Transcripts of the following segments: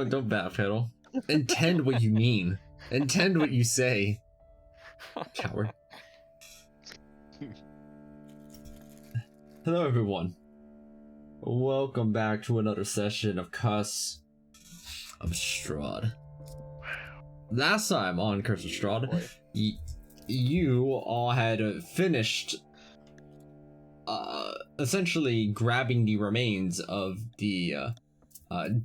don't backpedal. Intend what you mean. Intend what you say. Coward. Hello everyone. Welcome back to another session of Curse of Strahd. Last time on Curse of Strahd, you all had finished essentially grabbing the remains of the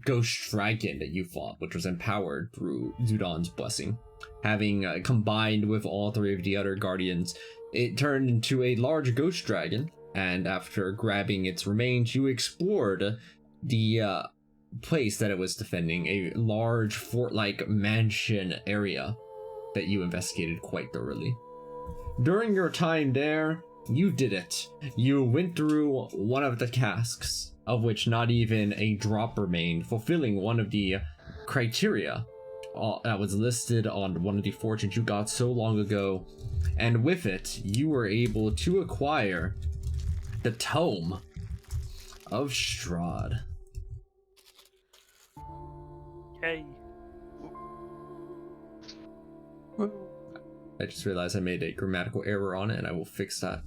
ghost dragon that you fought, which was empowered through Zudon's blessing. Having combined with all three of the other guardians, it turned into a large ghost dragon, and after grabbing its remains, you explored the place that it was defending, a large fort-like mansion area that you investigated quite thoroughly. During your time there, you did it. You went through one of the casks, of which not even a drop remained, fulfilling one of the criteria that was listed on one of the fortunes you got so long ago, and with it, you were able to acquire the Tome of Strahd. Yay. I just realized I made a grammatical error on it, and I will fix that.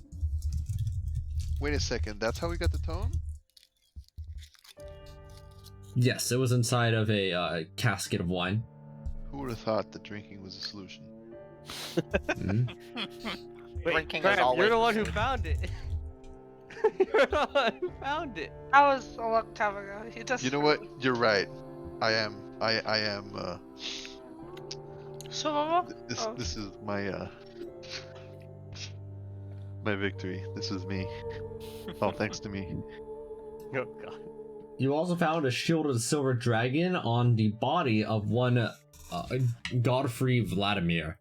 Wait a second, that's how we got the tome? Yes, it was inside of a casket of wine. Who would have thought that drinking was a solution? Wait, Drinking Graham, is always you're the one the who found it. You're the one who found it. That was a long time ago. He just. You know what? You're right. I am. So, This is my my victory. This is me. All thanks to me. Oh god. You also found a shield of the silver dragon on the body of one Godfrey Vladimir,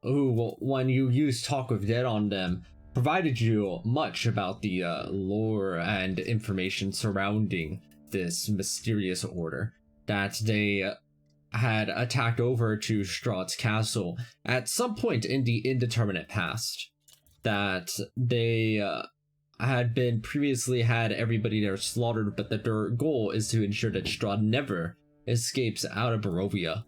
who, when you used Talk with Dead on them, provided you much about the lore and information surrounding this mysterious order, that they had attacked over to Strahd's castle at some point in the indeterminate past, that they had been previously had everybody there slaughtered, but that their goal is to ensure that Strahd never escapes out of Barovia,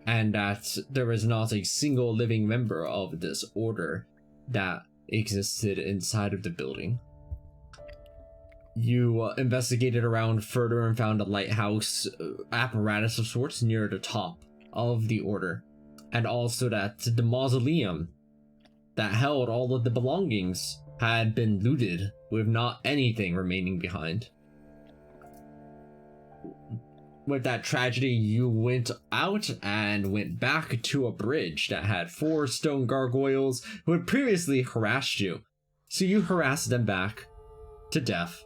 and that there is not a single living member of this order that existed inside of the building. You investigated around further and found a lighthouse apparatus of sorts near the top of the order, and also that the mausoleum that held all of the belongings had been looted, with not anything remaining behind. With that tragedy, you went out and went back to a bridge that had 4 stone gargoyles who had previously harassed you. So you harassed them back to death.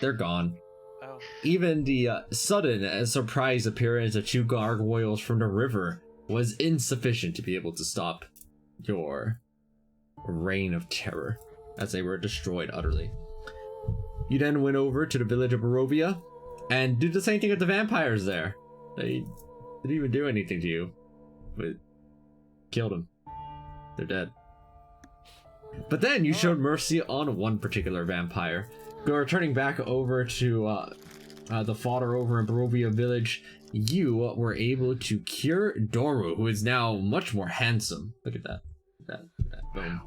They're gone. Oh. Even the sudden surprise appearance of 2 gargoyles from the river was insufficient to be able to stop your reign of terror, as they were destroyed utterly. You then went over to the village of Barovia and did the same thing with the vampires there. They didn't even do anything to you, but killed them. They're dead. But then you showed mercy on one particular vampire. Returning back over to the fodder over in Barovia village, you were able to cure Doru, who is now much more handsome. Look at that. That bone.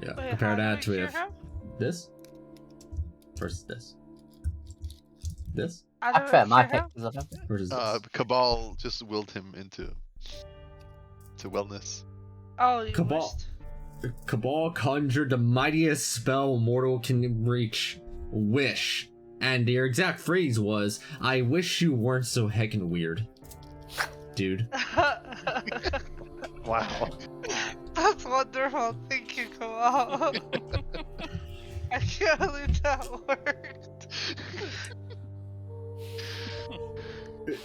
Yeah, wait, compare how did that we to cure if him? this versus this. This I I don't prefer my cure him? pictures of him. versus this. Cabal just willed him into wellness. Oh, you Cabal. wished. Cabal conjured the mightiest spell mortal can reach, wish. And their exact phrase was, "I wish you weren't so heckin' weird." Dude. Wow. That's wonderful. Thank you, Kamal. I can't believe that worked.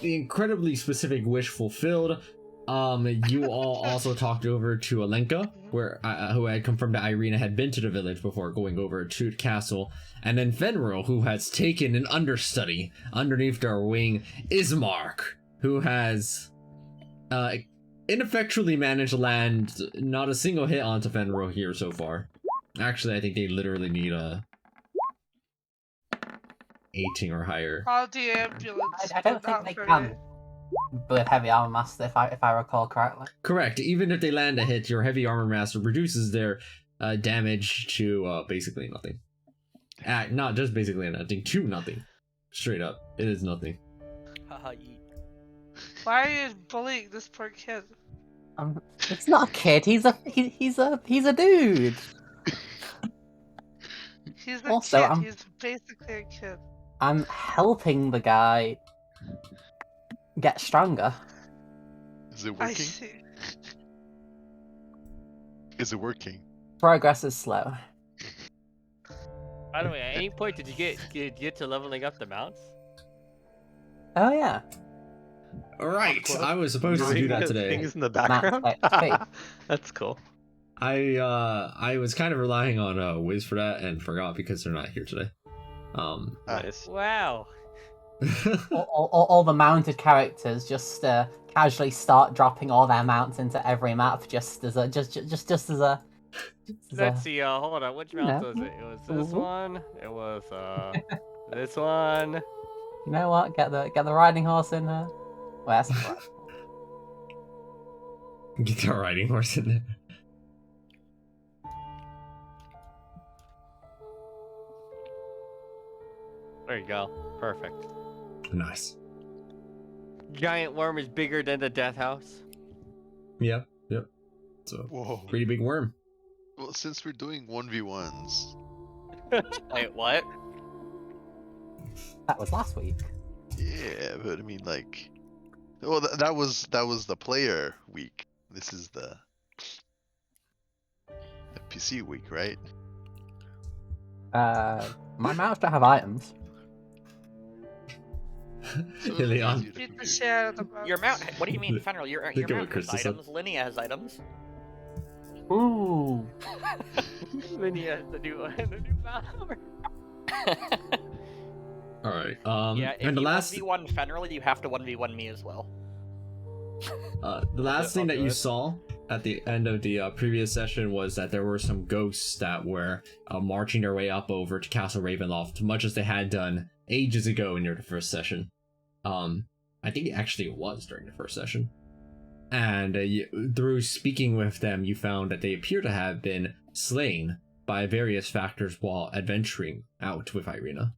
The incredibly specific wish fulfilled. You all also talked over to Alenka, where who had confirmed that Irina had been to the village before going over to the castle, and then Fenrir, who has taken an understudy underneath their wing, Ismark, who has ineffectually managed to land not a single hit onto Fenrir here so far. Actually, I think they literally need a 18 or higher. Call the ambulance. I don't but think not they for can. me. With heavy armor master, if I recall correctly. Correct. Even if they land a hit, your heavy armor master reduces their damage to basically nothing. Not just basically nothing, to nothing. Straight up, it is nothing. Haha, yeet. Why are you bullying this poor kid? He's not a kid. He's a dude. He's a Also, kid. I'm- He's basically a kid. I'm helping the guy get stronger. Is it I working? see. Is it working? Progress is slow. By the way, at any point did you get to leveling up the mounts? Oh yeah. Alright, I was supposed to do that today. Things in the background. XP. That's cool. I was kind of relying on Wiz for that and forgot because they're not here today. Nice. Wow. all the mounted characters just casually start dropping all their mounts into every map just as a Let's see, hold on, which mount No. was it? It was this Mhm. one, it was this one. You know what? Get the riding horse in there. Well, that's not right. Get the riding horse in there. There you go. Perfect. Nice. Giant worm is bigger than the death house. Yep. It's a Whoa. pretty big worm. Well, since we're doing 1v1s, Wait, what? That was last week. yeah, but I mean, like, well, that was the player week. This is the PC week, right? My mounts don't have items. So it's Leon. easier to Beat the compute. shit out of the mouse. Your mount. What do you mean, Fenrir? Your Look at what mount has Chris said. items. Linnea has items. Ooh. Then he has the new power. Alright. Yeah, if And the you last 1v1 Fenrir, you have to 1v1 me as well. the last thing that do you it. saw at the end of the previous session was that there were some ghosts that were marching their way up over to Castle Ravenloft, much as they had done ages ago near the first session. I think actually it was during the first session. And through speaking with them, you found that they appear to have been slain by various factors while adventuring out with Irina.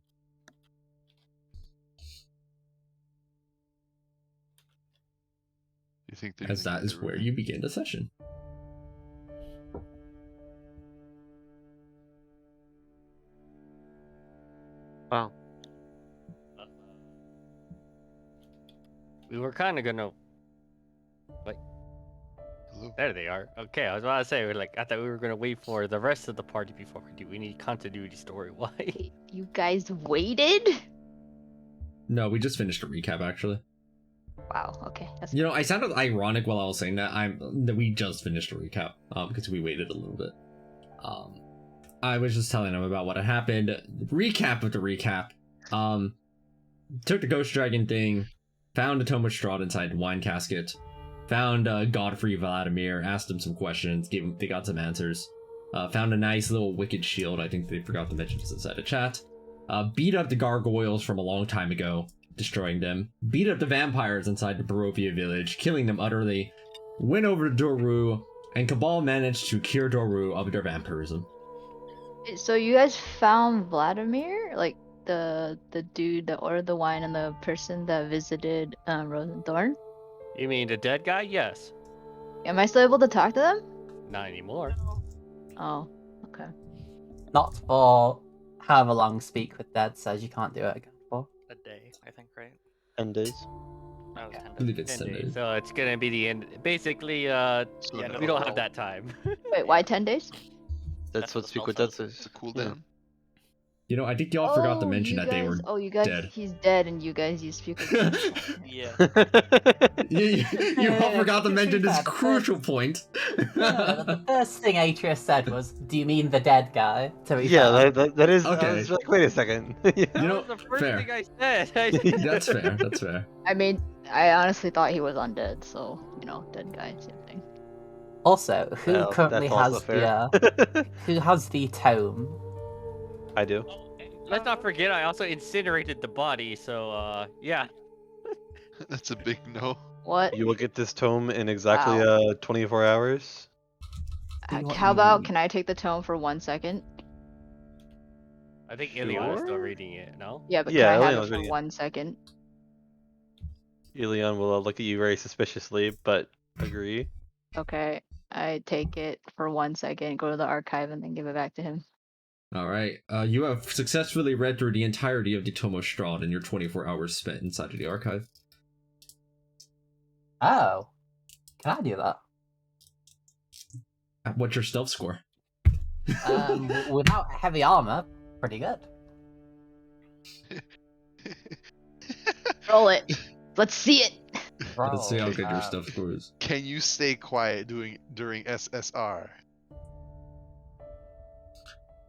You think they're As gonna that get is the where ruby? you begin the session. Wow. We were kind of gonna. Hello? There they are. Okay, I was about to say, I thought we were gonna wait for the rest of the party before we do. We need continuity story. Why? You guys waited? No, we just finished a recap actually. Wow, okay. That's You know, I sounded ironic while I was saying that that we just finished a recap, because we waited a little bit. I was just telling them about what had happened. Recap of the recap. Took the ghost dragon thing, found a tome of Strahd inside the wine casket, found Godfrey Vladimir, asked him some questions, they got some answers. Found a nice little wicked shield. I think they forgot to mention this inside the chat. Beat up the gargoyles from a long time ago, destroying them. Beat up the vampires inside the Barovia village, killing them utterly. Went over to Doru, and Cabal managed to cure Doru of their vampirism. So you guys found Vladimir? Like the dude that ordered the wine and the person that visited Rosenthorn? You mean the dead guy? Yes. Am I still able to talk to them? Not anymore. Oh, okay. Not for however long Speak with Dead says you can't do it again for. A day, I think, right? 10 days. That was Okay. 10 I believe days. it's 10 10 days. days. So it's gonna be the end. Basically, So Yeah, no, we don't no. have that time. Wait, why 10 days? That's what the Speak spell with Dead says. It's says. a cooldown. You know, I think y'all forgot to mention you that they guys- were Oh, you guys. dead. He's dead, and you guys use speak. Yeah. you all forgot to To be mention this fair, the crucial point. No, the first thing Atreus said was, "Do you mean the dead guy?" To be Yeah, fair. that is. Okay. I was like, wait a second. Yeah. That You know, was the first fair. thing I said. That's fair. That's fair. I mean, I honestly thought he was undead, so dead guy, same thing. Also, who Well, currently that's also has the fair. who has the tome? I do. let's not forget I also incinerated the body, so yeah. That's a big no. What? You will get this tome in exactly Wow. 24 hours. Do what How you about, need. can I take the tome for 1 second? I think Ilion is still Sure. reading it, no? Yeah, but Yeah, can I have Elena it was for reading it. 1 second? Elion will look at you very suspiciously, but agree. Okay, I take it for 1 second, go to the archive, and then give it back to him. All right. You have successfully read through the entirety of the Tome of Strahd in your 24 hours spent inside of the archive. Oh. Can I do that? What's your stealth score? Without heavy armor, pretty good. Roll it. Let's see it. Let's see how Roll, good your stealth score is. Can you stay quiet during SSR?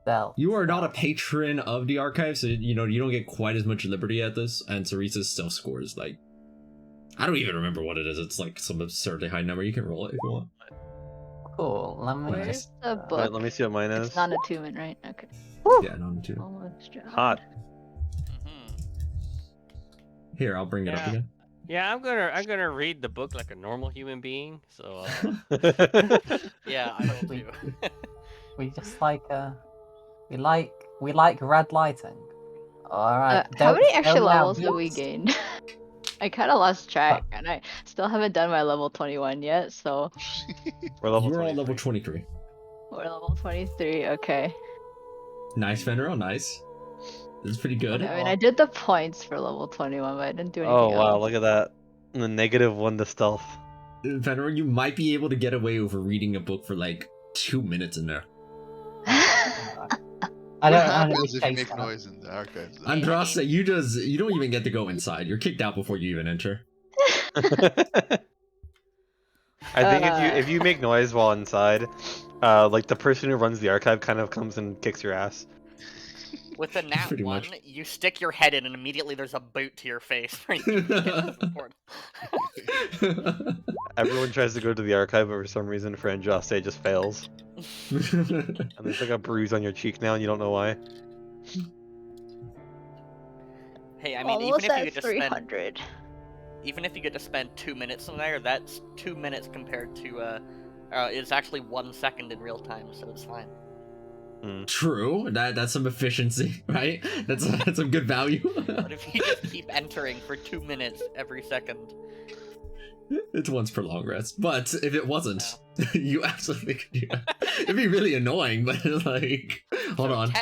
Stealth. You are not a patron of the archive, so you don't get quite as much liberty at this. And Teresa's stealth score is like, I don't even remember what it is. It's like some absurdly high number. You can roll it if you want. Cool. Let me Where's just. the Wait, book? let me see what mine is. It's not an attunement, right? Okay. Yeah, not too. Almost Strahd. Hot. Mhm. Here, I'll bring it up Yeah. again. Yeah, I'm gonna read the book like a normal human being. So Yeah, I will We- too. We just like we like red lighting. All right. How many don't extra allow levels have we boots. gained? I kind of lost track, and I still haven't done my level 21 yet, so We're level You're 23. on level 23. we're level 23. Okay. Nice, Fenrir. Nice. This is pretty good. I mean, I did the points for level 21, but I didn't do anything Oh wow, else. look at that. The -1 to stealth. Fenrir, you might be able to get away with reading a book for like 2 minutes in there. I What don't happens really if you chase make that. noise in the archives? though? Andraste, you don't even get to go inside. You're kicked out before you even enter. I think if you make noise while inside, like the person who runs the archive kind of comes and kicks your ass. With the nat Pretty 1, much. you stick your head in and immediately there's a boot to your face where you can get the board. Everyone tries to go to the archive, but for some reason, for Andraste, it just fails. And there's like a bruise on your cheek now, and you don't know why. Hey, I mean, Almost even if you at get to spend 300. even if you get to spend 2 minutes in there, that's 2 minutes compared to it's actually 1 second in real time, so it's fine. True. That's some efficiency, right? That's some good value. But if you just keep entering for 2 minutes every second, It's once per long rest. But if it wasn't, you absolutely could do that. It'd be really annoying, but like, hold so on.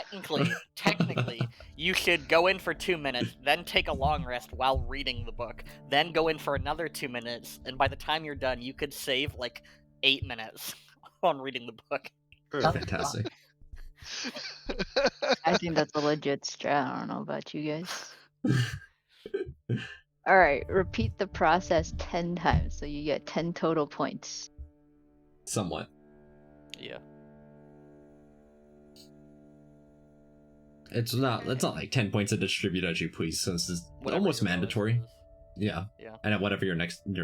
technically, you should go in for 2 minutes, then take a long rest while reading the book, then go in for another 2 minutes, and by the time you're done, you could save like 8 minutes on reading the book. Fantastic. I think that's a legit strat. I don't know about you guys. Alright, repeat the process 10 times, so you get 10 total points. Somewhat. Yeah. It's not like 10 points to distribute as you please, since it's Whatever almost your lowest mandatory. is. Yeah. Yeah. And at whatever your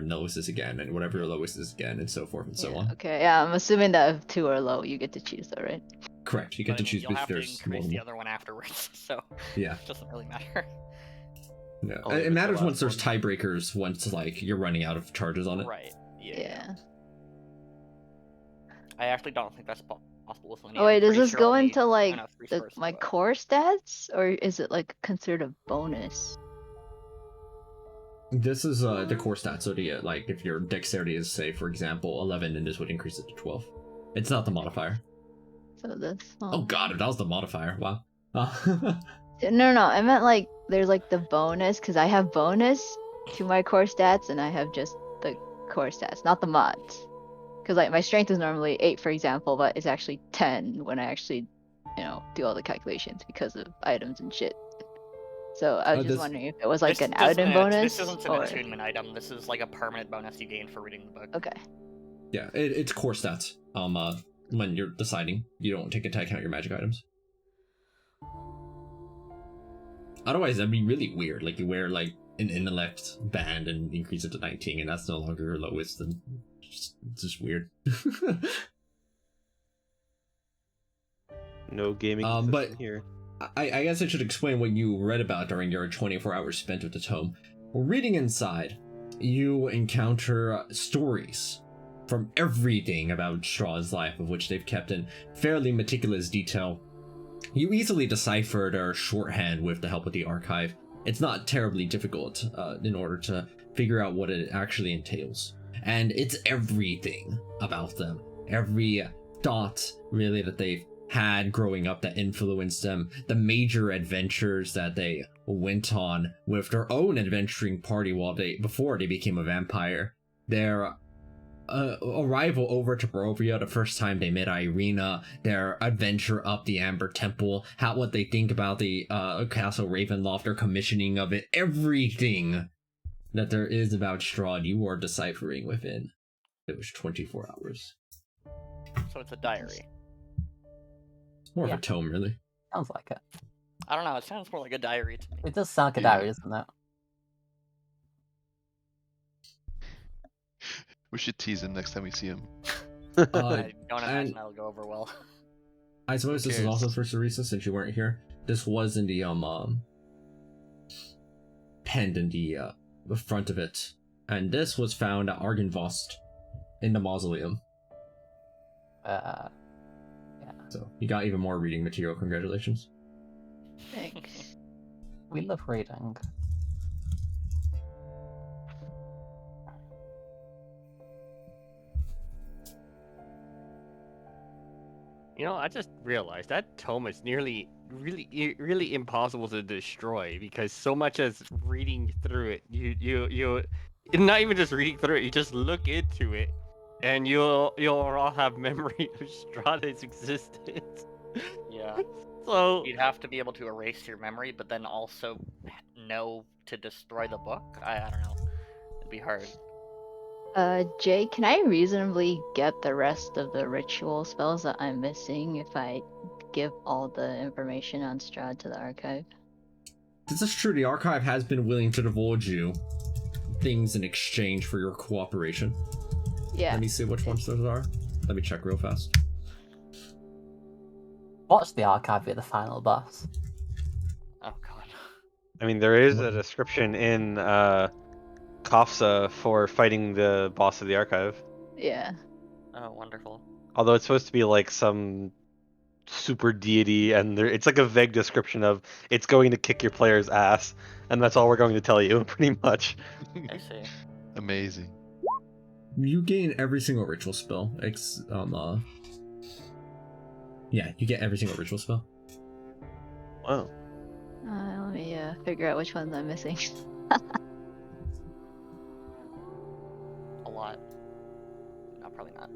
lowest is again, and whatever your lowest is again, and so forth and so Yeah, on. okay, yeah, I'm assuming that if 2 are low, you get to choose though, right? Correct. You get But, to I mean, choose you'll have to there's increase more. the other one afterwards, so Yeah. it doesn't really matter. No. Only if It it's matters the once there's last one. tiebreakers, once like you're running out of charges on it. Right. Yeah. Yeah. I actually don't think that's possible with linear. Oh wait, I'm does pretty this sure go only- into like no, 3 the, stars my go up. core stats, or is it like considered a bonus? This is the core stats, so the like if your dexterity is say for example 11, and this would increase it to 12. It's not the modifier. So this. Oh god, if that was the modifier, wow. No, I meant like there's like the bonus, because I have bonus to my core stats, and I have just the core stats, not the mods. Because like my strength is normally 8, for example, but it's actually 10 when I actually, do all the calculations because of items and shit. So I was just this- wondering if it was like This an doesn't- item bonus. This isn't an or... attunement item. This is like a permanent bonus you gain for reading the book. Okay. Yeah, it's core stats. When you're deciding, you don't take into account your magic items. Otherwise, that'd be really weird. Like you wear like an intellect band and increase it to 19, and that's no longer your lowest. And it's just weird. No gaming But- consistent here. I guess I should explain what you read about during your 24 hours spent with the tome. Reading inside, you encounter stories from everything about Strahd's life, of which they've kept in fairly meticulous detail. You easily decipher their shorthand with the help of the archive. It's not terribly difficult in order to figure out what it actually entails. And it's everything about them. Every thought, really, that they've had growing up that influenced them. The major adventures that they went on with their own adventuring party before they became a vampire. Their arrival over to Barovia, the first time they met Irina, their adventure up the Amber Temple, what they think about the Castle Ravenloft, their commissioning of it, everything that there is about Strahd, you are deciphering within those 24 hours. So it's a diary. It's more of a tome, really. Sounds like it. I don't know. It sounds more like a diary to me. It does sound like a diary, doesn't it? We should tease him next time we see him. I don't imagine that'll go over well. I suppose this is also for Sarisa, since you weren't here. This was in the penned in the front of it, and this was found at Argynvost in the mausoleum. Yeah. So you got even more reading material. Congratulations. Thanks. We love reading. You know, I just realized that tome is really impossible to destroy, because so much as reading through it, you not even just reading through it, you just look into it, and you'll all have memory of Strahd's existence. Yeah. So You'd have to be able to erase your memory, but then also know to destroy the book. I don't know. It'd be hard. Jay, can I reasonably get the rest of the ritual spells that I'm missing if I give all the information on Strahd to the archive? This is true. The archive has been willing to divulge you things in exchange for your cooperation. Yeah. Let me see which ones those are. Let me check real fast. Watch the archive be the final boss. Oh god. I mean, there is a description in Kafsa for fighting the boss of the archive. Yeah. Oh, wonderful. Although it's supposed to be like some super deity, and it's like a vague description of it's going to kick your player's ass, and that's all we're going to tell you, pretty much. I see. Amazing. You gain every single ritual spell. Yeah, you get every single ritual spell. Wow. Let me figure out which ones I'm missing. A lot. No, probably not.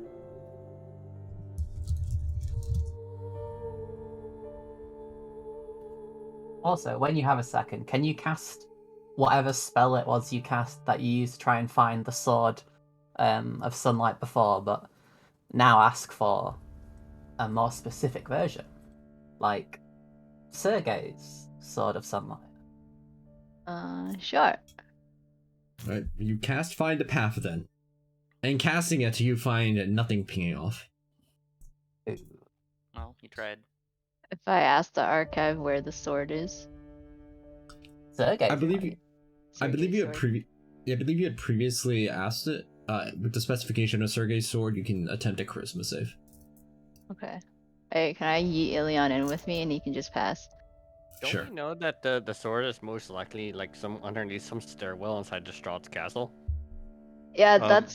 Also, when you have a second, can you cast whatever spell it was you cast that you used to try and find the sword of sunlight before, but now ask for a more specific version, like Sergei's sword of sunlight? Sure. Right, you cast Find the Path then. And casting it, you find nothing pinging off. Well, you tried. If I ask the archive where the sword is. Sergei. I believe you Sergei's sword. I believe you had previously asked it. With the specification of Sergei's sword, you can attempt a charisma save. Okay. Hey, can I yeet Ilion in with me and he can just pass? don't Sure. we know that the sword is most likely like some underneath some stairwell inside the Strahd's castle? Yeah, Um,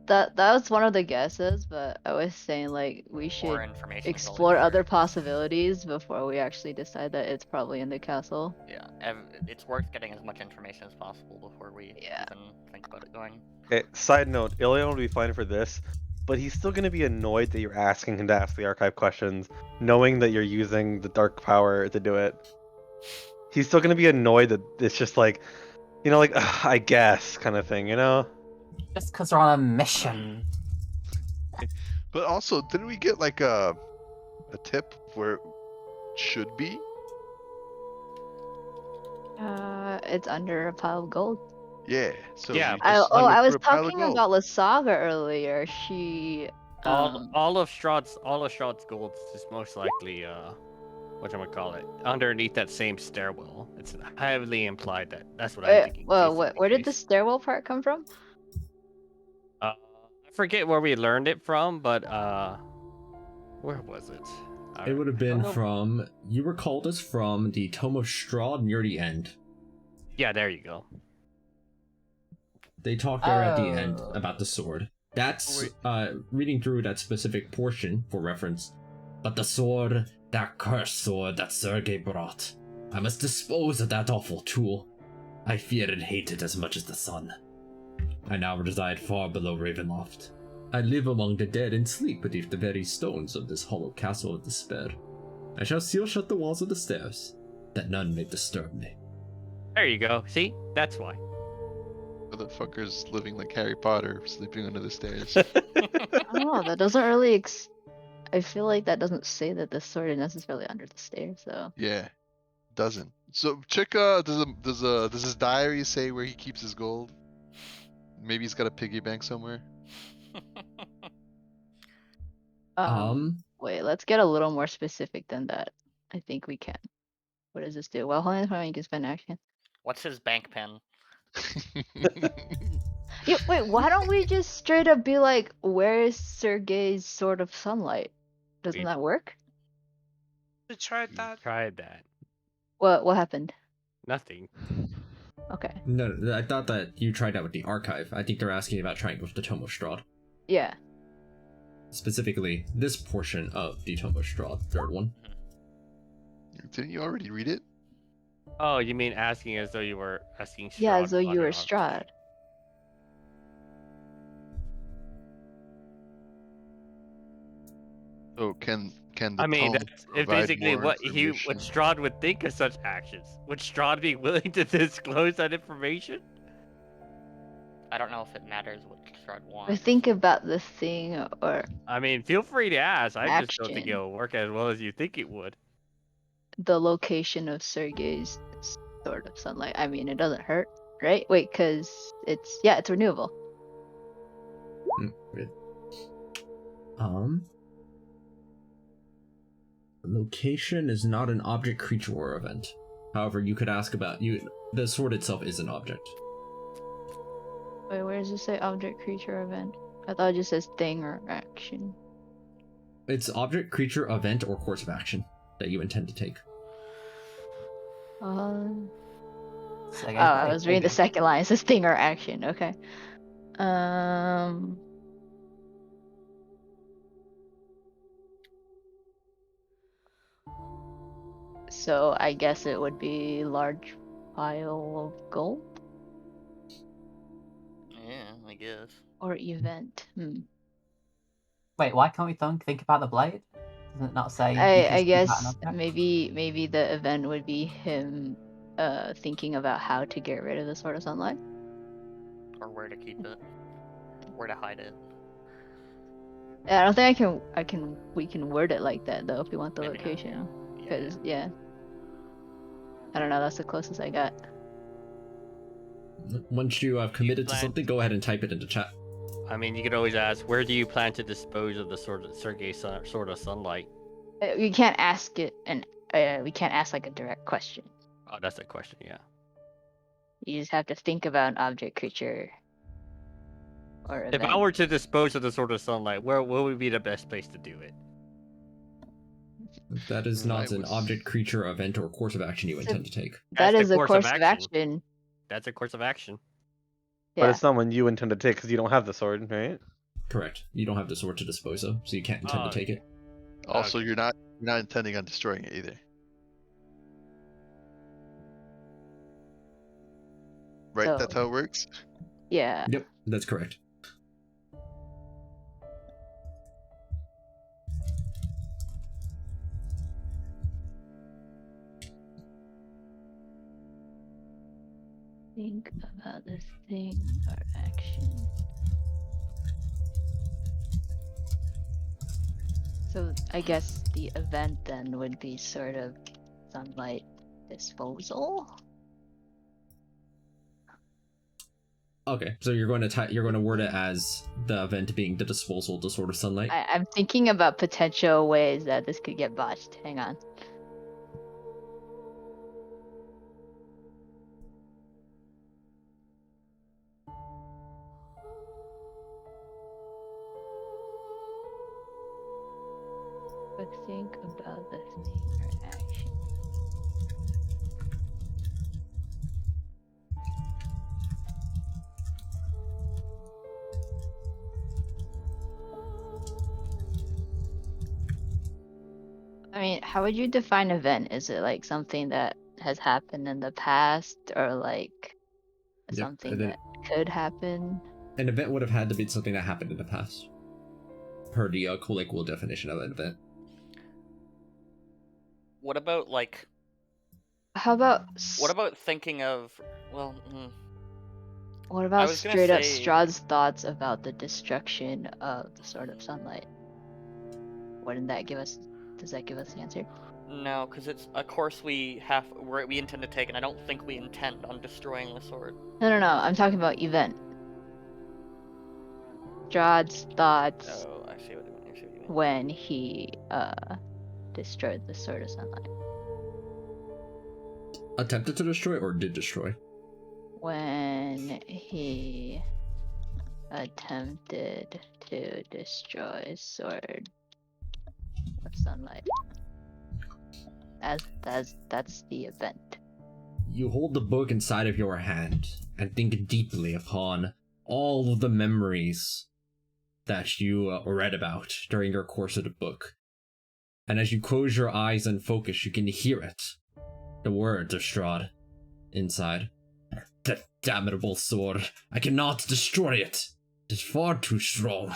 that was one of the guesses, but I was saying like we More should information. is always explore better. other possibilities before we actually decide that it's probably in the castle. Yeah, it's worth getting as much information as possible before we Yeah. even think about it going. Okay, side note, Ilion will be fine for this, but he's still going to be annoyed that you're asking him to ask the archive questions, knowing that you're using the dark power to do it. He's still going to be annoyed that it's just like, like, I guess, kind of thing, Just because we're on a mission. But also, didn't we get like a tip where it should be? It's under a pile of gold. Yeah. So Yeah, you but- just I was put a pile of talking gold. about Lasaga earlier. She All of Strahd's gold is most likely whatchamacallit, underneath that same stairwell. It's heavily implied that that's what I'm Wait, thinking. well, seems to be where did the case. stairwell part come from? I forget where we learned it from, but where was it? It would have been Oh. from, you recall this from the Tome of Strahd near the end. Yeah, there you go. They talk there at the end Oh. about the sword. That's reading through that specific portion for reference. But the sword, that cursed sword that Sergei brought, I must dispose of that awful tool. I fear and hate it as much as the sun. I now reside far below Ravenloft. I live among the dead and sleep beneath the very stones of this hollow castle of despair. I shall seal shut the walls of the stairs, that none may disturb me. There you go. See, that's why. Motherfuckers living like Harry Potter, sleeping under the stairs. Oh, that doesn't really. I feel like that doesn't say that the sword is necessarily under the stairs, though. Yeah, doesn't. So check. Does his diary say where he keeps his gold? Maybe he's got a piggy bank somewhere. Wait, let's get a little more specific than that. I think we can. What does this do? Well, hold on, you can spend action. What's his bank pen? Yeah, wait, why don't we just straight up be like, where is Sergei's Sword of Sunlight? Doesn't that work? We tried that. Tried that. What happened? Nothing. Okay. No, I thought that you tried that with the archive. I think they're asking about trying with the Tome of Strahd. Yeah. Specifically, this portion of the Tome of Strahd, third one. Didn't you already read it? Oh, you mean asking as though you were asking Strahd? Yeah, as though you on were an Strahd. Oh, can the I mean, tome that's provide basically more what information? Strahd would think of such actions. Would Strahd be willing to disclose that information? I don't know if it matters what Strahd Or wants. think about the thing, or I mean, feel free to ask. I just don't think Action. it'll work as well as you think it would. the location of Sergei's Sword of Sunlight. I mean, it doesn't hurt, right? Wait, because it's renewable. Good. Location is not an object, creature, or event. However, you could ask about the sword itself is an object. Wait, where does it say object, creature, event? I thought it just says thing or action. It's object, creature, event, or course of action that you intend to take. Oh, So guess I what was it reading the could be. second line. It says thing or action. Okay. So I guess it would be large pile of gold Yeah, I guess. or event. Wait, why can't we think about the blade? Doesn't it not say? you can I think about an guess object? maybe the event would be him thinking about how to get rid of the Sword of Sunlight. Or where to keep it. Where to hide it. I don't think we can word it like that though if we want the Maybe not, location. Yeah. Because I don't know, that's the closest I got. Once you have committed to plan- something, go ahead and type it into chat. I mean, you could always ask, where do you plan to dispose of the Sergei's Sword of Sunlight? We can't ask it, and we can't ask like a direct question. Oh, that's a question, yeah. You just have to think about an object, creature, or event. If I were to dispose of the Sword of Sunlight, where would be the best place to do it? That is not I an was- object, creature, event, or course of action you intend to take. That That's is the a course of action. That's a course of action. But Yeah. it's not one you intend to take because you don't have the sword, right? Correct. You don't have the sword to dispose of, so you can't intend Oh, to take it. Also, Okay. you're not intending on destroying it either. Right? That's So- how it works. Yeah. Yep, that's correct. Think about this thing or action. So I guess the event then would be sort of sunlight disposal. Okay, so you're going to word it as the event being the disposal of the Sword of Sunlight. I'm thinking about potential ways that this could get botched. Hang on. think about the thing or action. I mean, how would you define event? Is it like something that has happened in the past, or like Yep, something and then- that could happen? An event would have had to be something that happened in the past, per the colloquial definition of an event. What about like? How about What about thinking of? Well, what about was gonna straight up say- Strahd's thoughts about the destruction of the Sword of Sunlight? Wouldn't that give us? Does that give us the answer? no, because it's a course we intend to take, and I don't think we intend on destroying the sword. No. I'm talking about event. Strahd's thoughts Oh, I see what you mean. when he destroyed the Sword of Sunlight. Attempted to destroy or did destroy? When he attempted to destroy Sword of Sunlight. That's the event. You hold the book inside of your hand and think deeply upon all of the memories that you read about during your course of the book. And as you close your eyes and focus, you can hear it. The words of Strahd inside. That damnable sword. I cannot destroy it. It is far too strong.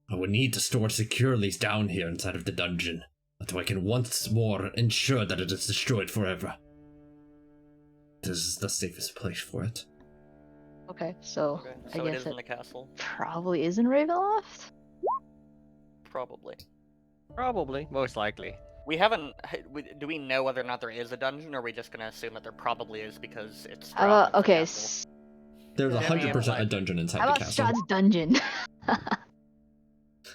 I would need to store it securely down here inside of the dungeon, until I can once more ensure that it is destroyed forever. This is the safest place for it. Okay, so Okay, I so it guess is in it the castle, probably isn't Ravenloft. probably. Probably, most likely. We haven't. Do we know whether or not there is a dungeon, or are we just gonna assume that there probably is because it's? How Strahd about and it's a okay? castle? There's Yeah, 100% a like- dungeon inside How the about castle. Strahd's dungeon?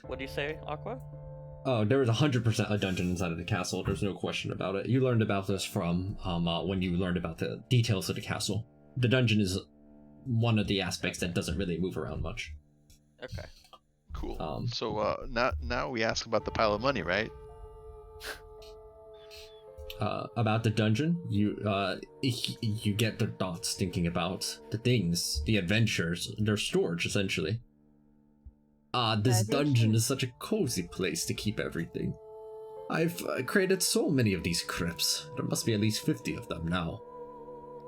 What do you say, Aqua? Oh, there is 100% a dungeon inside of the castle. There's no question about it. You learned about this from when you learned about the details of the castle. The dungeon is one of the aspects that doesn't really move around much. Okay. Cool. So now we ask about the pile of money, right? About the dungeon, you get their thoughts thinking about the things, the adventures, their storage essentially. This dungeon is such a cozy place to keep everything. I've created so many of these crypts. There must be at least 50 of them now.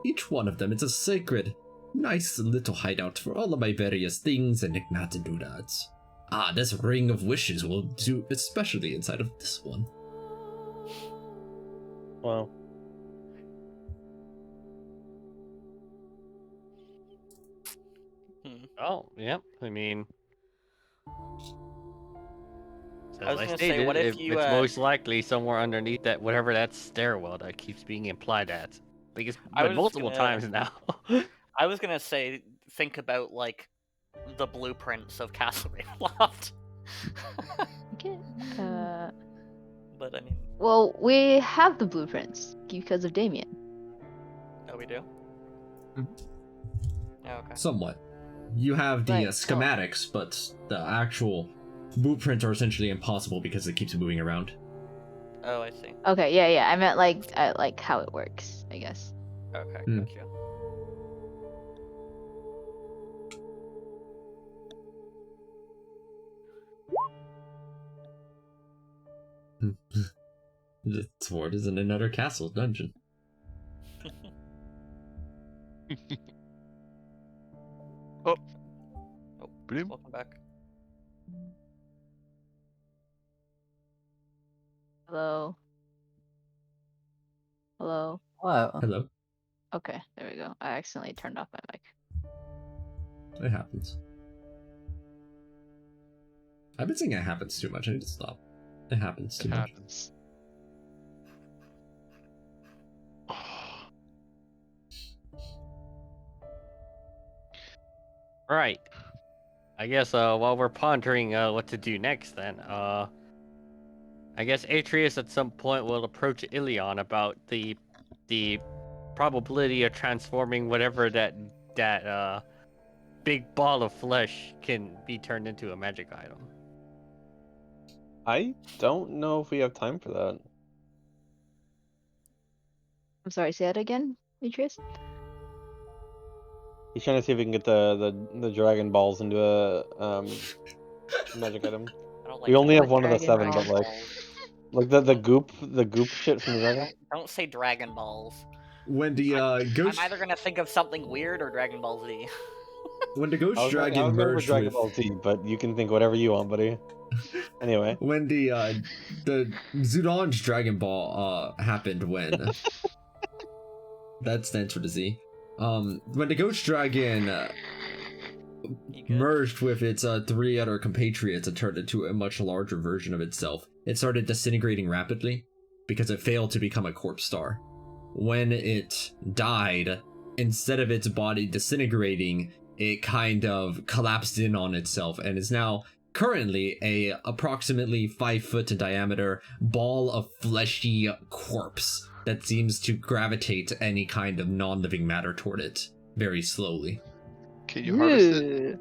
Each one of them is a sacred, nice little hideout for all of my various things and knickknacks and doodads. This ring of wishes will do especially inside of this one. Well, Oh, yep. I mean, I was as gonna say, what if you, it's most likely somewhere underneath that whatever that stairwell that keeps being implied at. Like it's I been was multiple gonna- times now. I was gonna say, think about like the blueprints of Castle Ravenloft. Okay. But I mean, Well, we have the blueprints because of Damien. oh, we do. Mhm. Oh, okay. Somewhat. You have the Right, so- schematics, but the actual blueprints are essentially impossible because it keeps moving around. Oh, I see. Okay, yeah. I meant like how it works, I guess. Okay, Hmm. gotcha. The sword is in another castle dungeon. Blim? Welcome back. Hello. Hello. Hello. Hello. Okay, there we go. I accidentally turned off my mic. It happens. I've been saying it happens too much. I need to stop. It happens too It much. happens. Right. I guess while we're pondering what to do next, then I guess Atreus at some point will approach Ilion about the probability of transforming whatever that big ball of flesh can be turned into a magic item. I don't know if we have time for that. I'm sorry, say that again, Demetrius? He's trying to see if we can get the Dragon Balls into a magic item. I don't like We only the have What one of the Dragon 7, but Balls? like the goop shit from the dragon. Don't say Dragon Balls. When the I'm ghost either gonna think of something weird or Dragon Ball Z. when the I ghost was dragon going for merged Dragon with Ball Z, but you can think whatever you want, buddy. Anyway, when the Zudon's Dragon Ball happened when that stands for the Z. When the ghost dragon You good? merged with its 3 other compatriots and turned into a much larger version of itself, it started disintegrating rapidly because it failed to become a corpse star. When it died, instead of its body disintegrating, it kind of collapsed in on itself and is now currently a approximately 5 foot in diameter ball of fleshy corpse that seems to gravitate any kind of non-living matter toward it very slowly. Can you harvest it? Ooh.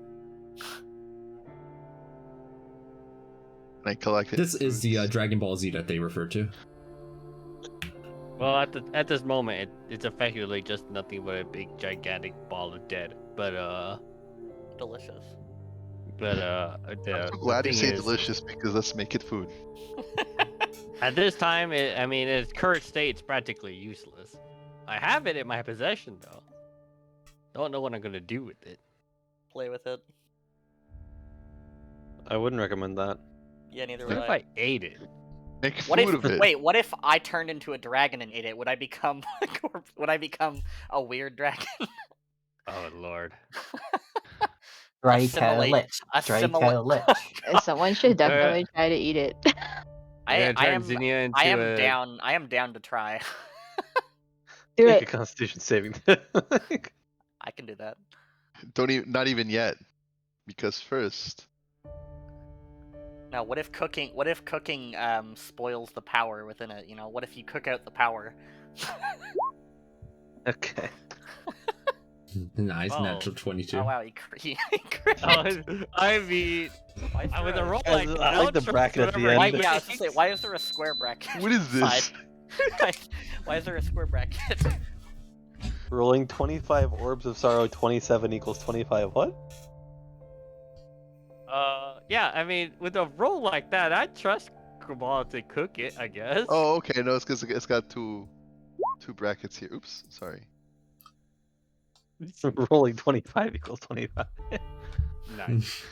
And I collect it. This is the Dragon Ball Z that they refer to. Well, at this moment, it's effectively just nothing but a big gigantic ball of dead. But Delicious. I'm the so glad you thing say is, delicious because let's make it food. at this time, I mean, in its current state, it's practically useless. I have it in my possession though. Don't know what I'm gonna do with it. Play with it. I wouldn't recommend that. Yeah, neither What would if I. I ate it? Make What food if of it. wait? What if I turned into a dragon and ate it? Would I become would I become a weird dragon? Oh lord. Draco Assimilate. Lich. Assimilate. Draco Lich. Someone should definitely try to eat it. I'm gonna I turn am Zinnia into I am a... down. I am down to try. Do Make a it. Constitution saving. I can do that. Don't even, not even yet, because first. Now, what if cooking? What if cooking spoils the power within it? You know, what if you cook out the power? Okay. Nice, Oh. natural 22. Oh wow, he crit. I mean, Why is with there a roll Guys, like that, I like the don't bracket at trust the whatever Why, end. he yeah, I was gonna thinks. say, why is there a square bracket? What is this? Side? Why is there a square bracket? Rolling 25 orbs of sorrow, 27 equals 25. What? Yeah, I mean, with a roll like that, I trust Cabal to cook it, I guess. Oh, okay. No, it's because it's got two brackets here. Oops, sorry. Rolling 25 equals 25. Nice.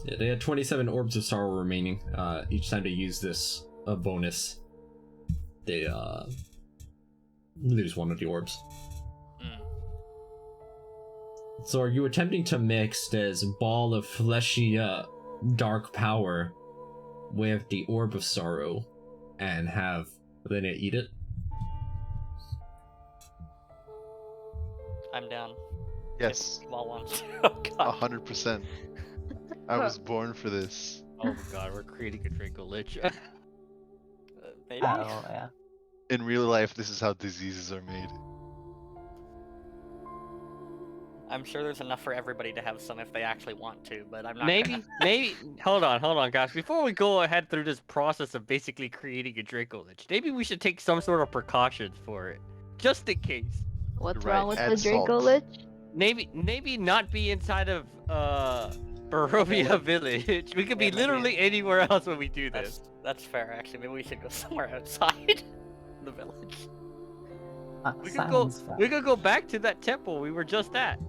Yeah, they had 27 orbs of sorrow remaining. Each time they use this bonus, they lose one of the orbs. So are you attempting to mix this ball of fleshy dark power with the orb of sorrow and have Linnea eat it? I'm down. Yes, Small ones. Oh god. 100%. I was born for this. Oh my god, we're creating a Draco Lich. Maybe. Oh, yeah. In real life, this is how diseases are made. I'm sure there's enough for everybody to have some if they actually want to, but I'm not. Maybe, hold on, guys. Before we go ahead through this process of basically creating a Draco Lich, maybe we should take some sort of precautions for it, just in case. What's Right, wrong with add the Draco salt. Lich? Maybe not be inside of Barovia Village. We could be Yeah, maybe- literally anywhere else when we do this. That's fair. Actually, maybe we should go somewhere outside the village. That We could go. sounds fair. We could go back to that temple we were just at,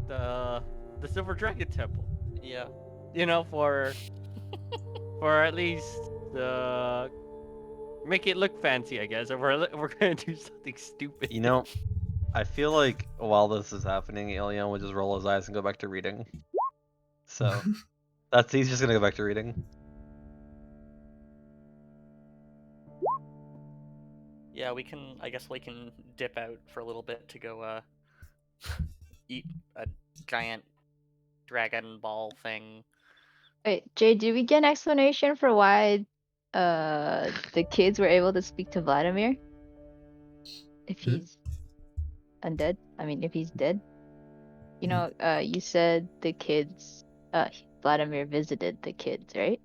the Silver Dragon Temple. Yeah. You know, for at least make it look fancy, I guess. Or we're gonna do something stupid. You know, I feel like while this is happening, Ilion would just roll his eyes and go back to reading. So he's just gonna go back to reading. Yeah, we can. I guess we can dip out for a little bit to go eat a giant dragon ball thing. Wait, Jay, did we get an explanation for why the kids were able to speak to Vladimir? If Hmm? he's undead? I mean, if he's dead? You know, you said the kids, Vladimir visited the kids, right?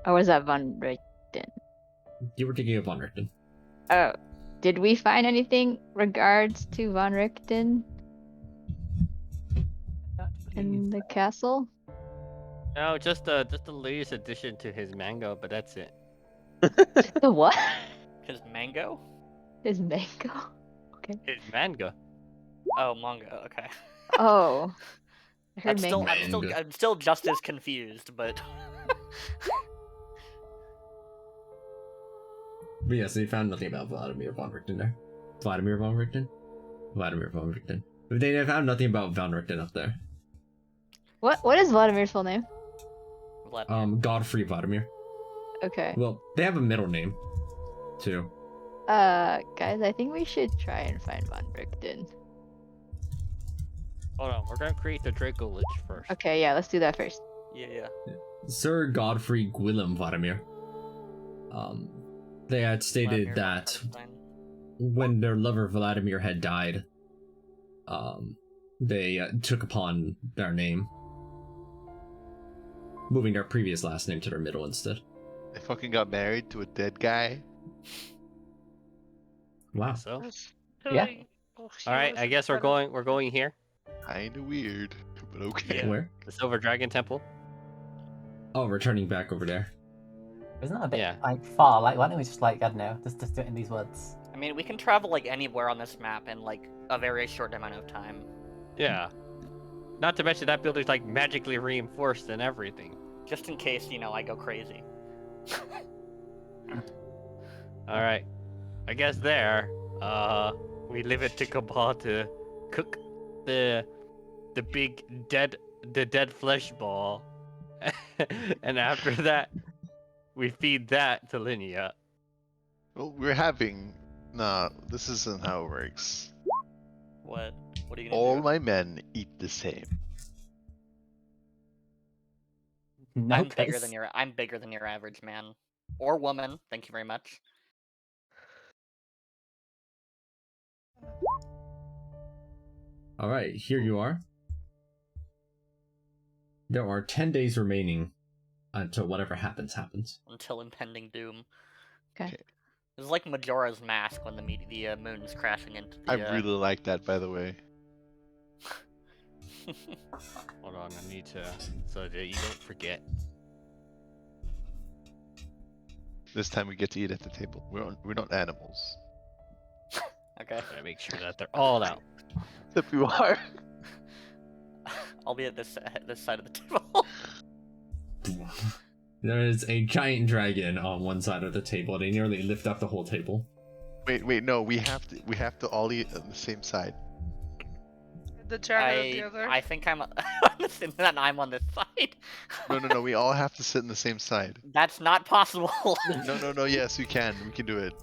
Or was that Von Richten? You were thinking of Von Richten. Oh, did we find anything regards to Von Richten in the castle? No, just the latest addition to his manga, but that's it. The what? His mango? His mango? Okay. His manga. Oh, manga. Okay. Oh. I heard I'm still, mango. I'm still, Manga. I'm still just as confused, but But yes, they found nothing about Vladimir Von Richten there. Vladimir Von Richten? Vladimir Von Richten. But they found nothing about Von Richten up there. What is Vladimir's full name? Vladimir. Godfrey Vladimir. Okay. Well, they have a middle name, too. Guys, I think we should try and find Von Richten. Hold on, we're gonna create the Draco Lich first. Okay, yeah, let's do that first. Yeah. Sir Godfrey Gwillem Vladimir. They had stated Vladimir that von Herstein. when their lover Vladimir had died, they took upon their name, moving their previous last name to their middle instead. They fucking got married to a dead guy. Wow. So, Yeah. all right, I guess we're going here. Kinda weird, but okay. Yeah. Where? The Silver Dragon Temple. Oh, returning back over there. Isn't that a bit Yeah. like far? Like, why don't we just like, I don't know, just do it in these woods? I mean, we can travel like anywhere on this map in like a very short amount of time. Yeah. Not to mention that building's like magically reinforced and everything. Just in case, I go crazy. All right. I guess there, we leave it to Cabal to cook the dead flesh ball, and after that, we feed that to Linnea. Well, we're having. Nah, this isn't how it works. What? What are you gonna All do? my men eat the same. No, I'm bigger 'cause- than your average man or woman. Thank you very much. All right, here you are. There are 10 days remaining until whatever happens. Until impending doom. Okay. It's like Majora's Mask when the moon is crashing into the. I really like that, by the way. Hold on, I need to so that you don't forget. This time we get to eat at the table. We're not animals. Okay. Gotta make sure that they're all out. Except you are. I'll be at this side of the table. There is a giant dragon on one side of the table. They nearly lift up the whole table. Wait, no, we have to all eat on the same side. The dragon on the other. I think I'm that I'm on this side. No, we all have to sit in the same side. That's not possible. No, yes, we can do it.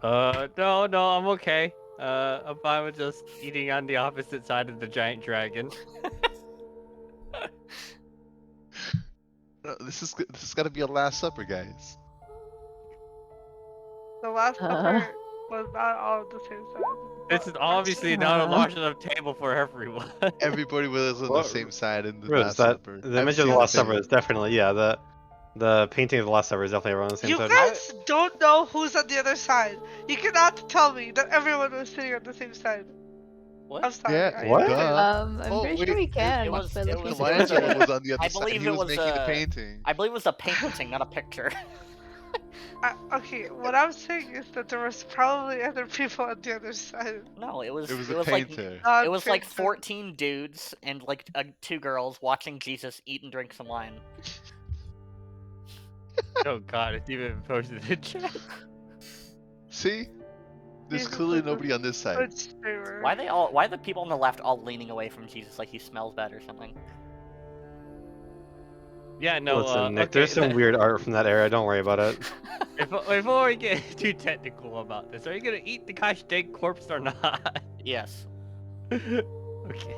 No, I'm okay. I'm fine with just eating on the opposite side of the giant dragon. No, this has got to be a Last Supper, guys. The last supper was not all at the same time. This is obviously not a large enough table for everyone. Everybody was on the What- same side in the Rose, Last that Supper. the image of the Last Supper is definitely the painting of the Last Supper is definitely everyone on the same You side. guys don't know who's on the other side. You cannot tell me that everyone was sitting on the same side. What? I'm sorry. Yeah, What? I'm Oh, pretty wait, sure we can. it was- by it looking was- at it was the Michelangelo picture. was on the other I side. believe He it was was, making the uh, painting. I believe it was a painting, not a picture. Okay, what I'm saying is that there was probably other people on the other side. No, it was. It was it a was like. painter. Not It was like painted. 14 dudes and like 2 girls watching Jesus eat and drink some wine. Oh god, it's even posted in chat. See? There's Jesus clearly was a nobody on this side. good streamer. Why are the people on the left all leaning away from Jesus like he smells bad or something? Yeah, no, Listen, Nick, okay, there's some weird art from that era. Don't worry about it. Before we get too technical about this, are you gonna eat the guy's dead corpse or not? Yes. Okay.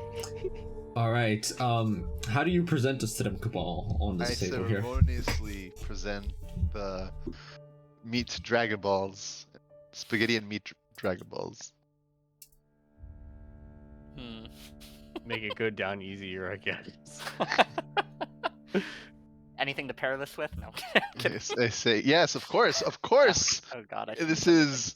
All right. How do you present this to them, Cabal, on I this table here? ceremoniously present the meat Dragon Balls. Spaghetti and meat Dragon Balls. Hmm. Make it go down easier, I guess. Anything to pair this with? No. Yes, I say yes, of course, of course. Oh god, I This shouldn't is.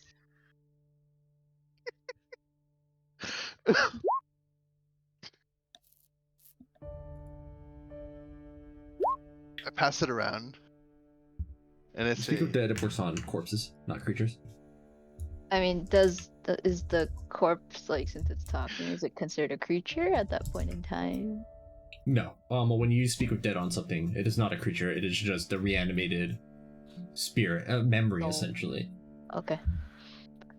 I pass it around, and I Speak say, of dead, it works on corpses, not creatures. I mean, is the corpse, like, since it's talking, is it considered a creature at that point in time? No. Well, when you speak of dead on something, it is not a creature. It is just a reanimated spirit, a memory, Oh. essentially. Okay.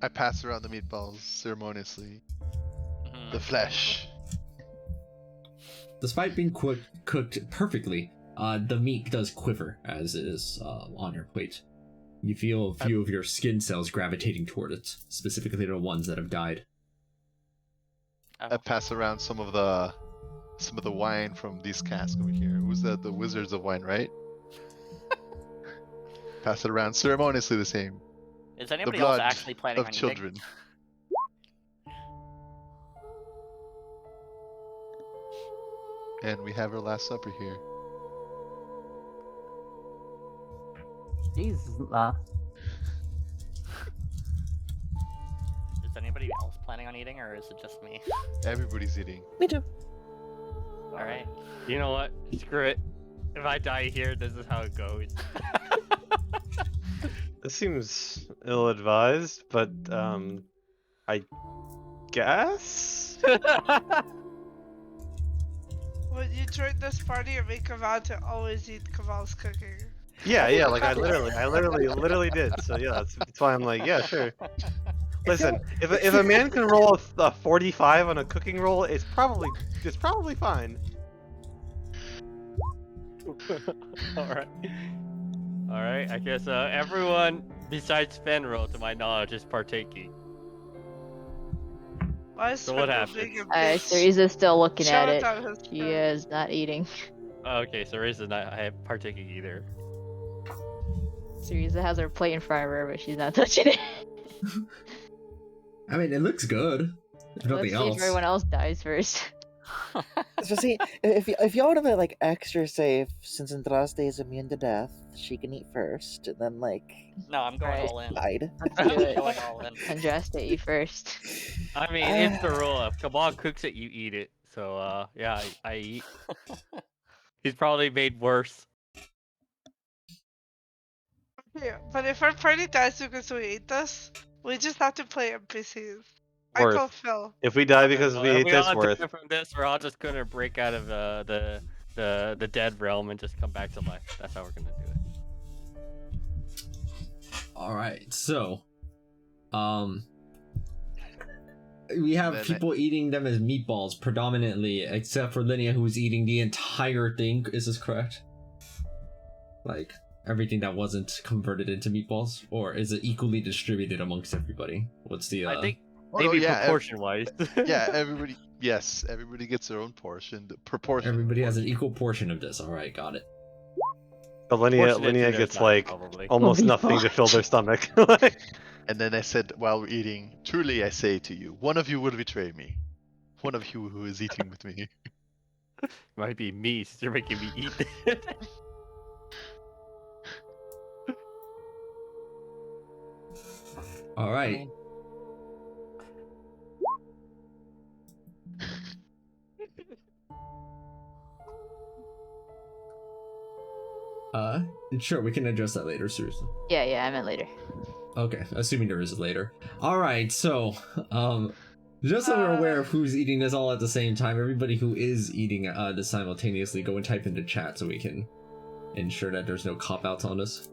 I pass around the meatballs ceremoniously. Mhm. The flesh. Despite being cooked perfectly, the meat does quiver as it is on your plate. You feel a few of your skin cells gravitating toward it, specifically the ones that have died. I pass around some of the wine from these casks over here. Who's the Wizards of Wine, right? Pass it around ceremoniously the same. Is The anybody else blood actually planning of on children. eating? And we have our last supper here. Jeez, isn't that? Is anybody else planning on eating, or is it just me? Everybody's eating. Me too. Alright. You know what? Screw it. If I die here, this is how it goes. This seems ill-advised, but I guess. When you join this party, you make a vow to always eat Kaval's cooking. Yeah, like I literally did. So yeah, that's why I'm like, yeah, sure. Listen, if a man can roll a 45 on a cooking roll, it's probably fine. Alright. Alright, I guess everyone besides Fenrir, to my knowledge, is partaking. Why is So what Fenrir happens? being a Alright, bitch? Teresa's still looking Show at it it. on his She phone. is not eating. Okay, so Riz is not partaking either. Teresa has her plate in front of her, but she's not touching it. I mean, it looks good. If Let's nothing see else. if everyone else dies first. So see, if y'all want to be like extra safe, since Andraste is immune to death, she can eat first, and then like No, I'm going Right. all in. hide. Let's do I'm it. going all in. Andraste, eat first. I mean, it's the rule. If Kabal cooks it, you eat it. So, yeah, I eat. He's probably made worse. Yeah, but if our party dies because we ate this, we just have to play NPCs. I Worth. call Phil. If we die because we ate we this, all worth. die from this, we're all just gonna break out of the dead realm and just come back to life. That's how we're gonna do it. Alright, so we have Then people eating them as meatballs predominantly, except for Linnea, who's eating the entire thing. Is this correct? Like everything that wasn't converted into meatballs, or is it equally distributed amongst everybody? What's the I think Oh, maybe yeah, proportion wise. Yeah, everybody. Yes, everybody gets their own portion. The proportion. everybody has an equal portion of this. Alright, got it. But Linnea gets like almost nothing to fill their stomach. And then I said, while we're eating, truly I say to you, one of you will betray me. One of you who is eating with me. Might be me, since you're making me eat. Alright. Sure, we can address that later, seriously. Yeah, I meant later. Okay, assuming there is later. Alright, so, just so we're aware of who's eating this all at the same time, everybody who is eating this simultaneously, go and type into chat so we can ensure that there's no cop-outs on this.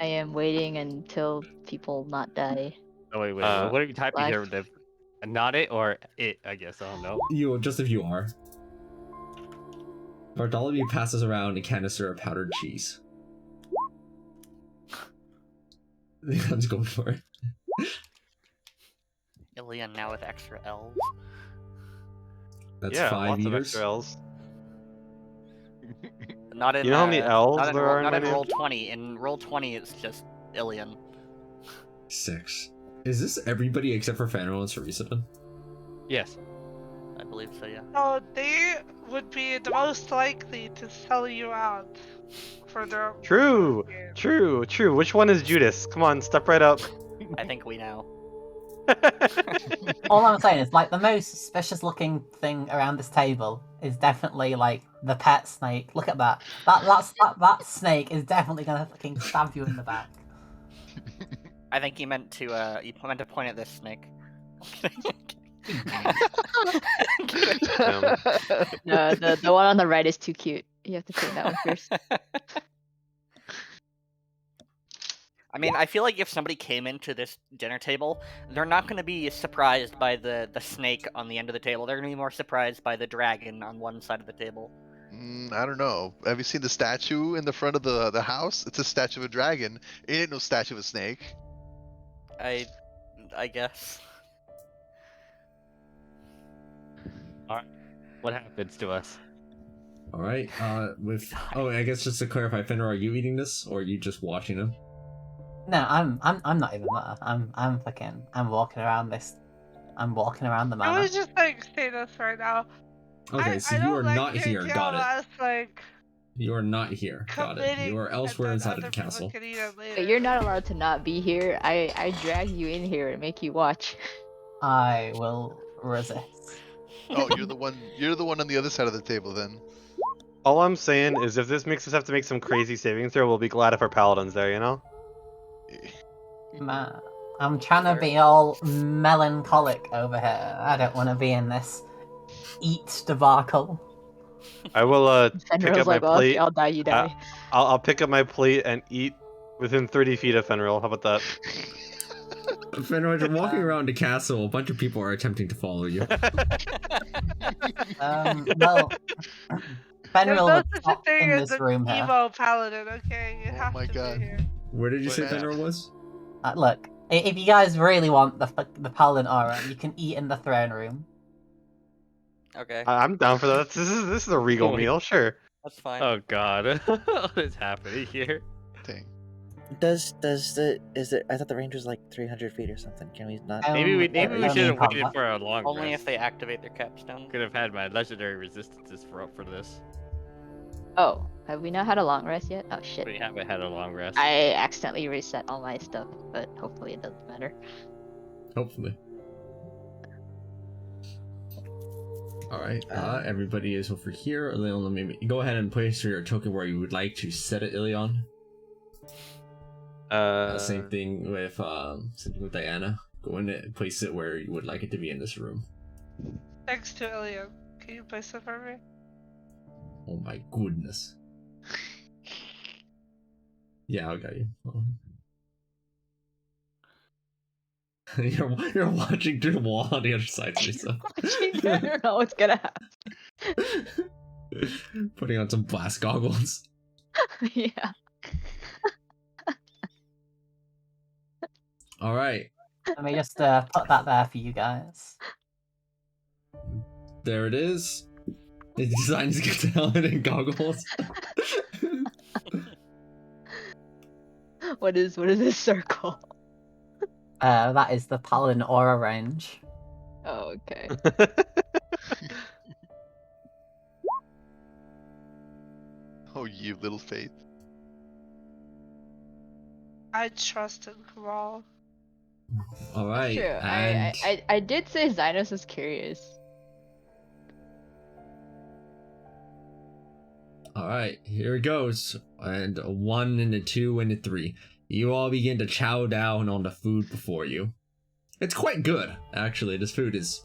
I am waiting until people not die. Oh, wait, what are you typing life. here? Not it or it, I guess. I don't know. You, just if you are. Bartholomew passes around a canister of powdered cheese. Leon's going for it. Ilian now with extra L's. That's yeah, 5 lots of eaters. extra L's. Not in. You know how many L's not in there roll, are in Not my in name? roll 20. In roll 20, it's just Ilian. 6. Is this everybody except for Fenrir and Sarisa then? Yes. I believe so, yeah. So they would be the most likely to sell you out for their True. game. True. Which one is Judas? Come on, step right up. I think we know. All I'm saying is, like, the most suspicious looking thing around this table is definitely, like, the pet snake. Look at that. That snake is definitely gonna fucking stab you in the back. I think you meant to point at this snake. No, the one on the right is too cute. You have to clean that one first. I mean, I feel like if somebody came into this dinner table, they're not going to be surprised by the snake on the end of the table. They're going to be more surprised by the dragon on one side of the table. I don't know. Have you seen the statue in the front of the house? It's a statue of a dragon. It ain't no statue of a snake. I guess. Alright. What happens to us? All right. I guess just to clarify, Fenrir, are you eating this or are you just watching him? No, I'm not even there. I'm walking around this. I'm walking around the I manor. would just like say this right now. Okay, so I you don't are like not the here. idea Got of it. us, like, You are not here. Got it. committing You are and elsewhere then inside of the other people castle. can eat it later. But you're not allowed to not be here. I drag you in here and make you watch. I will resist. Oh, you're the one. You're the one on the other side of the table, then. All I'm saying is if this makes us have to make some crazy saving throw, we'll be glad if our paladin's there, you know? Man, I'm trying to be all melancholic over here. I don't want to be in this eat debacle. I will pick Fenrir's up my like, well, plate. okay, I'll die, you die. I'll pick up my plate and eat within 30 feet of Fenrir. How about that? Fenrir, as you're walking around the castle, a bunch of people are attempting to follow you. Well, Fenrir There's no was such a not thing in as this an room here. emo paladin, okay? You Oh have my to God. be here. Where did you What say happened? Fenrir was? Look, if you guys really want the paladin aura, you can eat in the throne room. Okay, I'm down for that. This is a regal Oh my- meal, sure. that's fine. Oh god. What is happening here? Dang. Does the is it? I thought the range was like 300 feet or something. Can we not? Maybe we only should have in waited combat. for a long Only rest. if they activate their capstone. Could have had my legendary resistances for this. Oh, have we not had a long rest yet? Oh shit. We haven't had a long rest. I accidentally reset all my stuff, but hopefully it doesn't matter. Hopefully. Alright, everybody is over here. Ilion, let me go ahead and place your token where you would like to set it, Ilion. Same thing with Diana. Go in and place it where you would like it to be in this room. Next to Ilium. Can you place it for me? Oh my goodness. Yeah, I got you. You're watching through the wall on the other side, Teresa. I don't know what's gonna happen. Putting on some blast goggles. Yeah. Alright, Let me just put that there for you guys. there it is. It's designed to get the helmet and goggles. What is this circle? That is the paladin aura range. Oh, okay. Oh, you little faith. I trust in Kamal. Alright, True. and I did say Xynos is curious. alright, here it goes. And a 1 and a 2 and a 3. You all begin to chow down on the food before you. It's quite good, actually. This food is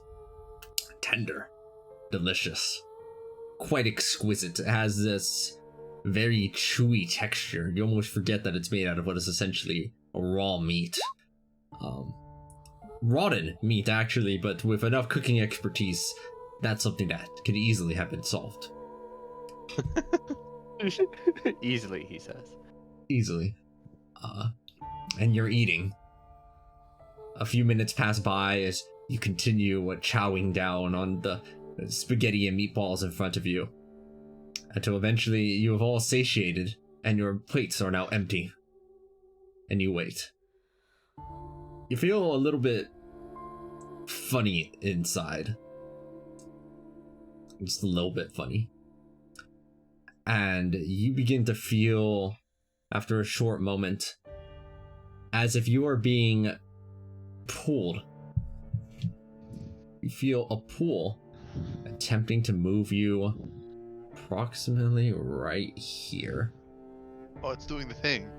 tender, delicious, quite exquisite. It has this very chewy texture. You almost forget that it's made out of what is essentially a raw meat. Rotten meat, actually, but with enough cooking expertise, that's something that could easily have been solved. Easily, he says. Easily. And you're eating. A few minutes pass by as you continue chowing down on the spaghetti and meatballs in front of you, until eventually you have all satiated and your plates are now empty. And you wait. You feel a little bit funny inside. Just a little bit funny. And you begin to feel, after a short moment, as if you are being pulled. You feel a pull attempting to move you approximately right here. Oh, it's doing the thing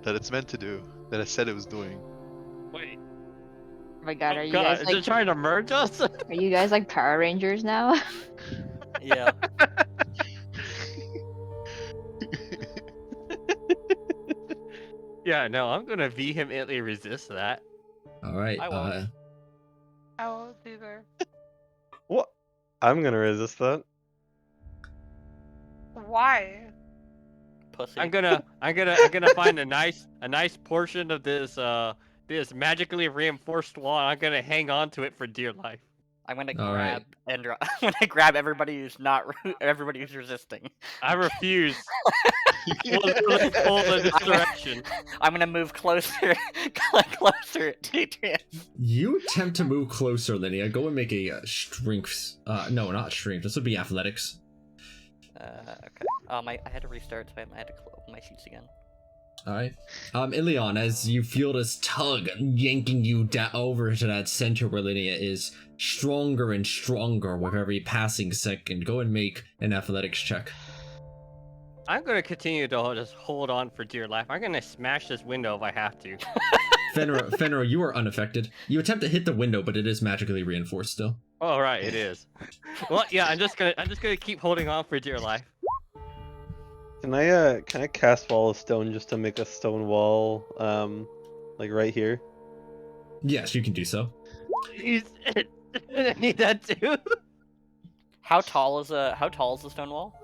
that it's meant to do, that I said it was doing. Wait. Oh my god, are you God, guys is like it trying to merge us? are you guys like Power Rangers now? Yeah. Yeah, no, I'm gonna vehemently resist that. Alright, I won't. I won't either. What? I'm gonna resist that. Why? Pussy. I'm gonna find a nice portion of this this magically reinforced wall. And I'm gonna hang on to it for dear life. I'm gonna All right. grab and I'm gonna grab everybody who's not everybody who's resisting. I refuse. Pull in this direction. I'm gonna move closer, closer to Adrian. You attempt to move closer, Linnea. Go and make a strength. No, not strength. This would be athletics. Okay. I had to restart, so I had to close my sheets again. Alright. Ilion, as you feel this tug yanking you over to that center where Linnea is, stronger and stronger with every passing second, go and make an athletics check. I'm gonna continue to just hold on for dear life. I'm gonna smash this window if I have to. Fenrir, you are unaffected. You attempt to hit the window, but it is magically reinforced still. Oh right, it is. Well, yeah, I'm just gonna keep holding on for dear life. Can I cast Wall of Stone just to make a stone wall, like right here? Yes, you can do so. Please, I need that too. How tall is the stone wall?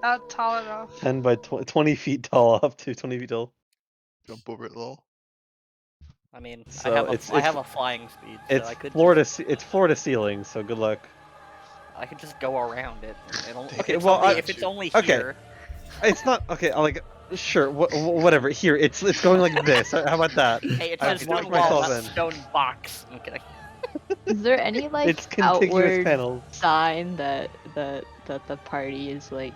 Not tall enough. 10 by 20 feet tall, up to 20 feet tall. Jump over it, lol. I mean, So I have a flying speed, so It's I could it's floor to ceiling, so good luck. I could just go around it. Okay, well, if it's only okay. here. It's not okay. Like, sure, whatever. Here, it's going like this. How about that? Hey, it I've says locked stone wall, myself not in. stone box. I'm kidding. Is there any like It's contiguous outward panels. sign that the party is like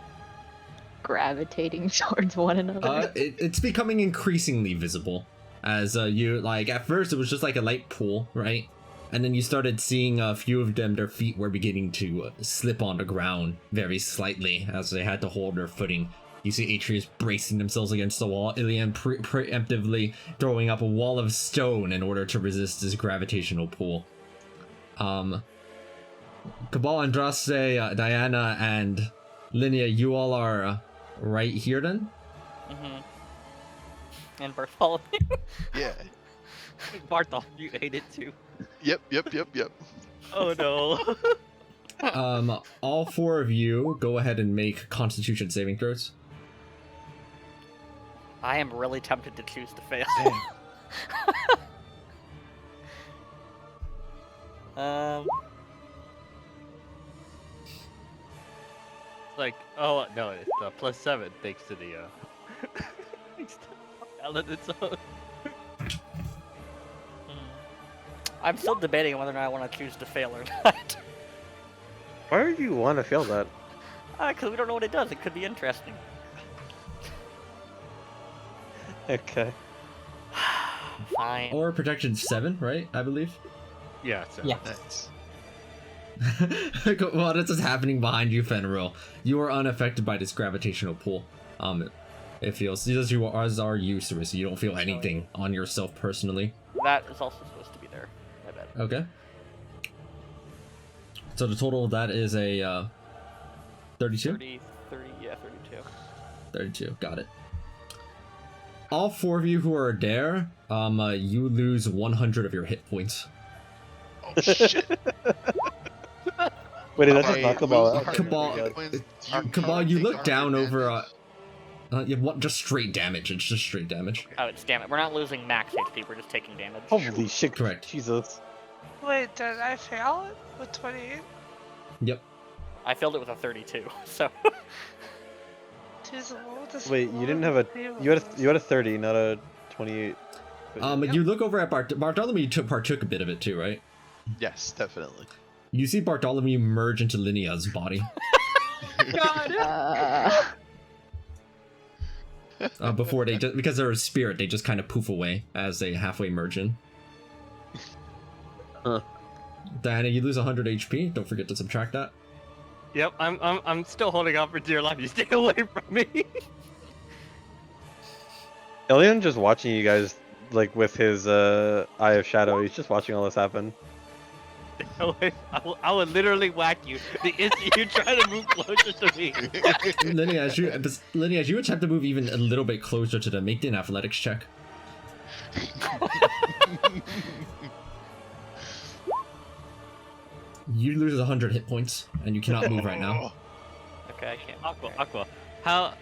gravitating towards one another? It's becoming increasingly visible as you like. At first, it was just like a light pool, right? And then you started seeing a few of them. Their feet were beginning to slip on the ground very slightly as they had to hold their footing. You see Atreus bracing themselves against the wall, Ilian preemptively throwing up a wall of stone in order to resist this gravitational pull. Cabal, Andraste, Diana, and Linnea, you all are right here then? Mm-hmm. And Bartholomew. Yeah. Barthol, you ate it too. Yep. Oh no. All four of you go ahead and make Constitution saving throws. I am really tempted to choose to fail. Like, oh no, it's +7 thanks to the thanks to its own. I'm still debating whether or not I want to choose to fail or not. Why would you want to fail that? Because we don't know what it does. It could be interesting. Okay. Fine. Or protection 7, right? I believe. Yeah. So. Yeah. Nice. Well, this is happening behind you, Fenrir. You are unaffected by this gravitational pull. It feels as are you, Cerissa. You don't feel anything on yourself personally. That is also supposed to be there. My bad. Okay. So the total of that is a 32? 30, yeah, 32. 32, got it. All four of you who are there, you lose 100 of your hit points. Oh shit. Wait, did that just Okay, knock the ball out? Cabal, you look down over you want just straight damage. It's just straight damage. Oh, it's damage. We're not losing max HP. We're just taking damage. Holy shit! Correct. Jesus. Wait, did I fail it with 28? Yep. I failed it with a 32. So. Choose a roll to Wait, you didn't have a you had a 30, not a 28. You look over at Bartholomew partook a bit of it too, right? Yes, definitely. You see Bartholomew merge into Linea's body. Before they just, because they're a spirit, they just kind of poof away as they halfway merge in. Diana, you lose 100 HP. Don't forget to subtract that. Yep, I'm still holding on for dear life. You stay away from me. Ilion just watching you guys, like with his Eye of Shadow. He's just watching all this happen. I will literally whack you the instant you try to move closer to me. Linnea, as you attempt to move even a little bit closer to them, make an athletics check. You lose 100 hit points, and you cannot move right now. Okay, I can't. Aqua. How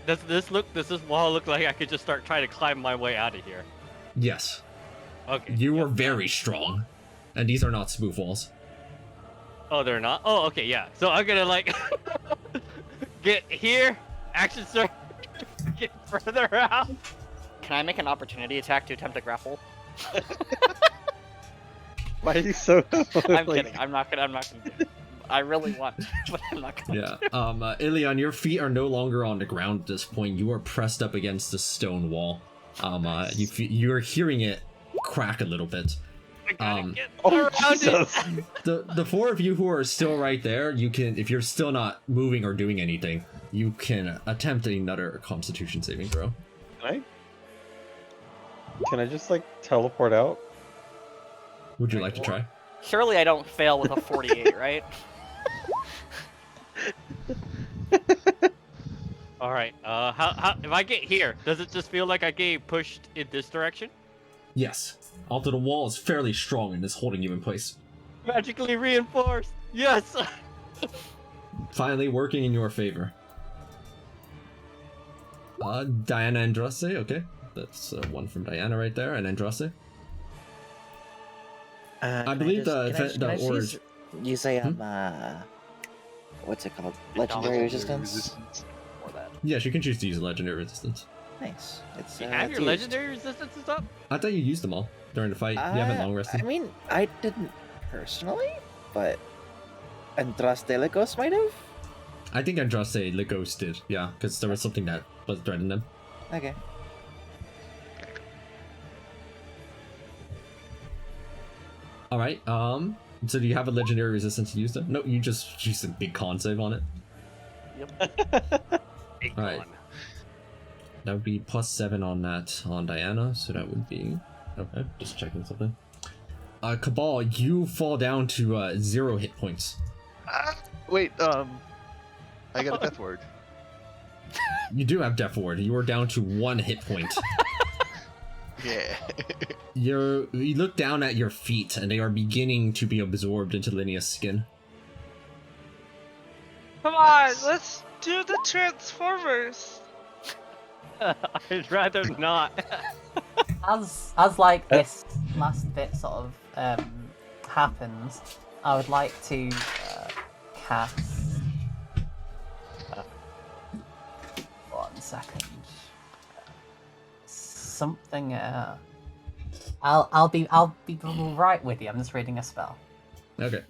does this look? Does this wall look like I could just start trying to climb my way out of here? Yes. Okay. You are very strong, and these are not smooth walls. Oh, they're not? Oh, okay, yeah. So I'm gonna like get here, action start, get further out. Can I make an opportunity attack to attempt to grapple? Why are you so? I'm kidding. I'm not gonna do it. I really want to, but I'm not gonna. Yeah. Ilion, your feet are no longer on the ground at this point. You are pressed up against the stone wall. You are hearing it crack a little bit. The four of you who are still right there, you can, if you're still not moving or doing anything, you can attempt another Constitution saving throw. Can I just like teleport out? Would you like to try? Surely I don't fail with a 48, right? All right. How if I get here, does it just feel like I get pushed in this direction? Yes. Although the wall is fairly strong and is holding you in place. Magically reinforced. Yes. Finally working in your favor. Diana Andraste, okay. That's one from Diana right there, and Andraste. I believe the orders. You say what's it called? Legendary resistance. Yes, you can choose to use legendary resistance. Nice. It's You have your legendary resistances up? I thought you used them all during the fight. You haven't long rested. I mean, I didn't personally, but Andraste Ligos might have. I think Andraste Ligos did, yeah, because there was something that was threatening them. Okay. All right. So do you have a legendary resistance to use them? No, you just use a big con save on it. Yep. All right. That would be +7 on that on Diana, so that would be okay. Just checking something. Cabal, you fall down to 0 hit points. Wait, I got a death word. You do have Death Ward. You are down to 1 hit point. Yeah. You look down at your feet, and they are beginning to be absorbed into Linea's skin. Come on, let's do the Transformers. I'd rather not. As like this last bit sort of happens, I would like to cast. 1 second. Something. I'll be right with you. I'm just reading a spell. Okay.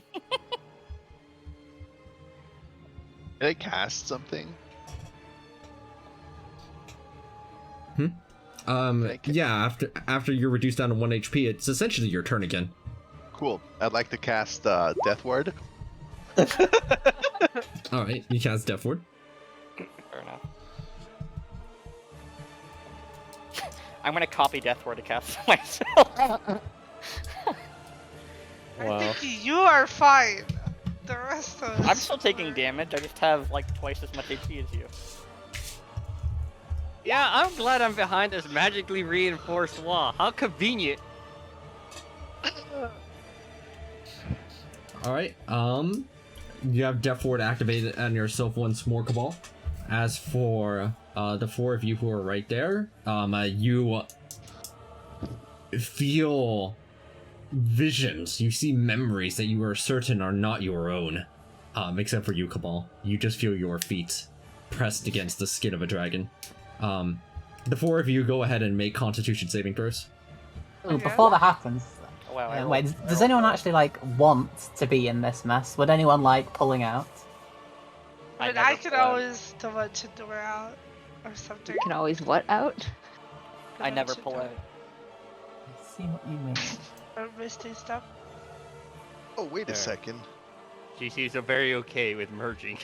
Did I cast something? Yeah, after you're reduced down to 1 HP, it's essentially your turn again. Cool. I'd like to cast Death Ward. Alright, you cast Death Ward. Fair enough. I'm gonna copy Death Ward to cast myself. Wow. I think you are fine. The rest of us. I'm still taking damage, I just have like twice as much HP as you. Yeah, I'm glad I'm behind this magically reinforced wall. How convenient. Alright, you have Death Ward activated on yourself once more, Cabal. As for the 4 of you who are right there, you feel visions. You see memories that you are certain are not your own. Except for you, Cabal. You just feel your feet pressed against the skin of a dragon. The four of you go ahead and make Constitution saving throws. Ooh, before that happens, Oh, wow, I wait, rolled- I does rolled anyone well. actually like want to be in this mess? Would anyone like pulling out? I mean, never I could pull out. always dimension door out or something. You can always what out? I never Dimension pull door. out. I see what you mean. Or misty stuff. Oh, wait a There. second. GC's are very okay with merging.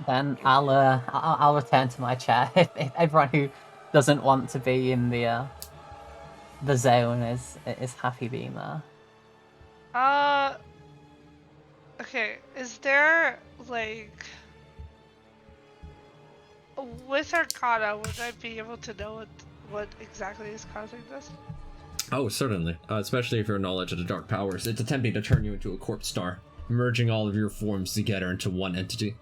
Then I'll return to my chair. If everyone who doesn't want to be in the zone is happy being there. Okay, is there, like... With Arcana, would I be able to know what exactly is causing this? Oh, certainly. Especially if your knowledge of the dark powers. It's attempting to turn you into a corpse star, merging all of your forms together into one entity.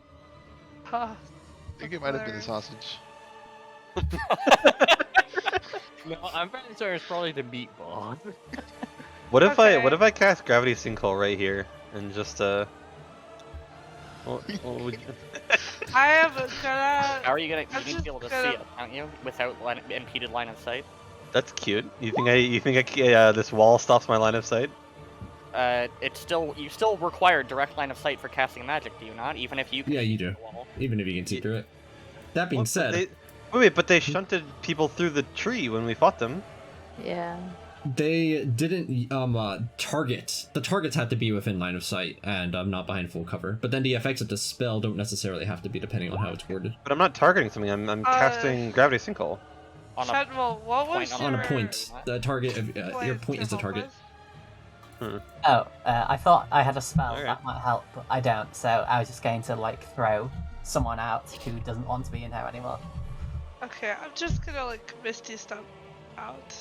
Huh. I think it might have been the sausage. No, I'm pretty sure it's probably the meatball. What if Okay. I cast Gravity Sinkhole right here and just what would- I am gonna... How are you gonna? I'm You need to just be able to gonna- see it, can't you? Without impeded line of sight. That's cute. You think this wall stops my line of sight? You still require direct line of sight for casting magic, do you not? Even if you can Yeah, you see do. the wall. Even if you can see through it. That being said, Wait, but they shunted people through the tree when we fought them. Yeah. they didn't target. The targets had to be within line of sight and not behind full cover. But then the effects of the spell don't necessarily have to be depending on how it's worded. But I'm not targeting something. I'm casting Gravity Sinkhole. On a Shadwell, what was point your... On a point, the target of your point is the to target. help us? Oh, I thought I had a spell Okay. that might help, but I don't. So I was just going to like throw someone out who doesn't want to be in here anymore. Okay, I'm just gonna like misty step out.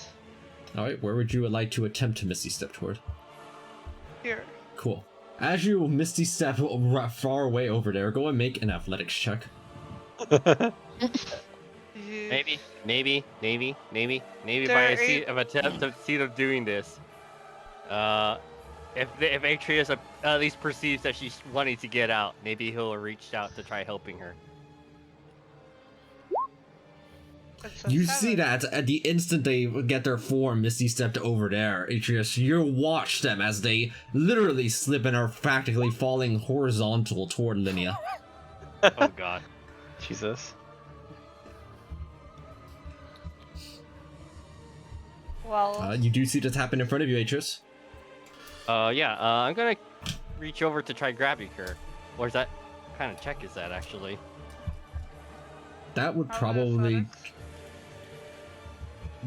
All right, where would you like to attempt to misty step toward? Here. Cool. As you misty step far away over there, go and make an athletics check. You- Maybe by There a seat of attempt of seat of doing this. If Atreus at least perceives that she's wanting to get out, maybe he'll reach out to try helping her. It's a You 7. see that at the instant they get their form misty stepped over there, Atreus, you watch them as they literally slip and are practically falling horizontal toward Linnea. Oh god. Jesus. Well, You do see this happen in front of you, Atreus. I'm gonna reach over to try grabbing her. Or is that what kind of check is that actually? That would how about probably... athletics?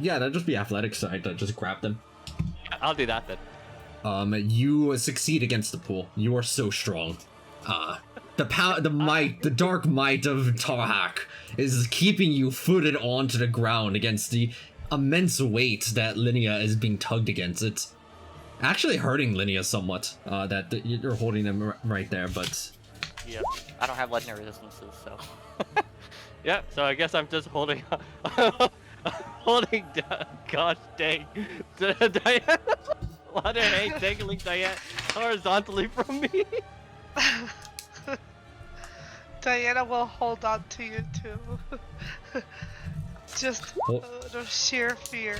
Yeah, that'd just be athletics side to just grab them. Yeah, I'll do that then. You succeed against the pool. You are so strong. The dark might of Tarhak is keeping you footed onto the ground against the immense weight that Linnea is being tugged against. It's actually hurting Linnea somewhat, that you're holding them right there, but... Yep. I don't have legendary resistances, so. Yeah, so I guess I'm just holding gosh dang Diana. Why the heck dangling Diana horizontally from me? Diana will hold on to you too. Just Oh. out of sheer fear.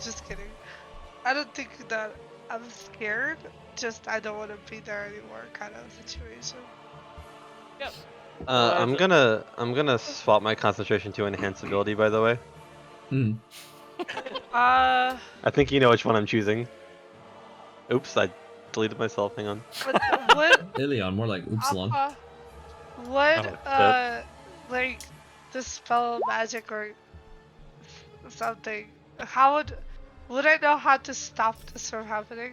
Just kidding. I don't think that I'm scared. Just I don't want to be there anymore, kind of situation. Yep. I'm gonna swap my concentration to enhance ability. By the way, Mm. Uh, I think you know which one I'm choosing. Oops, I deleted myself. Hang on. but what? Ilion, more like Oopsilon. Alpha, what? Oh, Like the spell magic or something. How would I know how to stop this from happening?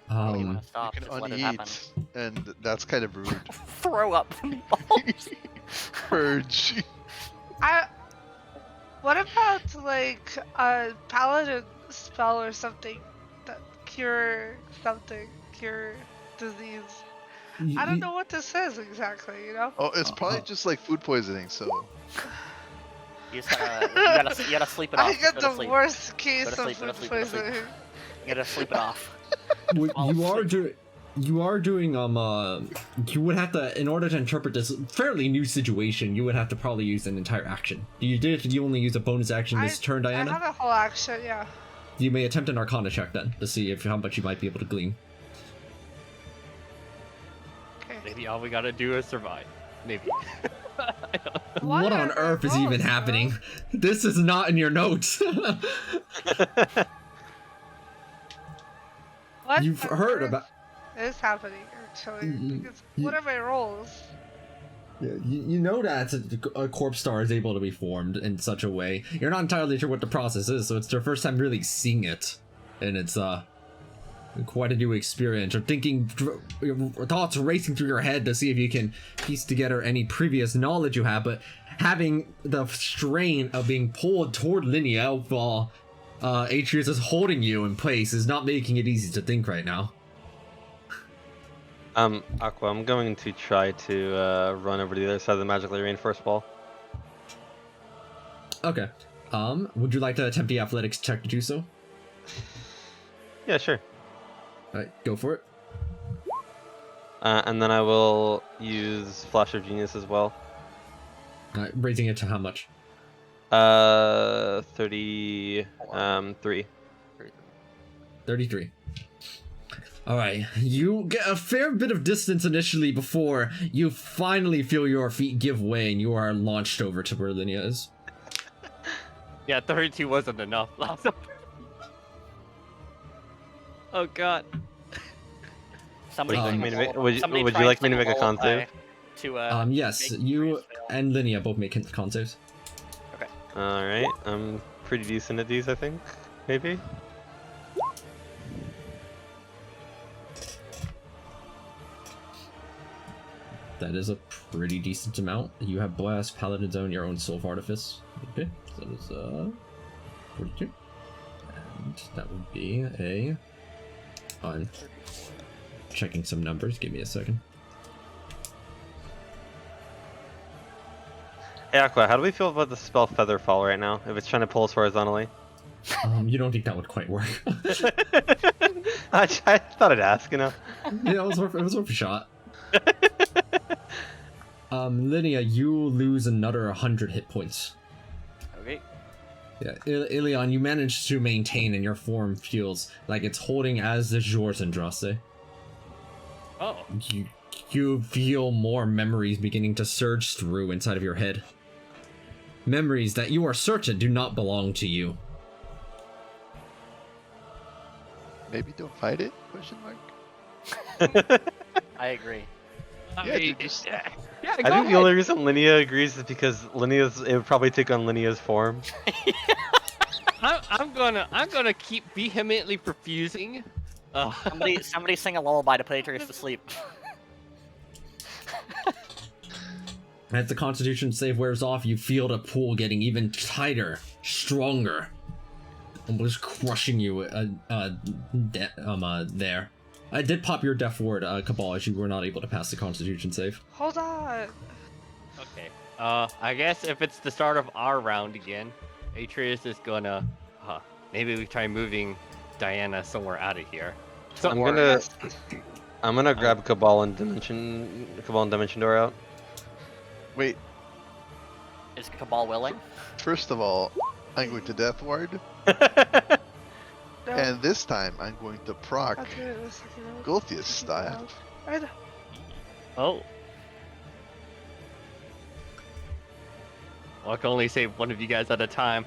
What do you Um, want to stop? You can Just let it happen. uneat, and that's kind of rude. Throw up the meatballs. Purge. What about like a paladin spell or something that cure disease? I don't know what this is exactly, you know? Oh, it's probably just like food poisoning. So You just you gotta sleep it off. I Just got go to the sleep. worst case Go to of sleep, go to food sleep, go to sleep. poisoning. You gotta sleep it off. You are doing... You are doing you would have to, in order to interpret this fairly new situation, you would have to probably use an entire action. Did you only use a bonus action this turn, Diana? I have a whole action, yeah. You may attempt an Arcana check then to see how much you might be able to glean. Okay. Maybe all we gotta do is survive. Maybe. Why What on are earth is rolls, even bro? happening? This is not in your notes. What You've on heard earth about. is happening, actually? Mm, Because you- what are my rolls? Yeah, you know that a corpse star is able to be formed in such a way. You're not entirely sure what the process is, so it's your first time really seeing it, and it's quite a new experience. You're thinking, your thoughts racing through your head to see if you can piece together any previous knowledge you have, but having the strain of being pulled toward Linnea while Atreus is holding you in place is not making it easy to think right now. Aqua, I'm going to try to run over to the other side of the magically reinforced wall. Okay. Would you like to attempt the athletics check to do so? Yeah, sure. Alright, go for it. And then I will use Flash of Genius as well. Alright, raising it to how much? 33. 33. Alright, you get a fair bit of distance initially before you finally feel your feet give way and you are launched over to where Linnea is. Yeah, 32 wasn't enough. Oh god. Somebody Would you try like and me to roll- make- would you- somebody would try you and like me to sing a make a con lullaby save? To Yes, make you Atreus fail. and Linnea both make con saves. Alright, I'm pretty decent at these, I think. Maybe? That is a pretty decent amount. You have Blast, Paladin Zone, your own Soul of Artifice. Okay, so that is 42. And that would be a... I'm checking some numbers, give me a second. Hey Aqua, how do we feel about the spell Featherfall right now, if it's trying to pull us horizontally? You don't think that would quite work. I thought I'd ask, you know? Yeah, it was worth a shot. Linnea, you lose another 100 hit points. Okay. Yeah, Ilion, you managed to maintain, and your form feels like it's holding as is yours, Andraste. Oh. You feel more memories beginning to surge through inside of your head. Memories that you are certain do not belong to you. Maybe don't fight it? Question mark. I agree. Yeah, dude, just Yeah, I go think ahead. the only reason Linnea agrees is because it would probably take on Linnea's form. I'm gonna keep vehemently refusing. Somebody sing a lullaby to put Atreus to sleep. As the Constitution save wears off, you feel the pool getting even tighter, stronger, almost crushing you. There. I did pop your death ward, Cabal, as you were not able to pass the Constitution save. Hold on. Okay. I guess if it's the start of our round again, Atreus is gonna. Maybe we try moving Diana somewhere out of here. So I'm gonna grab Cabal and Dimension Door out. wait. Is Cabal willing? First of all, I'm going to Death Ward, No, and this time I'm going to proc I'll do it in a second. Golthius style. I know. Oh. Well, I can only save one of you guys at a time.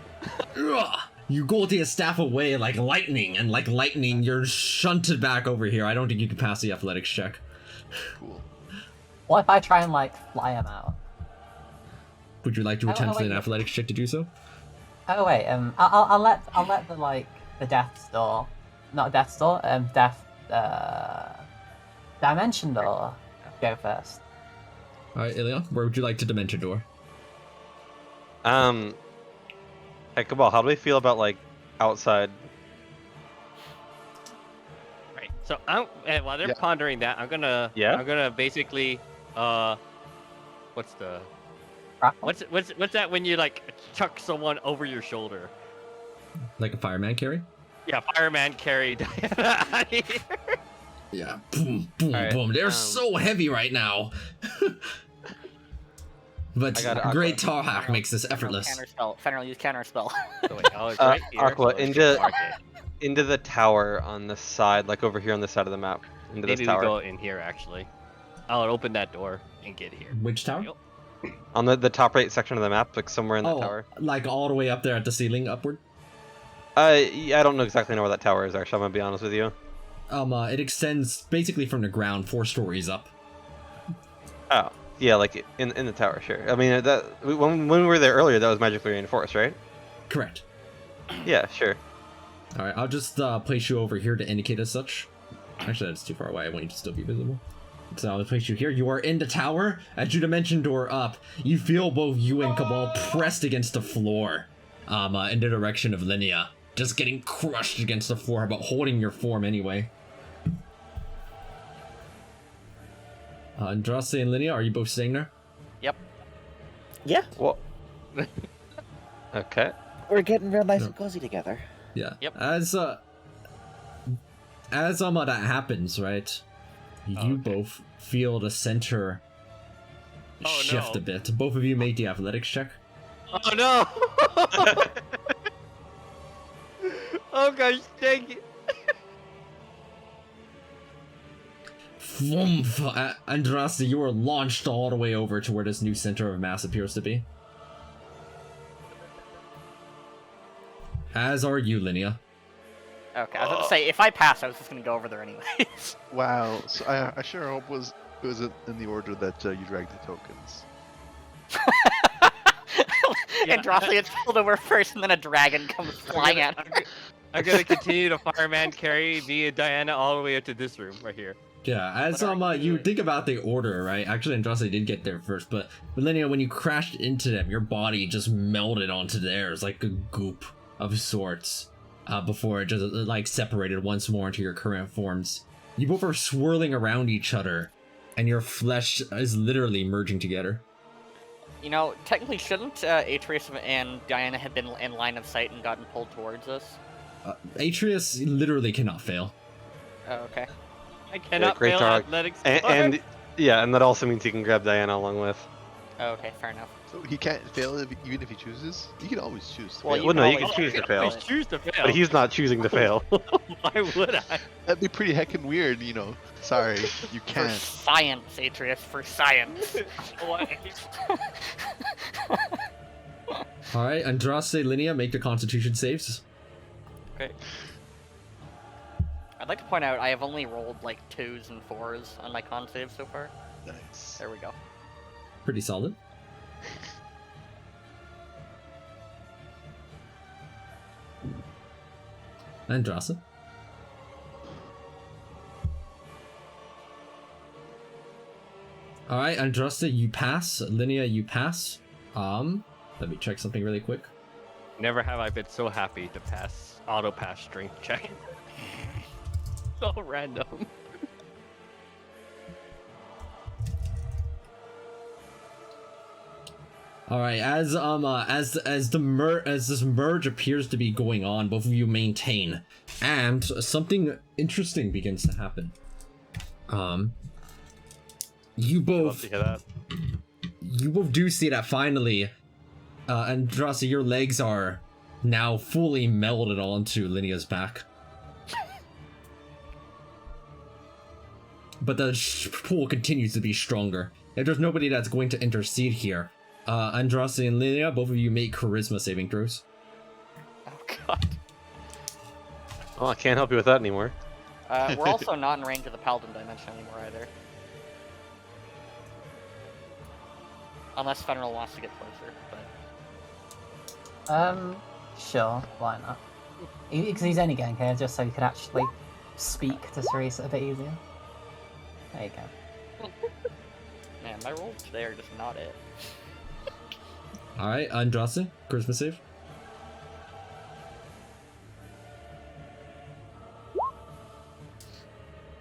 Ugh! You go to your staff away like lightning, and like lightning, you're shunted back over here. I don't think you can pass the athletics check. Cool. What if I try and like fly him out? Would you like to Oh, attempt wait. an athletics check to do so? Oh wait, I'll let the like the Death's Door, not Death's Door, Dimension Door go first. Alright, Ilion, where would you like to Dimension Door? Hey Cabal, how do we feel about like outside? Right. So while they're Yeah. pondering that, I'm gonna basically what's Grapple? what's that when you like chuck someone over your shoulder? Like a fireman carry? Yeah, fireman carry Diana out of here. Yeah, boom, boom, Alright, boom. They're so heavy right now. But I got it, great Aqua. tar hack makes this effortless. Counter spell. Fenrir, use counter spell. So wait, I was right here. Aqua, so let's just mark it. into the tower on the side, like over here on the side of the map. Into Maybe this we tower. go in here actually. I'll open that door and get here. Which tower? Yep. On the top right section of the map, like somewhere in that Oh, tower. like all the way up there at the ceiling, upward. Yeah, I don't know exactly where that tower is. Actually, I'm gonna be honest with you. It extends basically from the ground 4 stories up. Oh, yeah, like in the tower, sure. I mean, when we were there earlier, that was magically reinforced, right? Correct. Yeah, sure. All right, I'll just place you over here to indicate as such. Actually, that's too far away. I want you to still be visible. So I'll place you here. You are in the tower. As you dimension door up, you feel both you and Cabal pressed against the floor, in the direction of Linnea. Just getting crushed against the floor, but holding your form anyway. Andraste and Linnea, are you both staying there? Yep. Yeah, Well. Okay. we're getting real nice Yeah. and cozy together. Yeah. Yep. As that happens, right? You both feel the center shift a bit. Both of you make the athletics check. Oh no! Oh gosh, dang it! Vroomf! Andraste, you are launched all the way over to where this new center of mass appears to be. As are you, Linnea. Okay, I was about to say, if I pass, I was just gonna go over there anyways. Wow. So I sure hope it was in the order that you dragged the tokens. Andraste gets pulled over first, and then a dragon comes flying at him. I'm gonna continue to fireman carry me and Diana all the way up to this room right here. Yeah, as you think about the order, right? Actually, Andraste did get there first, but Linnea, when you crashed into them, your body just melded onto theirs like a goop of sorts. Before it just like separated once more into your current forms. You both are swirling around each other, and your flesh is literally merging together. You know, technically, shouldn't Atreus and Diana have been in line of sight and gotten pulled towards us? Atreus literally cannot fail. Oh, okay. I cannot great fail talk. athletics. And yeah, and that also means he can grab Diana along with. Oh, okay, fair enough. So he can't fail even if he chooses. He can always choose. To Well, fail. you no, you always- can choose to fail, always choose to fail. but he's not choosing to fail. Why would I? That'd be pretty heckin' weird, you know. Sorry, you For can't. science, Atreus, for science. Alright, Andraste, Linnea, make the constitution saves. Okay. I'd like to point out I have only rolled like 2s and 4s on my con save so far. Nice. There we go. Pretty solid. Andraste. Alright, Andraste, you pass. Linnea, you pass. Let me check something really quick. Never have I been so happy to auto pass strength check. So random. All right, as this merge appears to be going on, both of you maintain, and something interesting begins to happen. You Love both to hear that. do see that finally, Andraste, your legs are now fully melded onto Linnea's back. But the pull continues to be stronger. If there's nobody that's going to intercede here, Andraste and Linnea, both of you make charisma saving throws. Oh god. Well, I can't help you with that anymore. We're also not in range of the Paladin dimension anymore either. Unless Fenrir wants to get closer, but... Sure, why not? Because he's only getting here just so he could actually speak to Cerise a bit easier. There you go. Man, my rolls today are just not it. Alright, Andraste, charisma save.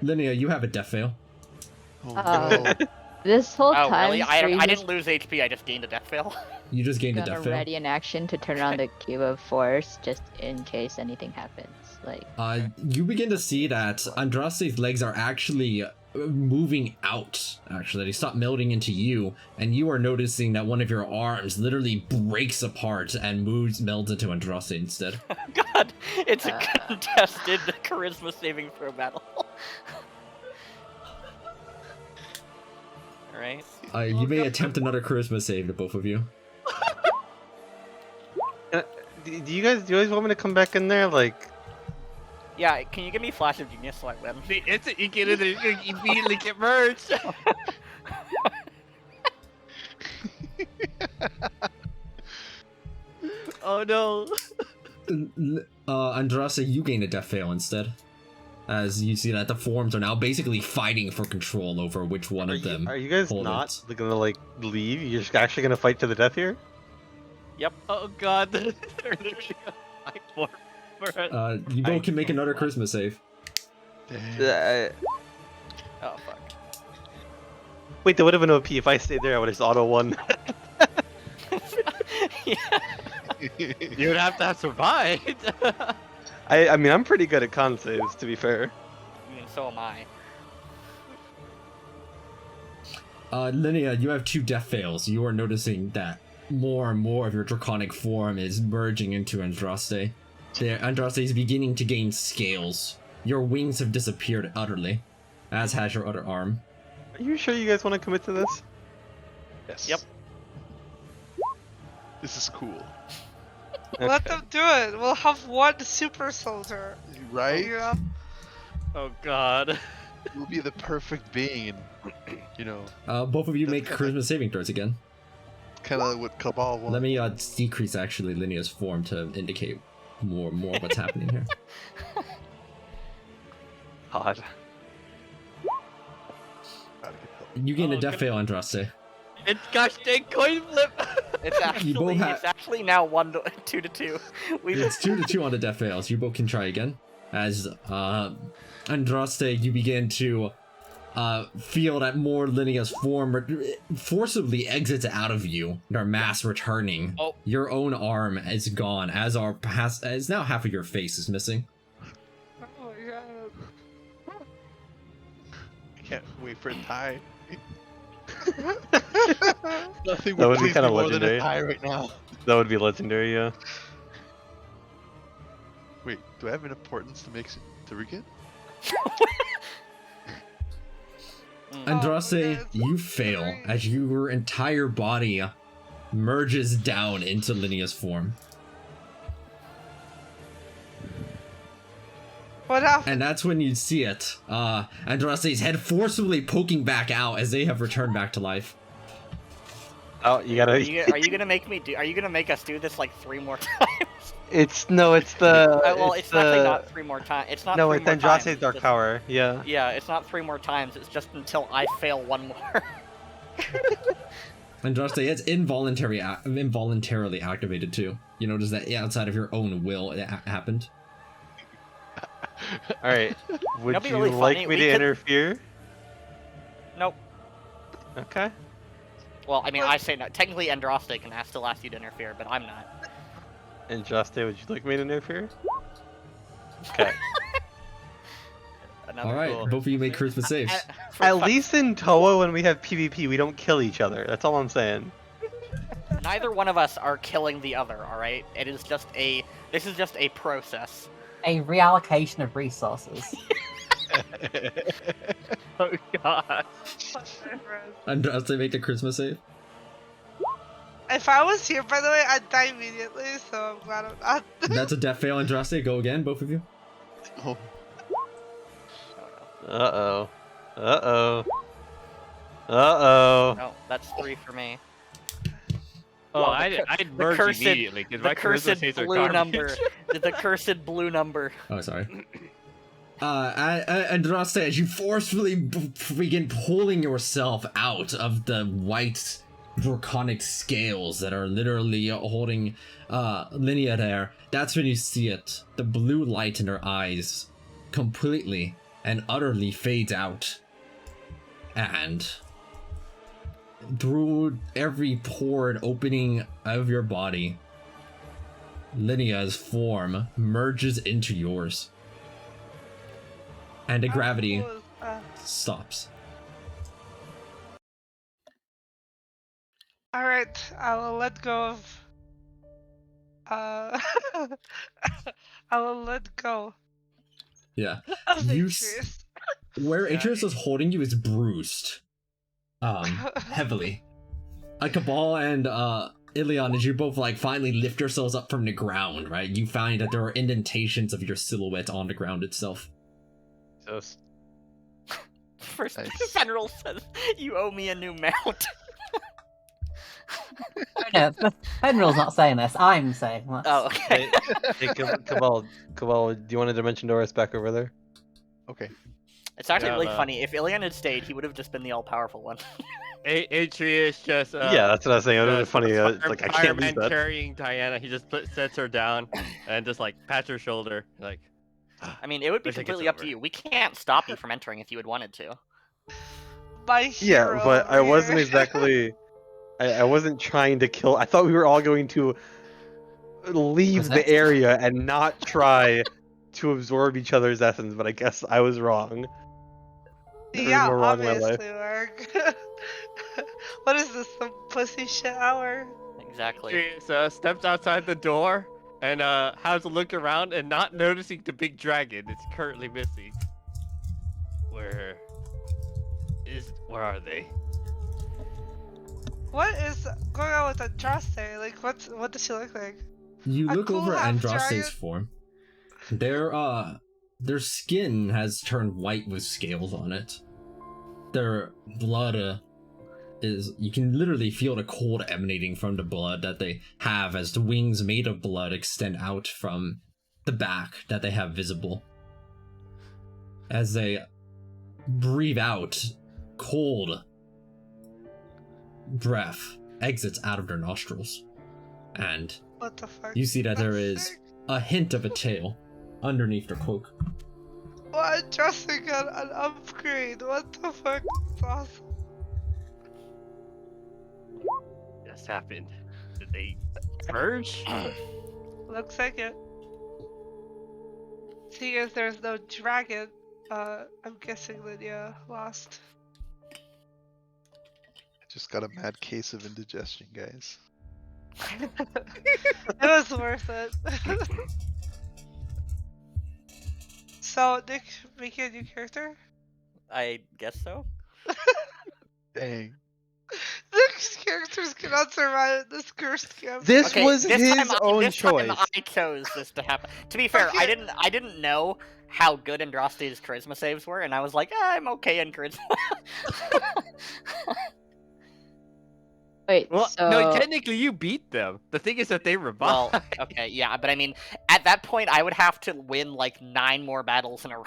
Linnea, you have a death fail. Oh, Oh. no. This whole Oh, time, really? I Cerise didn't lose HP, I just gained a death fail. You just gained a Gonna death fail. ready an action to turn on the cube of force just in case anything happens. Like, You begin to see that Andraste's legs are actually moving out. Actually, they stop melting into you, and you are noticing that one of your arms literally breaks apart and melds into Andraste instead. God, it's a contested charisma saving throw battle. Alright. You may attempt another charisma save to both of you. Do you guys want me to come back in there? Like, Yeah, can you give me Flash of Genius so I win? The instant you get in there, you immediately get merged. Oh no. Andraste, you gain a death fail instead. As you see that the forms are now basically fighting for control over which one of them. Are you guys hold not it. gonna like leave? You're just actually gonna fight to the death here? Yep. Oh god. They're literally gonna fight for us. You both can make another charisma save. Oh fuck. Wait, that would have been OP. If I stayed there, I would have just auto won. Yeah. You would have to have survived. I mean, I'm pretty good at con saves, to be fair. I mean, so am I. Linnea, you have 2 death fails. You are noticing that more and more of your draconic form is merging into Andraste. Andraste is beginning to gain scales. Your wings have disappeared utterly, as has your other arm. Are you sure you guys want to commit to this? Yes. Yep. This is cool. Let them do it. We'll have one super soldier. Right? You know? Oh god. We'll be the perfect being, and you know, Both of you That's make kinda charisma saving throws again. kind of what Cabal wants. Let me decrease actually Linnea's form to indicate more what's happening here. God. You gain a death fail, Andraste. It's gosh dang coin flip. It's actually it's actually now 2 to 2. It's 2 to 2 on the death fails. You both can try again. As Andraste, you begin to feel that more Linnea's form forcibly exits out of you. Your mass returning. Oh. Your own arm is gone. As now half of your face is missing. Oh my god. Can't wait for a tie. Nothing That would be please kinda me more than a legendary. tie right now. That would be legendary, yeah. Wait, do I have an importance to make to Rican? Andraste, that's you fail great. as your entire body merges down into Linnea's form. What happened? And that's when you see it. Andraste's head forcibly poking back out as they have returned back to life. Oh, you gotta. Are you gonna make me do? Are you gonna make us do this like 3 more times? It's the. Well, it's actually not 3 more times. It's not. No, 3 it's more times. Andraste's Dark Just- Power. Yeah. Yeah, it's not 3 more times. It's just until I fail 1 more. Andraste, it's involuntarily activated too. You notice that outside of your own will it happened. All right. Would That'd be you really like funny. me We to could- interfere? Nope. Okay. Well, I mean, I say no. Technically, Andraste can still ask you to interfere, but I'm not. Andraste, would you like me to interfere? Okay. Another All right, cool- both of you make charisma saves. At least in Toa, when we have PvP, we don't kill each other. That's all I'm saying. Neither one of us are killing the other. All right. It is just a. This is just a process. A reallocation of resources. Oh god. Andraste, make the charisma save. If I was here, by the way, I'd die immediately, so I'm glad I'm not. That's a death fail, Andraste. Go again, both of you. Oh, Uh-oh. Uh-oh. Uh-oh. No, that's 3 for me. Oh, Well, I'd merge cursed- immediately because The my charisma cursed saves are blue garbage. number. The cursed blue number. Oh, sorry. Andraste, as you forcefully begin pulling yourself out of the white draconic scales that are literally holding Linnea there, that's when you see it. The blue light in her eyes completely and utterly fades out. And through every pore and opening of your body, Linea's form merges into yours. And the gravity stops. Alright, I will let go of. I will let go Yeah. of You Atreus. Where Atreus was holding you is bruised. Heavily. Cabal and Ilion, as you both like finally lift yourselves up from the ground, right? You find that there are indentations of your silhouette on the ground itself. Just First, Nice. Fenrir says, "You owe me a new mount." Yeah, Fenrir's not saying this. I'm saying this. Oh, okay. hey, Cabal, do you want to dimension door us back over there? Okay. It's actually Yeah, really no. funny. If Ilion had stayed, he would have just been the all-powerful one. Atreus just yeah, that's what I was saying. It would be just funny. It's like I can't lose fireman that. carrying Diana. He just sets her down and just like pats her shoulder, like. I mean, it would be Wish I could completely up to over. you. We can't stop you from entering if you had wanted to. My hero. Yeah, but I over wasn't here. exactly. I wasn't trying to kill. I thought we were all going to leave the Resist. area and not try to absorb each other's essence, but I guess I was wrong. Never Yeah, been more wrong in my life. obviously, Mark. What is this, some pussy shit hour? Exactly. Atreus steps outside the door and has a look around and not noticing the big dragon. It's currently missing. Where are they? What is going on with Andraste? Like, what does she look like? You A look cool over at half Andraste's dragon? form. Their skin has turned white with scales on it. Their blood is, you can literally feel the cold emanating from the blood that they have as the wings made of blood extend out from the back that they have visible. As they breathe out, cold breath exits out of their nostrils. And What the fuck? you see that there That's is sick. a hint of a tail underneath their cloak. Well, Andraste got an upgrade. What the fuck? That's awesome. Just happened. Did they merge? Looks like it. Seeing as there's no dragon, I'm guessing Lydia lost. Just got a mad case of indigestion, guys. It was worth it. So, Nick, make a new character? I guess so. Dang. Nick's characters cannot survive this cursed camp. This Okay, was this his time own this choice. Time I chose this to happen. To be fair, Okay. I didn't know how good Andraste's charisma saves were, and I was like, I'm okay in charisma. Wait, Well, so no, technically you beat them. The thing is that they revived. Well, okay, yeah, but I mean, at that point, I would have to win like 9 more battles in a row.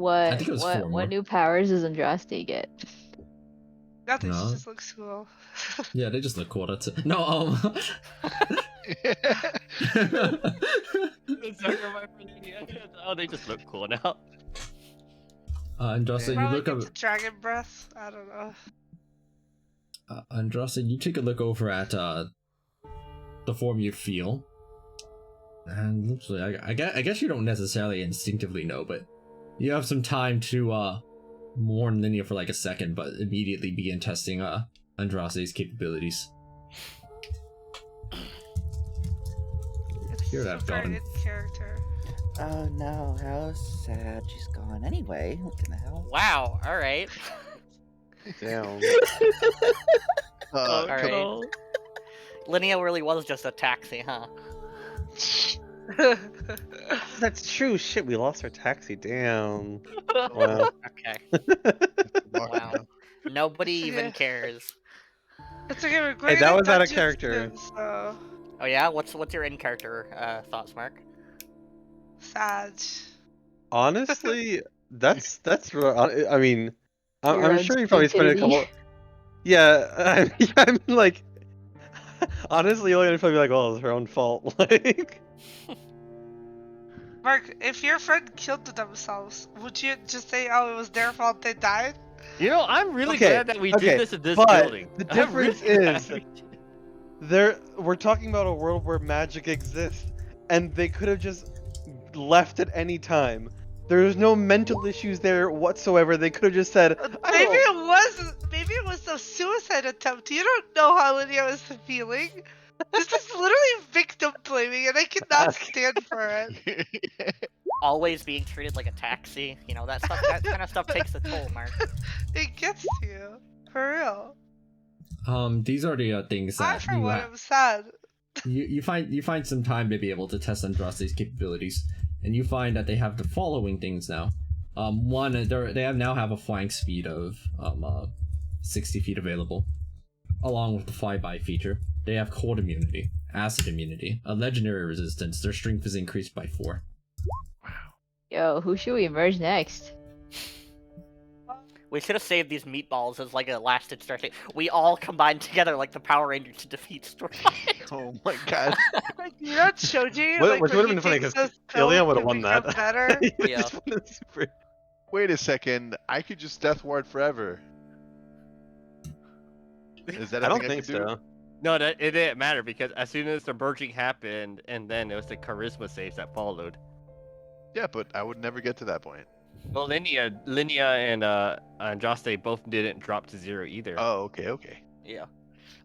I think it was 4 more. what new powers does Andraste get? Nothing, No. she just looks cool. Yeah, they just look cool. That's it. No, Oh, they just look cool now. Andraste, you Probably look up. gets dragon breath. I don't know. Andraste, you take a look over at the form you feel, and looks like I guess you don't necessarily instinctively know, but you have some time to mourn Linnea for like a second, but immediately begin testing Andraste's capabilities. It's Here I've super gotten- in character. Oh no, how sad she's gone. Anyway, what the hell? Wow, alright. Damn. Alright. no. Linnea really was just a taxi, huh? That's true. Shit, we lost our taxi. Damn. Wow. Okay. Wow. Wow. Nobody even Yeah. cares. It's okay, we're going that to was out of Dungeons character. soon, so... Oh yeah? What's your in-character thoughts, Mark? Sad. Honestly, that's. I mean, Your I'm own sure you probably spent a stupidity. couple. Yeah, I mean, like, honestly, you're gonna probably be like, "Well, it's her own fault." Like, Mark, if your friend killed themselves, would you just say, oh, it was their fault they died? You know, I'm really Okay, glad that we okay, did this in this but building. the I'm really difference glad is- we- We're talking about a world where magic exists, and they could have just left at any time. There's no mental issues there whatsoever. They could have just said, Maybe it was a suicide attempt. You don't know how Lydia was feeling. This is literally victim blaming, and I cannot stand for it. Always being treated like a taxi. You know, that kind of stuff takes a toll, Mark. It gets to you, for real. These are the things I, that for you one, have. am sad. You find some time to be able to test Andraste's capabilities, and you find that they have the following things now. One, they now have a flying speed of 60 feet available, along with the flyby feature. They have cold immunity, acid immunity, a legendary resistance. Their strength is increased by 4. Yo, who should we merge next? We should have saved these meatballs as like a last-ditch strategy. We all combined together like the Power Rangers to defeat Strahd. Oh my god. Like, you know Shoji? Which Like, would when have he been funny takes because those Ilya pills would to have won become that. better? He Yeah. just won the super. Wait a second. I could just death ward forever. Is that a I don't thing think can do? so. No, it didn't matter because as soon as the merging happened, and then it was the charisma saves that followed. Yeah, but I would never get to that point. Well, Linnea and Andraste both didn't drop to 0 either. Oh, okay. Yeah.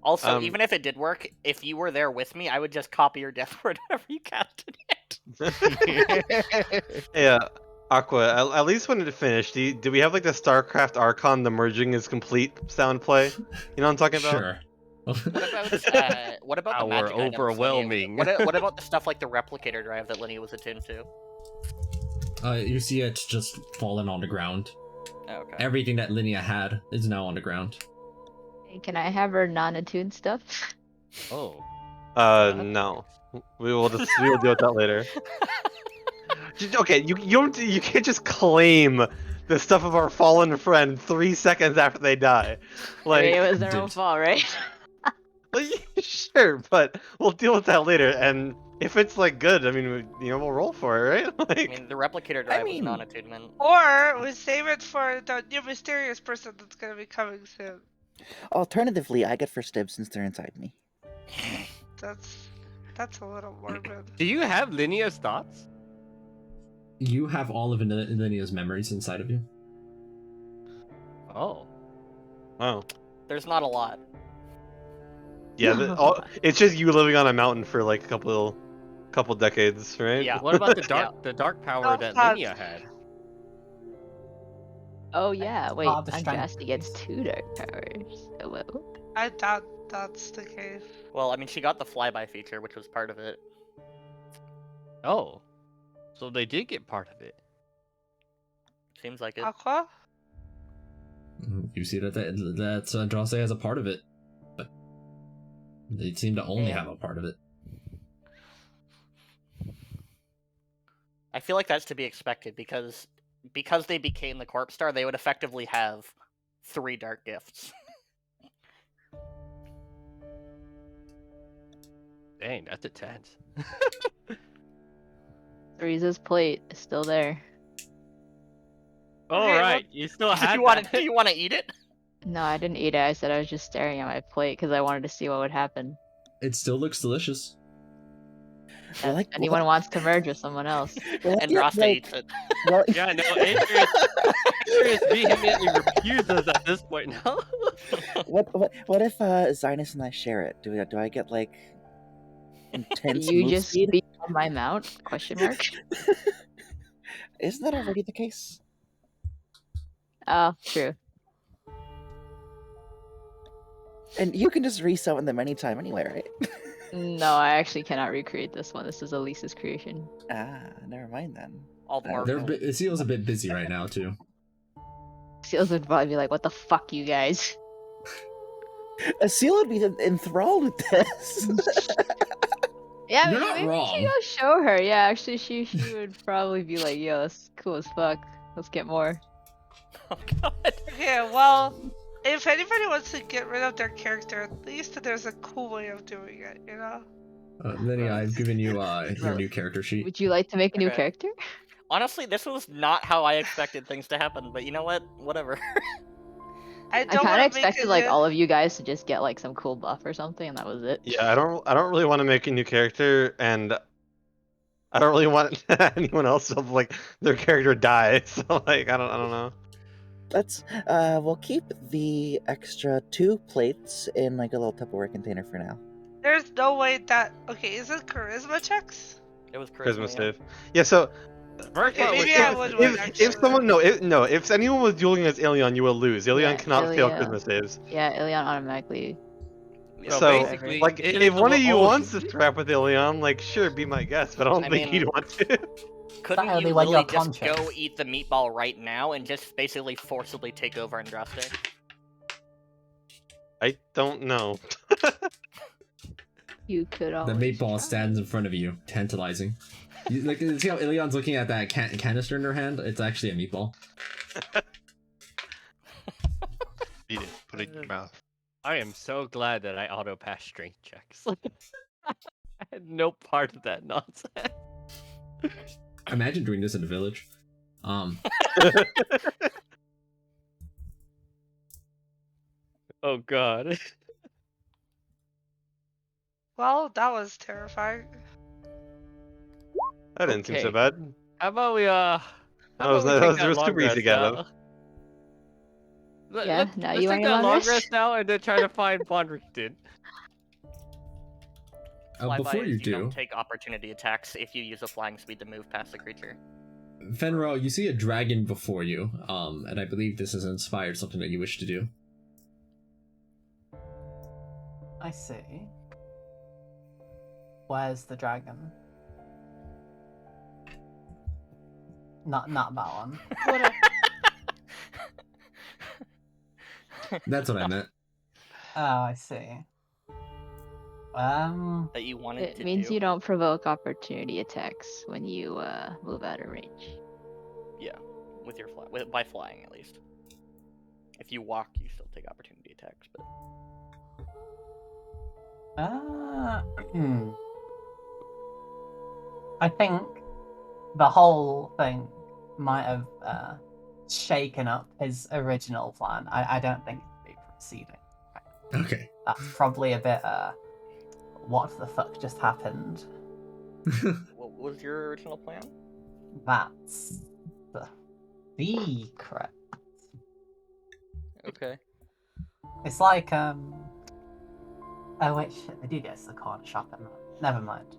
Also, Um, even if it did work, if you were there with me, I would just copy your death word whenever you casted it. Yeah, Aqua. At least when it finished, do we have like the StarCraft Archon? The merging is complete sound play. You know what I'm talking about? Sure. What about the Our magic items, Linnea? overwhelming. What about the stuff like the replicator drive that Linnea was attuned to? You see it's just fallen on the ground. Oh, okay. Everything that Linnea had is now on the ground. Hey, can I have her non-attuned stuff? Oh. No. We will deal with that later. Okay, you can't just claim the stuff of our fallen friend 3 seconds after they die. Like, Like, it was their own Dude. fault, right? sure, but we'll deal with that later. And if it's like good, I mean, we'll roll for it, right? I Like, mean, the replicator drive mean- was non-attunement. Or we save it for the new mysterious person that's gonna be coming soon. Alternatively, I get first dibs since they're inside me. That's a little morbid. Do you have Linnea's thoughts? You have all of Linnea's memories inside of you. Oh. oh. There's not a lot. Yeah, it's just you living on a mountain for like a couple decades, right? Yeah. What about the dark power Oh, that God. Linnea had? Oh yeah, wait, part of the strength Andraste gets 2 dark powers. Hello. I doubt that's the case. Well, I mean, she got the flyby feature, which was part of it. Oh. So they did get part of it. Seems like it. Aqua? You see that Andraste has a part of it, but they seem to only Yeah. have a part of it. I feel like that's to be expected because they became the Corpse Star, they would effectively have 3 dark gifts. Dang, that's intense. Teresa's plate is still there. All Okay, right, you still Do have you want that. to? Do you want to eat it? No, I didn't eat it. I said I was just staring at my plate because I wanted to see what would happen. It still looks delicious. Well, If anyone wants to merge with someone else. And Rasta eats it. Well, Yeah, no, Andreas vehemently refuses at this point now. what if Zinus and I share it? Do I get like intense You move just speed? be on my mount? Question mark. Isn't that already the case? Oh, true. And you can just resummon them anytime, anyway, right? No, I actually cannot recreate this one. This is Elisa's creation. Ah, never mind then. All the more. Seal's a bit busy right now too. Seals would probably be like, "What the fuck, you guys?" Seal would be enthralled with this. Yeah, You're maybe not we wrong. should go show her. Yeah, actually, she would probably be like, "Yo, that's cool as fuck. Let's get more." Oh god. Okay, well, if anybody wants to get rid of their character, at least there's a cool way of doing it, you know? Lenny, I've given you your new character sheet. Would you like to make a new Okay. character? Honestly, this was not how I expected things to happen, but you know what? Whatever. I I don't kind want of to make expected it like new. all of you guys to just get like some cool buff or something, and that was it. Yeah, I don't really want to make a new character, and I don't really want anyone else to like their character die. So like I don't know. Let's we'll keep the extra 2 plates in like a little Tupperware container for now. There's no way that. Okay, is it charisma checks? It was Charisma charisma. save. Yeah, so First Okay, part was maybe I would win, if actually. someone no, if anyone was dueling as Ilion, you will lose. Ilion Yeah, cannot fail Ilia. charisma saves. Yeah, Ilion automatically. So So basically, like it if is one of you all- wants to scrap with Ilion, like sure, be my guest, but I don't I think mean- he'd want to. Couldn't only you when you're literally just go conscious. eat the meatball right now and just basically forcibly take over Andraste? I don't know. You could The always meatball try. stands in front of you, tantalizing. You, like, see how Ilion's looking at that canister in her hand? It's actually a meatball. Eat it. Put it in your mouth. I am so glad that I auto passed strength checks. I had no part of that nonsense. Imagine doing this in a village. Oh god. Well, that was terrifying. That didn't seem so Okay. bad. How about we That was take it that was long super easy rest to get out now? of. Yeah, now let's you take want your that long long rest? rest now and then try to find Bondrington. Flyby Before is you don't do, take opportunity attacks if you use a flying speed to move past the creature. Fenro, you see a dragon before you, and I believe this has inspired something that you wish to do. I see. Where's the dragon? Not that one. What a- That's what I meant. Oh, I see. That you wanted It to means do. you don't provoke opportunity attacks when you move out of range. Yeah, with your by flying at least. If you walk, you still take opportunity attacks, but I think the whole thing might have shaken up his original plan. I don't think it'd be proceeding. Okay. That's probably a bit what the fuck just happened? what was your original plan? That's the correct. Okay. It's like oh wait, shit, they do get to the corner shop and never mind.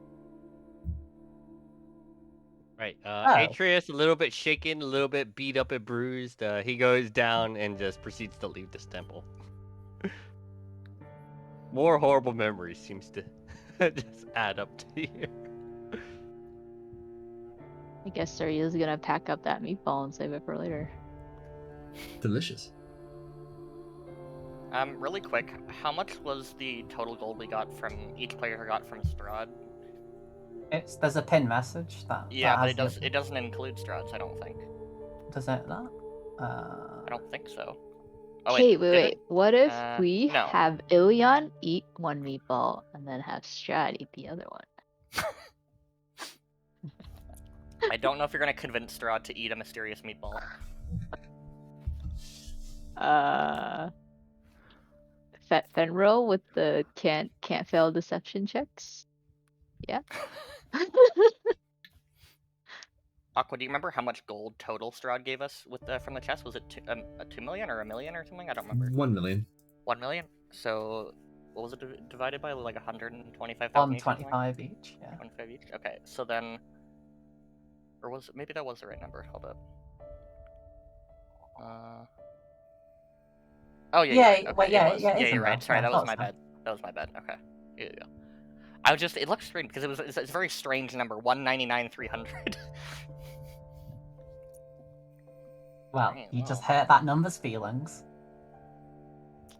Right. Oh. Atreus, a little bit shaken, a little bit beat up and bruised. He goes down and just proceeds to leave this temple. More horrible memories seems to just add up to here. I guess Sarya's gonna pack up that meatball and save it for later. Delicious. Really quick, how much was the total gold we got from each player got from Strahd? There's a pin message that Yeah, that but has it doesn't include Strahd's, I don't think. does it not? I don't think so. Oh, Okay, did wait. it? What if we No. have Ilion eat one meatball and then have Strahd eat the other one? I don't know if you're gonna convince Strahd to eat a mysterious meatball. Fenro with the can't fail deception checks. Yeah. Aqua, do you remember how much gold total Strahd gave us with from the chest? Was it 2 million or 1 million or something? I don't remember. 1 million. 1 million? So, what was it divided by? Like 125,000 each or something? 125 each, yeah. 125 each? Okay, so then... Or was it... Maybe that was the right number. Hold up. Oh, yeah, Yeah, you're right. Okay, wait, yeah, it was. yeah, it Yeah, isn't you're right. bad. Sorry, Yeah, that was close my enough. bad. That was my bad. Okay. Yeah, yeah. I was just... It looks strange, because it's a very strange number. 199,300. Well, Right, you just well. hurt that number's feelings.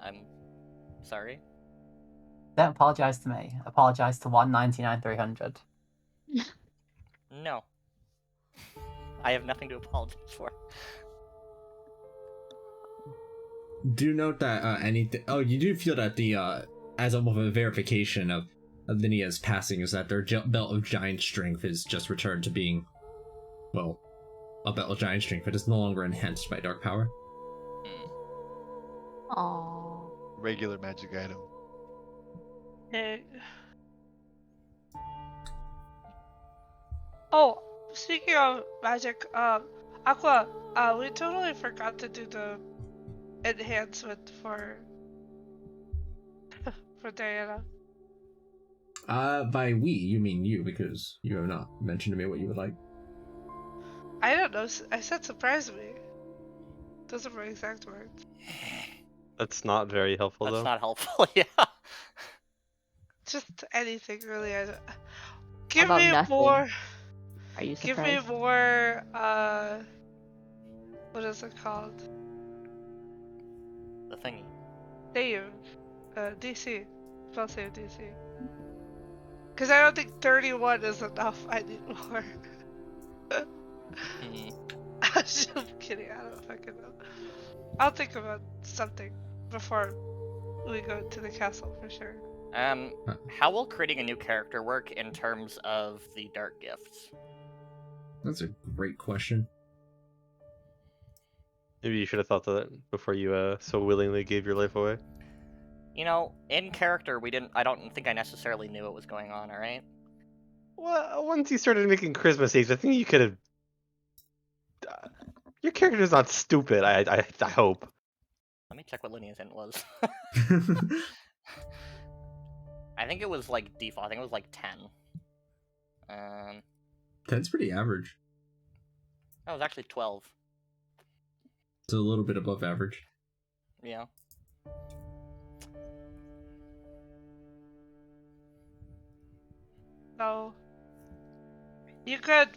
I'm... Sorry? Don't apologize to me. Apologize to 199,300. No. I have nothing to apologize for. Do note that anything. Oh, you do feel that the as of a verification of Linea's passing is that their belt of giant strength is just returned to being, well, a belt of giant strength. It is no longer enhanced by dark power. Aww. Regular magic item. Hey. Oh, speaking of magic, Aqua, we totally forgot to do the enhancement for Diana. By we, you mean you, because you have not mentioned to me what you would like. I don't know. I said surprise me. Those are my exact words. That's not very helpful That's though. not helpful. Yeah. Just anything really. I don't... How Give about me nothing? more. Are you Give me surprised? more. What is it called? The thingy. Save. DC. Spell save DC. Because I don't think 31 is enough. I need more. Hmm. I'm just kidding. I don't fucking know. I'll think about something before we go to the castle for sure. How will creating a new character work in terms of the dark gifts? That's a great question. Maybe you should have thought that before you so willingly gave your life away. You know, in character, I don't think I necessarily knew what was going on, alright? Well, once you started making charisma saves, I think you could have. Your character's not stupid. I hope. Let me check what Linea's hint was. I think it was like default. I think it was like 10. 10's pretty average. That was actually 12. It's a little bit above average. Yeah. So you could,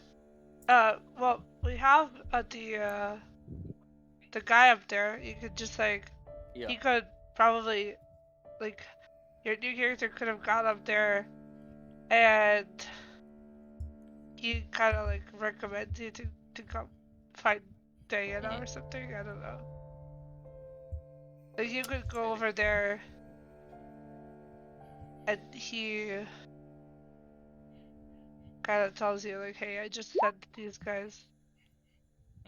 well, we have the guy up there. You could just like, Yeah. he could probably, like, your new character could have gone up there, and he kind of like recommends you to come find Diana or something. I don't know. Like you could go over there, and he kind of tells you like, "Hey, I just sent these guys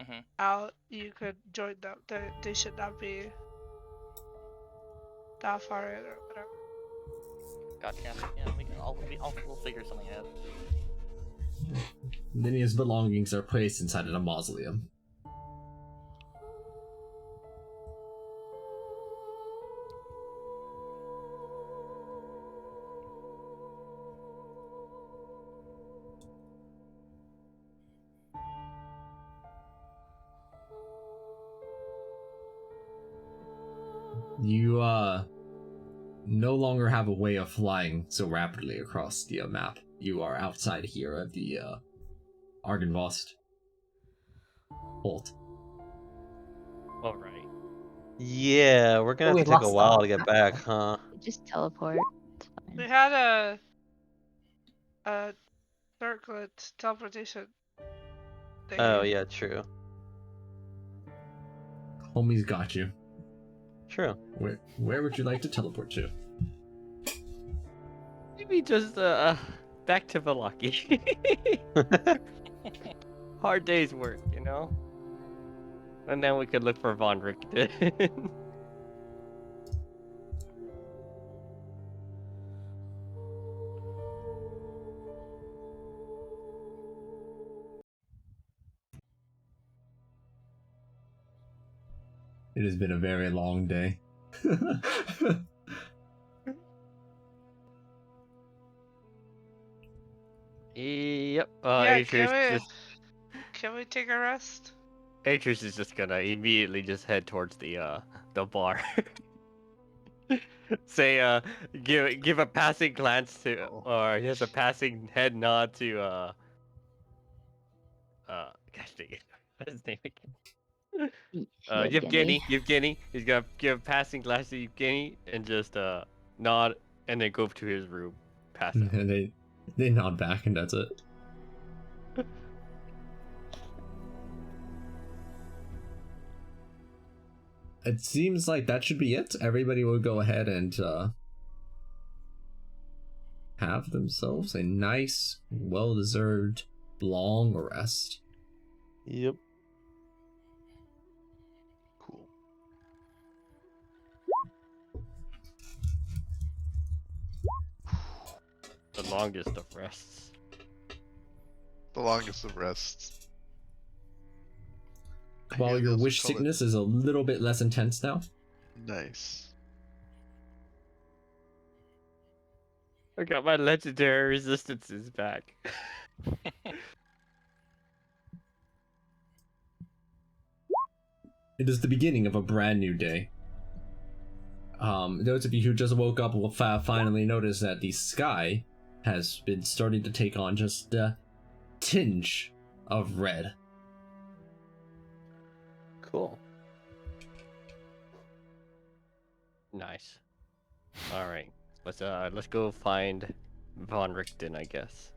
Mhm. out. You could join them. They should not be that far in or whatever." Gotcha. Yeah, we'll figure something out. Linea's belongings are placed inside of a mausoleum. You no longer have a way of flying so rapidly across the map. You are outside here of the Argynvost Holt. Alright. Yeah, we're gonna Oh, have to we've take a lost while our to get back, huh? Just teleport. It's fine. We had a circlet teleportation thing. Oh yeah, true. Homie's got you. True. Where would you like to teleport to? Maybe just back to Velaki. Hard day's work, you know? And then we could look for Von Richten. It has been a very long day. Yep. Yeah, Atreus can we take a rest? Atreus is just gonna immediately just head towards the bar. Say give a passing glance to, or just a passing head nod to gosh dang it, what's his name again? Yevgeny. He's gonna give a passing glance to Yevgeny and just nod and then go to his room. Pass out. And they nod back and that's it. It seems like that should be it. Everybody will go ahead and have themselves a nice, well-deserved long rest. Yep. Cool. The longest of rests. The longest of rests. I While hear they your also wish call it- sickness is a little bit less intense now. Nice. I got my legendary resistances back. It is the beginning of a brand new day. Those of you who just woke up will finally notice that the sky has been starting to take on just a tinge of red. Cool. Nice. All right. Let's go find Von Richten, I guess.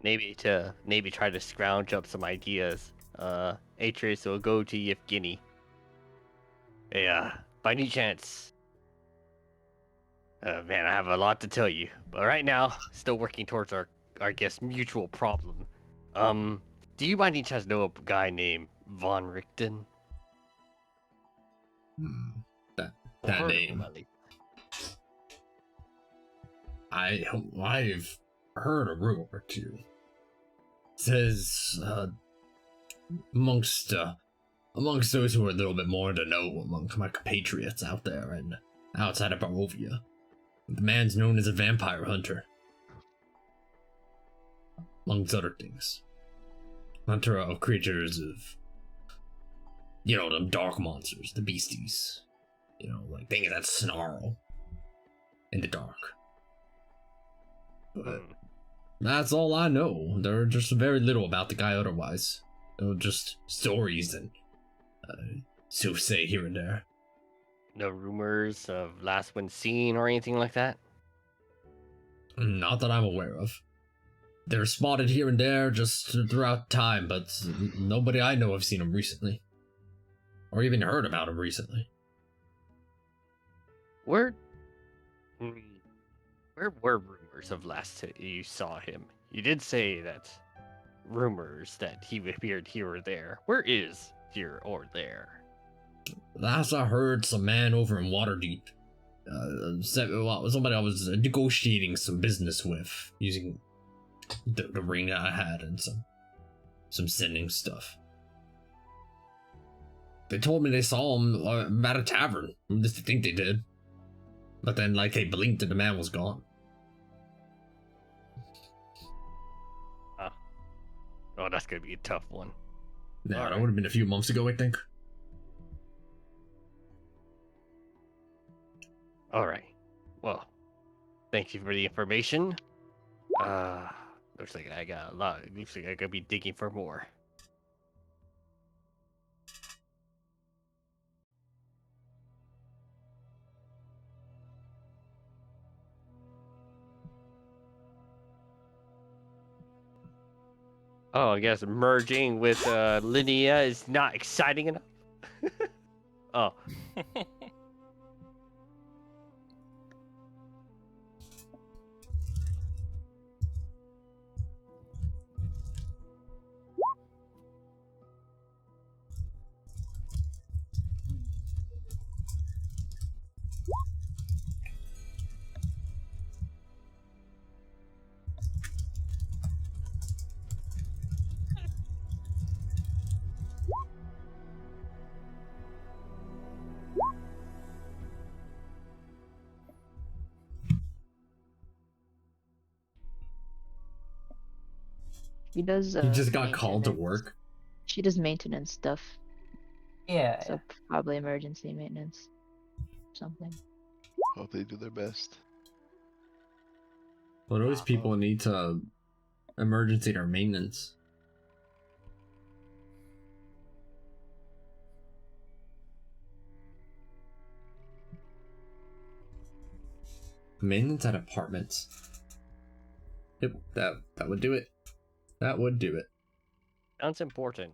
Maybe try to scrounge up some ideas. Atreus will go to Yevgeny. Yeah, by any chance. Man, I have a lot to tell you, but right now, still working towards our guess mutual problem. Do you by any chance know a guy named Von Richten? That Heard of him, name. at least. I've heard a rumor or two. Says amongst those who are a little bit more to know among my compatriots out there and outside of Barovia, the man's known as a vampire hunter, amongst other things. Hunter of creatures of, them dark monsters, the beasties, like things that snarl in the dark. But that's all I know. There are just very little about the guy otherwise. Just stories and soothsay here and there. No rumors of last one seen or anything like that? Not that I'm aware of. They're spotted here and there just throughout time, but nobody I know have seen them recently. Or even heard about them recently. Where were rumors of last you saw him? You did say that rumors that he appeared here or there. Where is here or there? Last I heard, some man over in Waterdeep. Somebody I was negotiating some business with, using the ring that I had and some sending stuff. They told me they saw him at a tavern. At least they think they did. But then, they blinked and the man was gone. Oh, that's gonna be a tough one. Yeah, All that right. would have been a few months ago, I think. All right. Well, thank you for the information. Looks like I got a lot. Looks like I gotta be digging for more. Oh, I guess merging with Linnea is not exciting enough. Oh. She does. He just got called to maintenance. work. She does maintenance stuff. Yeah. So probably emergency maintenance. Something. Hope they do their best. Well, those people need to emergency their maintenance. Maintenance at apartments. Yep, that would do it. That would do it. Sounds important.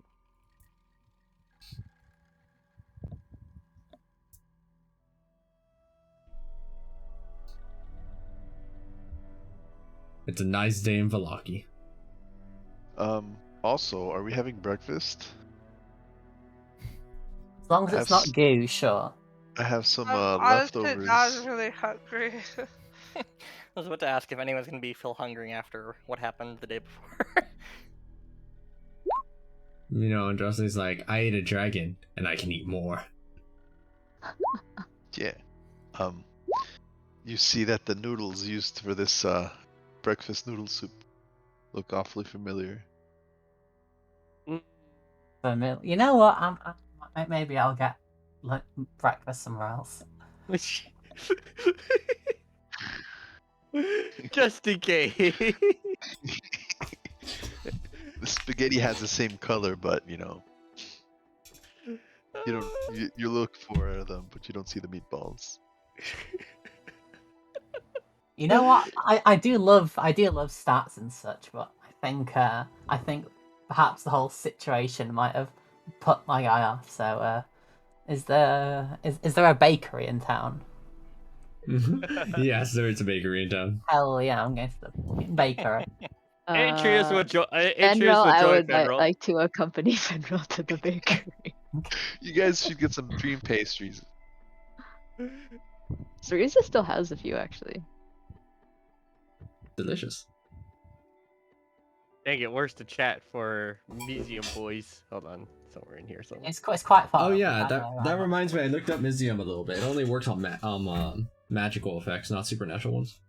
It's a nice day in Valaki. Also, are we having breakfast? As long as it's not I've goo, sure. I have some I'm honestly not leftovers. really hungry. I was about to ask if anyone's gonna be feel hungry after what happened the day before. You know, and Jocelyn's like, I ate a dragon, and I can eat more. Yeah. You see that the noodles used for this breakfast noodle soup look awfully familiar. You know what? Maybe I'll get like breakfast somewhere else. Just in case. The spaghetti has the same color, but you know, you don't. You look for them, but you don't see the meatballs. You know what? I do love stats and such, but I think perhaps the whole situation might have put my guy off. So, is there a bakery in town? Yes, there is a bakery in town. Hell yeah, I'm going to the bakery. Atreus would join. Fenril, I would Fenril. like to accompany Fenril to the bakery. You guys should get some dream pastries. Cerisa still has a few, actually. Delicious. Dang it, where's the chat for museum boys? Hold on, somewhere in here somewhere. It's quite fun. Oh yeah, that reminds me. I looked up Mizium a little bit. It only works on magical effects, not supernatural ones.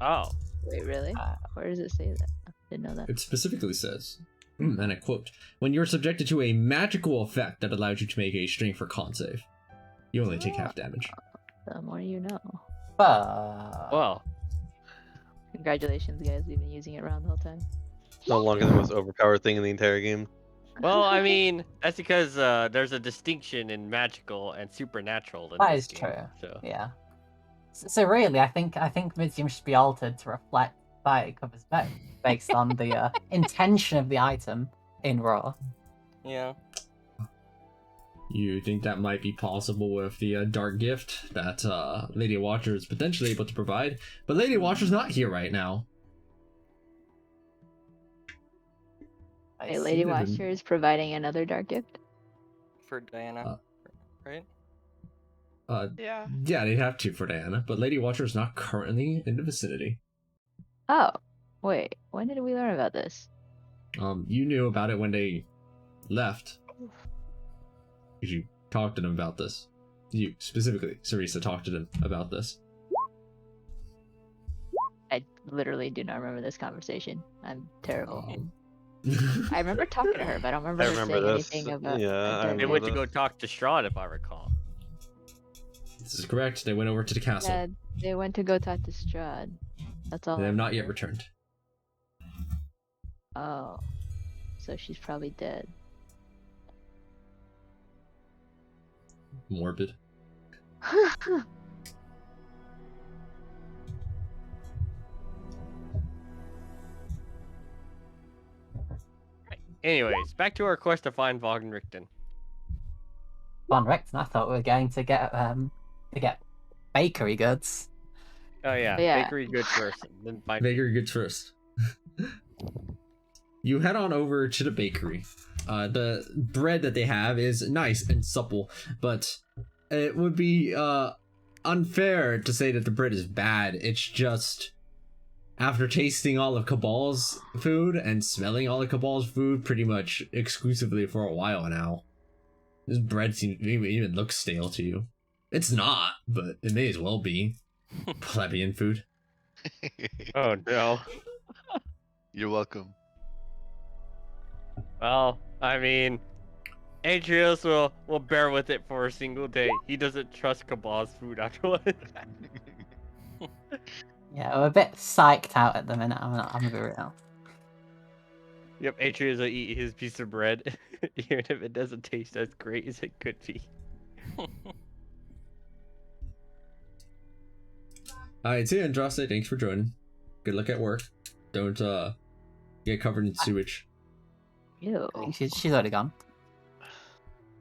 Oh. Wait, really? Where does it say that? I didn't know that. It specifically says, and I quote, when you're subjected to a magical effect that allows you to make a strength or con save, you only take half damage. The more you know. Well. Congratulations, guys. We've been using it around the whole time. No longer the most overpowered thing in the entire game. Well, I mean, that's because there's a distinction in magical and supernatural. That is true. So. Yeah. So really, I think Mizium should be altered to reflect that it covers both, based on the intention of the item in Raw. Yeah. You think that might be possible with the Dark Gift that Lady Watcher is potentially able to provide, but Lady Watcher's not here right now. Hey, Lady Watcher is providing another dark gift? For Diana, right? Yeah. Yeah, they'd have to for Diana, but Lady Watcher is not currently in the vicinity. Oh, wait. When did we learn about this? You knew about it when they left. Because you talked to them about this. You, specifically, Cerisa, talked to them about this. I literally do not remember this conversation. I'm terrible. I remember talking to her, but I don't remember, saying anything about. Yeah, They went to go talk to Strahd, if I recall. This is correct. They went over to the castle. Yeah, they went to go talk to Strahd. That's all. They have not yet returned. Oh, so she's probably dead. Morbid. Anyways, back to our quest to find Von Richten. Von Richten, I thought we were going to get bakery goods. Oh yeah, bakery goods first. Then find bakery goods first. You head on over to the bakery. The bread that they have is nice and supple, but it would be unfair to say that the bread is bad. It's just, after tasting all of Cabal's food and smelling all of Cabal's food pretty much exclusively for a while now, this bread seems even looks stale to you. It's not, but it may as well be. Plebeian food. Oh no. You're welcome. Well, I mean, Atreus will bear with it for a single day. He doesn't trust Cabal's food afterwards. Yeah, we're a bit psyched out at the minute. I'm gonna be real. Yep, Atreus will eat his piece of bread, even if it doesn't taste as great as it could be. Alright, see you, Andraste. Thanks for joining. Good luck at work. Don't get covered in sewage. Ew. She's already gone.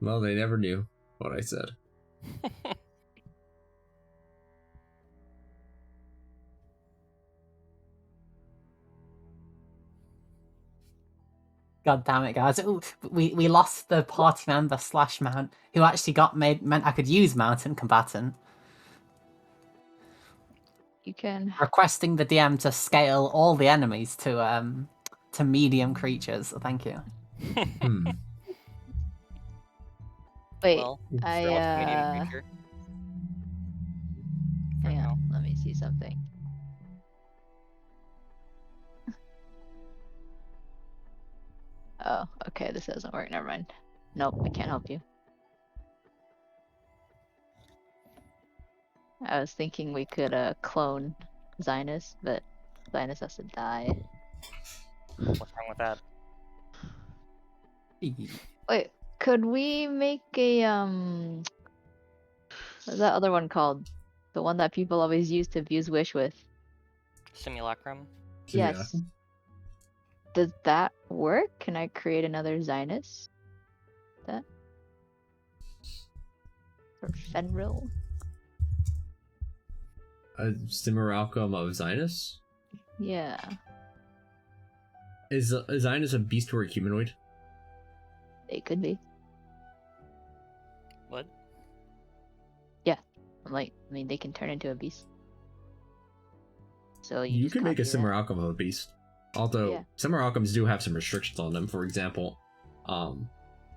Well, they never knew what I said. God damn it, guys! Ooh, we lost the party member / mount who actually meant I could use mountain combatant. You can. Requesting the DM to scale all the enemies to medium creatures. Thank you. Hmm. Wait, Well, I Strahd's a medium creature. For hang now. on, let me see something. Oh, okay, this doesn't work. Never mind. Nope, I can't help you. I was thinking we could clone Zynus, but Zynus has to die. What's wrong with that? Wait, could we make a what's that other one called? The one that people always use to fuse wish with. Simulacrum? Yes. Does that work? Can I create another Zynus? That? Or Fenril? A Simulacrum of Zynus? Yeah. Is Zynus a beast or a humanoid? It could be. What? I mean, they can turn into a beast. So You just can make a copy that. Simulacrum of a beast. Although, Yeah. Simulacrums do have some restrictions on them. For example,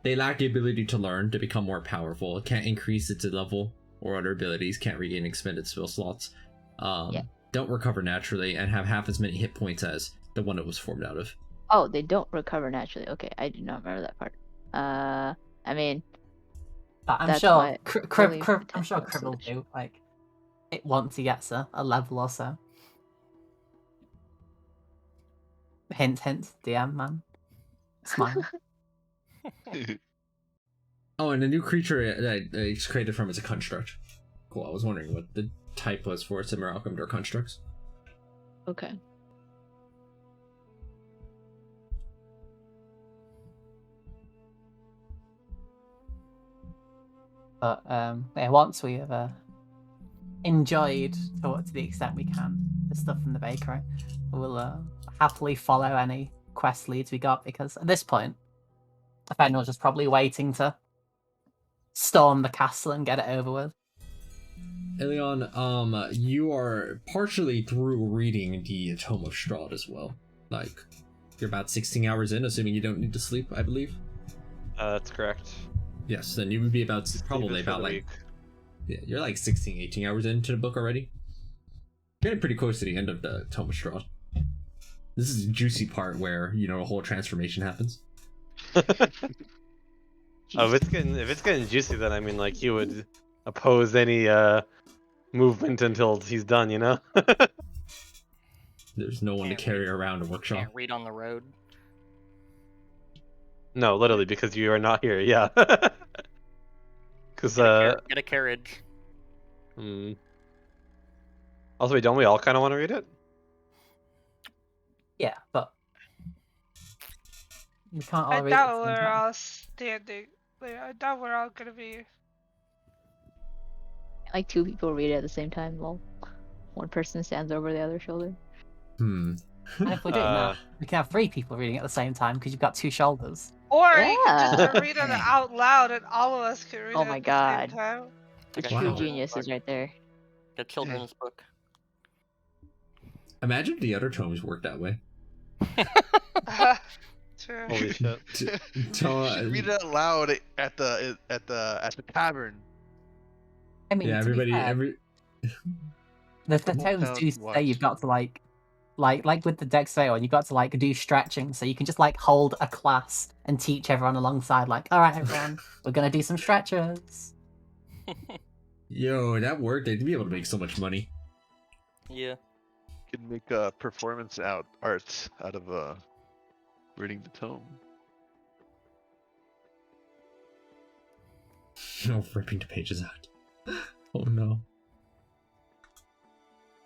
they lack the ability to learn to become more powerful. It can't increase its level or other abilities, can't regain expended spell slots. Don't recover naturally, and have half as many hit points as the one it was formed out of. Oh, they don't recover naturally. Okay, I do not remember that part. I mean, I'm that's sure why only I'm sure potential Crib will switch. do like it once he gets a level or so. Hint, hint, DM man. Smile. Oh, and a new creature that it's created from is a construct. Cool, I was wondering what the type was for Simulacrum or constructs. Okay. But yeah, once we have enjoyed to the extent we can the stuff from the bakery, we'll happily follow any quest leads we got, because at this point, Fenrir's just probably waiting to storm the castle and get it over with. Ilion, you are partially through reading the Tome of Strahd as well. Like, you're about 16 hours in, assuming you don't need to sleep, I believe. That's correct. Yes, then you would be about Sleep probably is for about the like weak. yeah, you're like 16, 18 hours into the book already. Getting pretty close to the end of the Tome of Strahd. This is the juicy part where, you know, the whole transformation happens. Oh, if it's getting juicy, then I mean, like, he would oppose any movement until he's done, you know? There's no one to Can't carry around a workshop. Can't read on the road. No, literally, because you are not here. Yeah. Because Get a carriage. Also, wait, don't we all kind of want to read it? Yeah, but we can't all I read it at doubt the same we're time. all standing. Like, I doubt we're all gonna be. Like 2 people read it at the same time. Lol. One person stands over the other shoulder. And if we're doing that, we can have 3 people reading at the same time because you've got 2 shoulders. Or you can Yeah. just read it out loud and all of us can read Oh it my at the same God. time. The Like a true Wow. children's genius book. is right there. A children's book. Imagine if the other tomes worked that way. True. Holy shit. You should read it out loud at the tavern. I mean, Yeah, to be everybody, fair, the tomes do say you've got to like with the Dex one, you've got to like do stretching, so you can just like hold a class and teach everyone alongside. Like, all right, everyone, we're gonna do some stretches. Yo, that worked. They'd be able to make so much money. Yeah. You can make performance art out of reading the tome. No, ripping the pages out. Oh no.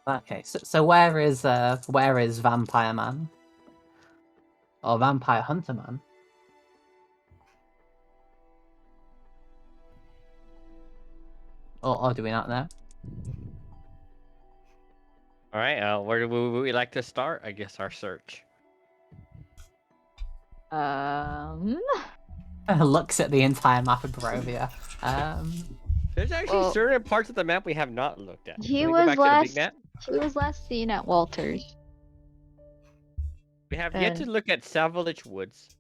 Okay, so where is Vampire Man or Vampire Hunter Man? Or do we not know? All right. Where would we like to start? I guess our search. Looks at the entire map of Barovia. There's actually Well- certain parts of the map we have not looked at. He Can we go back was to the last. big map? He was last seen at Walters. We have yet to And- look at Savage Woods.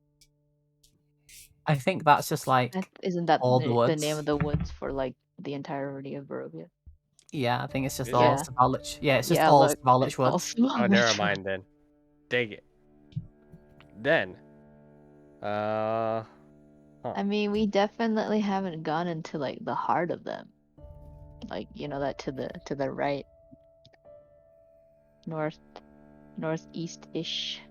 I think that's just like, Isn't that all the the woods. name of the woods for like the entirety of Barovia? yeah, I think it's just Is all it? Svalich. Yeah, it's just Yeah, all look, Svalich it's all woods. Oh, never Svalich. mind then. Dang it. Then, I mean, we definitely haven't gone into like the heart of them. Like, you know, that to the right. Northeast-ish.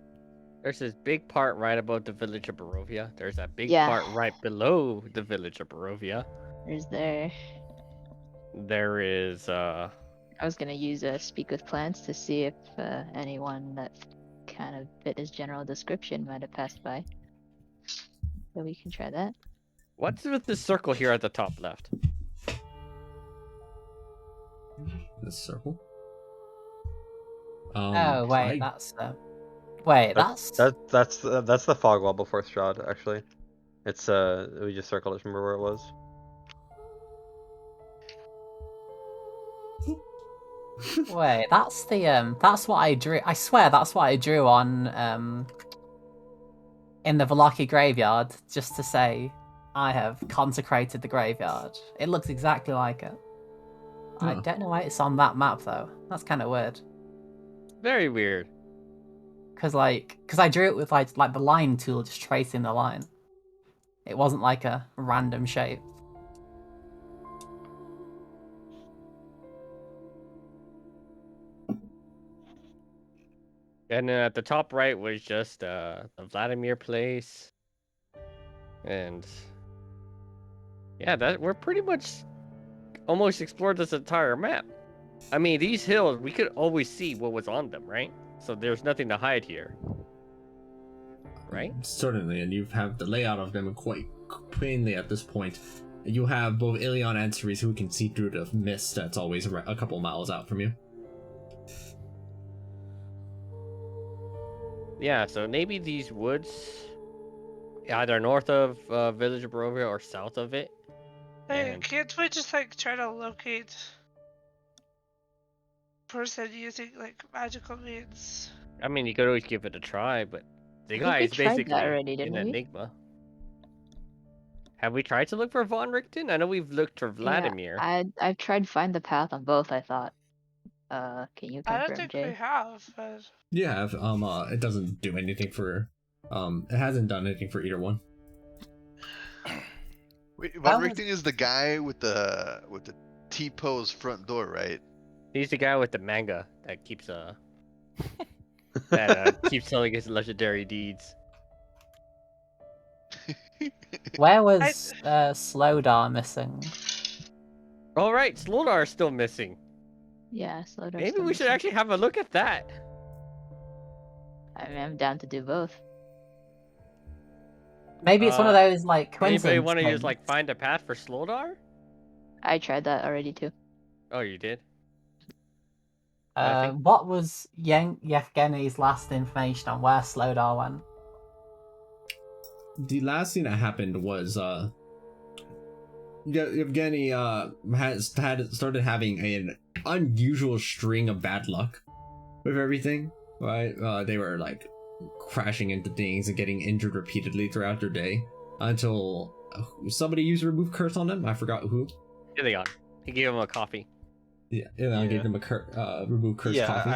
there's this big part right above the village of Barovia. There's that big Yeah. part right below the village of Barovia. There's there. There is I was gonna use speak with plants to see if anyone that kind of fit his general description might have passed by. So we can try that. what's with the circle here at the top left? This circle. Oh wait, I- that's wait, that's That's the fog wall before Strahd, actually. It's we just circled it. Remember where it was? wait, that's what I drew. I swear that's what I drew on in the Velaki graveyard, just to say I have consecrated the graveyard. It looks exactly like it. I Huh. don't know why it's on that map though. That's kind of weird. Very weird. Cause I drew it with like the line tool, just tracing the line. It wasn't like a random shape. And then at the top right was just the Vladimir place. And yeah, that we're pretty much almost explored this entire map. I mean, these hills, we could always see what was on them, right? So there's nothing to hide here. Right? Certainly, and you have the layout of them quite plainly at this point. You have both Ilion and Ceres who can see through the mist that's always a couple miles out from you. Yeah, so maybe these woods, either north of Village of Barovia or south of it. Hey, And- can't we just like try to locate person using like magical means? I mean, you could always give it a try, but the I guy think is we tried basically that already, an didn't we? enigma. Have we tried to look for Von Richten? I know we've looked for Vladimir. I've tried to find the path on both. I thought. Can you I confirm, don't think Jay? we have, but You have it doesn't do anything for it hasn't done anything for either one. Wait, How Von was- Richten is the guy with the T-pose front door, right? He's the guy with the manga that keeps keeps telling his legendary deeds. Where was Slowdar missing? All right, Sloldar is still missing. Yeah, slow down. Maybe we should actually have a look at that. I mean, I'm down to do both. Maybe it's one of those like coincidence. Anybody want to just things. like find a path for Sloldar? I tried that already too. Oh, you did. I think- What was Yevgeny's last information on where Slowdar went? The last thing that happened was Yevgeny had started having an unusual string of bad luck with everything, right? They were like crashing into things and getting injured repeatedly throughout their day until somebody used remove curse on them. I forgot who. Here they are. He gave him a coffee. Yeah, and I gave them a remove curse Yeah, coffee.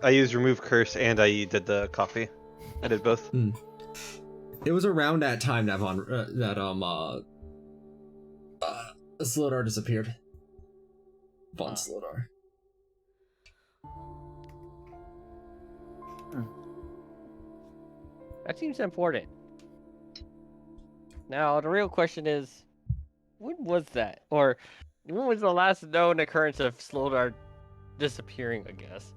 I used remove curse and I did the coffee. I did both. It was around that time that Slodar disappeared. Von Slodar. That seems important. Now, the real question is, when was that? Or when was the last known occurrence of Sloldar disappearing, I guess?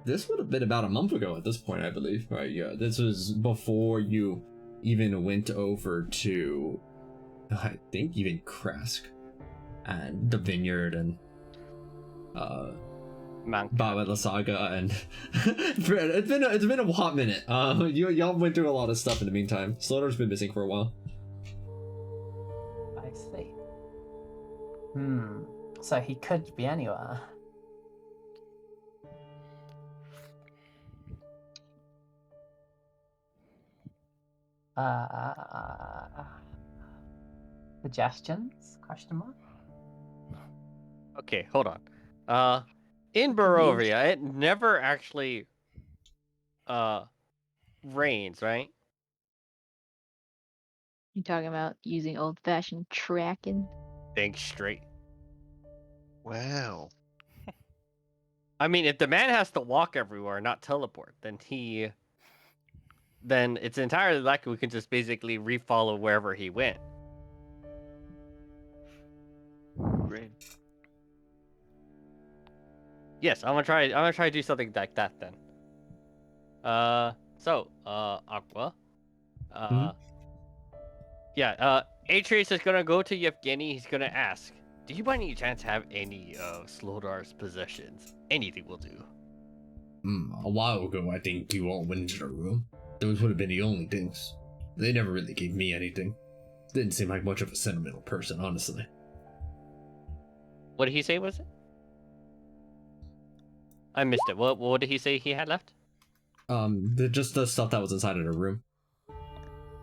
This would have been about a month ago at this point, I believe. Right? Yeah, this was before you even went over to, I think, even Kresk and the vineyard and Mount Baba the Saga, and it's been a hot minute. Y'all went through a lot of stuff in the meantime. Slaughter's been missing for a while. I see. So he could be anywhere. Suggestions? Question mark? Okay, hold on. In Barovia, it never actually rains, right? You talking about using old-fashioned tracking? Think straight. Wow. I mean, if the man has to walk everywhere, not teleport, then it's entirely likely we can just basically refollow wherever he went. Great. Yes, I'm gonna try to do something like that then. Aqua. Yeah, Atreus is gonna go to Yevgeny. He's gonna ask, do you by any chance have any of Slowdar's possessions? Anything will do. A while ago, I think you all went into the room. Those would have been the only things. They never really gave me anything. Didn't seem like much of a sentimental person, honestly. What did he say, was it? I missed it. What did he say he had left? Just the stuff that was inside of the room.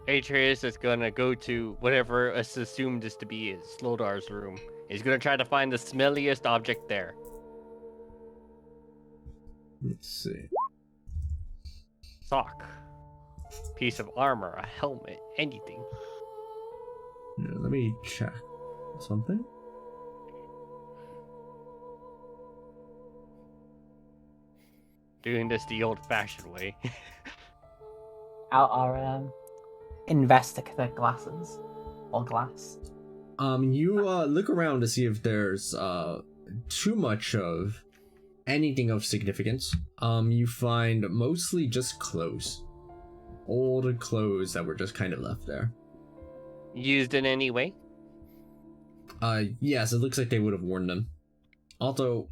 Atreus is gonna go to whatever is assumed is to be Slowdar's room. He's gonna try to find the smelliest object there. Let's see. Sock. Piece of armor, a helmet, anything. Yeah, let me check something. Doing this the old-fashioned way. Out our investigative glasses. Or glass. You look around to see if there's too much of anything of significance. You find mostly just clothes. Old clothes that were just kind of left there. Used in any way? Yes, it looks like they would have worn them. Also,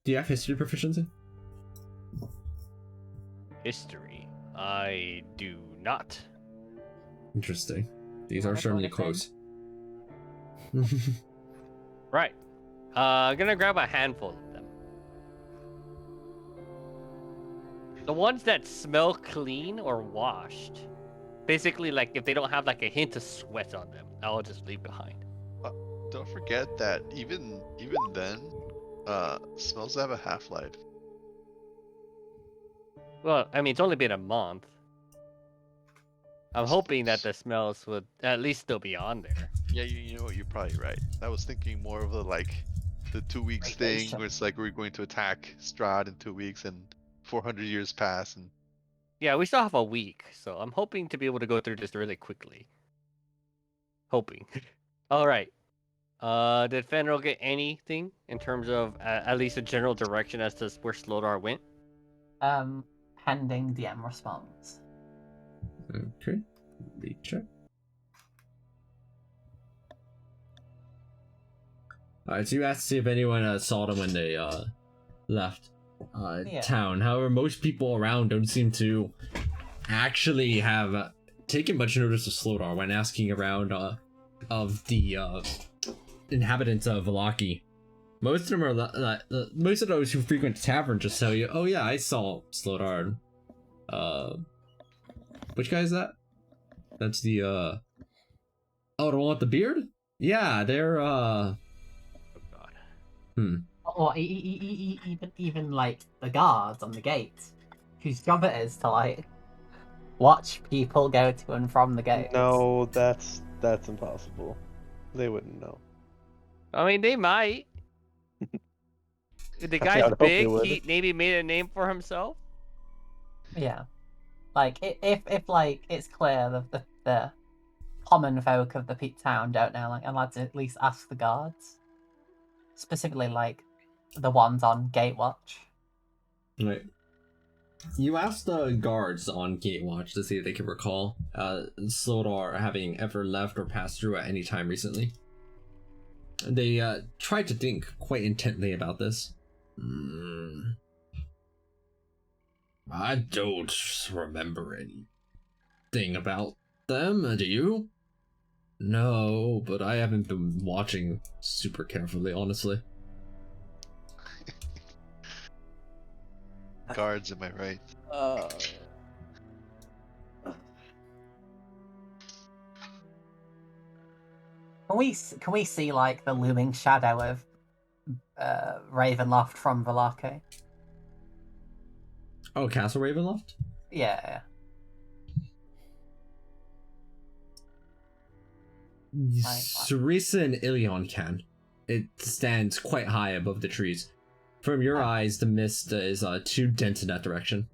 do you have history proficiency? History? I do not. Interesting. These are certainly close. Right. I'm gonna grab a handful of them. The ones that smell clean or washed. Basically, like, if they don't have, like, a hint of sweat on them, I'll just leave behind. Don't forget that even then, smells have a half-life. Well, I mean, it's only been a month. I'm hoping that the smells would at least still be on there. Yeah, you know what? You're probably right. I was thinking more of the 2 weeks thing, where it's like we're going to attack Strahd in 2 weeks, and 400 years pass, and Yeah, we still have a week, so I'm hoping to be able to go through this really quickly. Hoping. All right. Did Fenrir get anything in terms of at least a general direction as to where Slowdar went? Pending DM response. Okay. Recheck. Alright, so you asked to see if anyone saw them when they left town. However, most people around don't seem to actually have taken much notice of Slowdar when asking around of the inhabitants of Valaki. Most of them are most of those who frequent the tavern just tell you, "Oh yeah, I saw Slowdar." Which guy is that? That's the oh, the one with the beard? Yeah, they're Oh god. Or even like the guards on the gate, whose job it is to like watch people go to and from the gate. No, that's impossible. They wouldn't know. I mean, they might. The I guy's would hope they big. would. He maybe made a name for himself. Yeah, like if like it's clear the common folk of the Peak Town don't know, like, I'd like to at least ask the guards, specifically like the ones on Gate Watch. Right. You asked the guards on Gate Watch to see if they can recall Slowdar having ever left or passed through at any time recently. They tried to think quite intently about this. I don't remember anything about them, do you? No, but I haven't been watching super carefully, honestly. Guards, am I right? Can we see like the looming shadow of Ravenloft from Velake? Oh, Castle Ravenloft? Yeah. Sarisa and Ilion can. It stands quite high above the trees. From your eyes, the mist is too dense in that direction.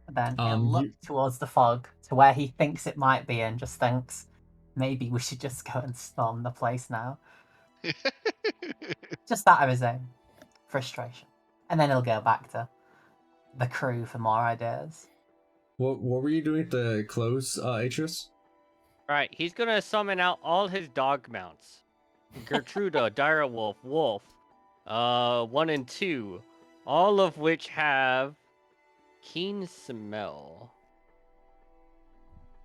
Then he'll look towards the fog to where he thinks it might be and just thinks, maybe we should just go and storm the place now. Just out of his own frustration. And then he'll go back to the crew for more ideas. What were you doing at the close, Atreus? Alright, he's gonna summon out all his dog mounts. Gertruda, Direwolf, Wolf, 1 and 2, all of which have keen smell.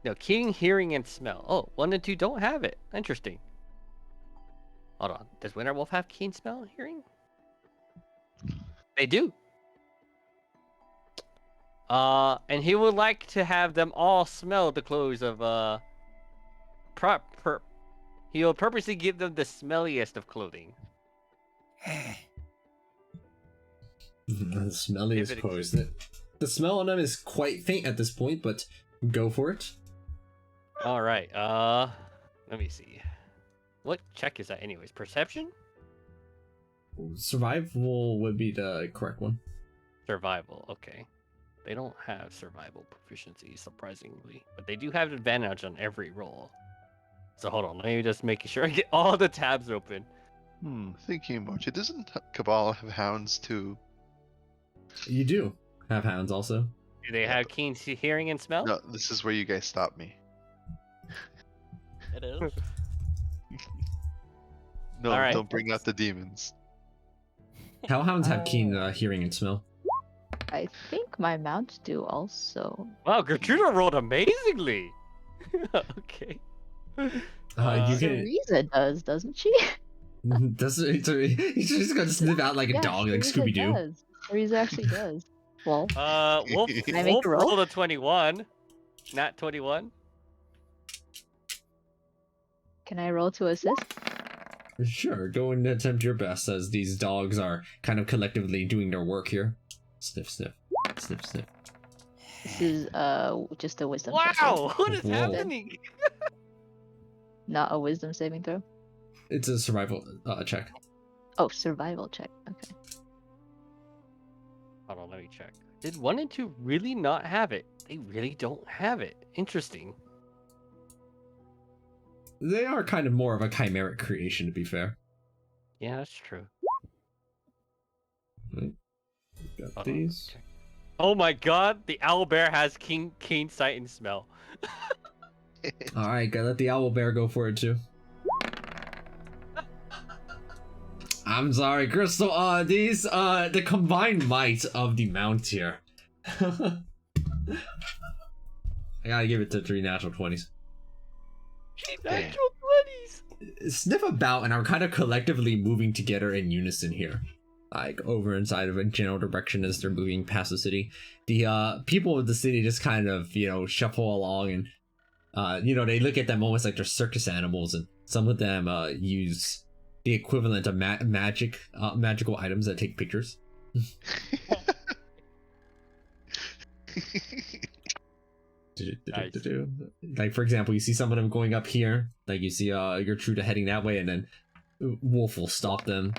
No, keen hearing and smell. Oh, 1 and 2 don't have it. Interesting. Hold on. Does Winterwolf have keen smell and hearing? They do. And he would like to have them all smell the clothes of he will purposely give them the smelliest of clothing. The smelliest clothes. The smell on them is quite faint at this point, but go for it. All right. Let me see. What check is that, anyways? Perception? Survival would be the correct one. Survival. Okay. They don't have survival proficiency, surprisingly, but they do have advantage on every roll. So hold on, let me just make sure I get all the tabs open. Thinking about it, doesn't Cabal have hounds too? You do have hounds also. Do they have keen hearing and smell? No, this is where you guys stop me. It is. No, Alright. don't bring out the demons. Hellhounds have keen hearing and smell. I think my mounts do also. Wow, Gertruda rolled amazingly. Okay. You can. Teresa does, doesn't she? He's just gonna sniff out like a dog, like Teresa Scooby Doo. does. Teresa actually does. Well, Wolf, Can I make Wolf a roll? rolled a 21. Not 21. can I roll to assist? Sure, go and attempt your best as these dogs are kind of collectively doing their work here. Sniff, sniff, sniff, sniff. This is just a wisdom. check, Wow, what is Whoa. happening? not a wisdom saving throw. It's a survival check. Oh, survival check. Okay. Hold on, let me check. Did 1 and 2 really not have it? They really don't have it. Interesting. They are kind of more of a chimeric creation, to be fair. Yeah, that's true. Right. Got Hold on, these. check. Oh my god, the owlbear has keen sight and smell. Alright, gotta let the owl bear go for it too. I'm sorry, Crystal. These, the combined might of the mount here. I gotta give it to 3 natural 20s. Natural 20s! Sniff about and are kind of collectively moving together in unison here. Like, over inside of a general direction as they're moving past the city. The, people of the city just kind of, shuffle along and, they look at them almost like they're circus animals, and some of them, use the equivalent of magical items that take pictures. Nice. Like, for example, you see some of them going up here, like you see Gertruda heading that way, and then Wolf will stop them.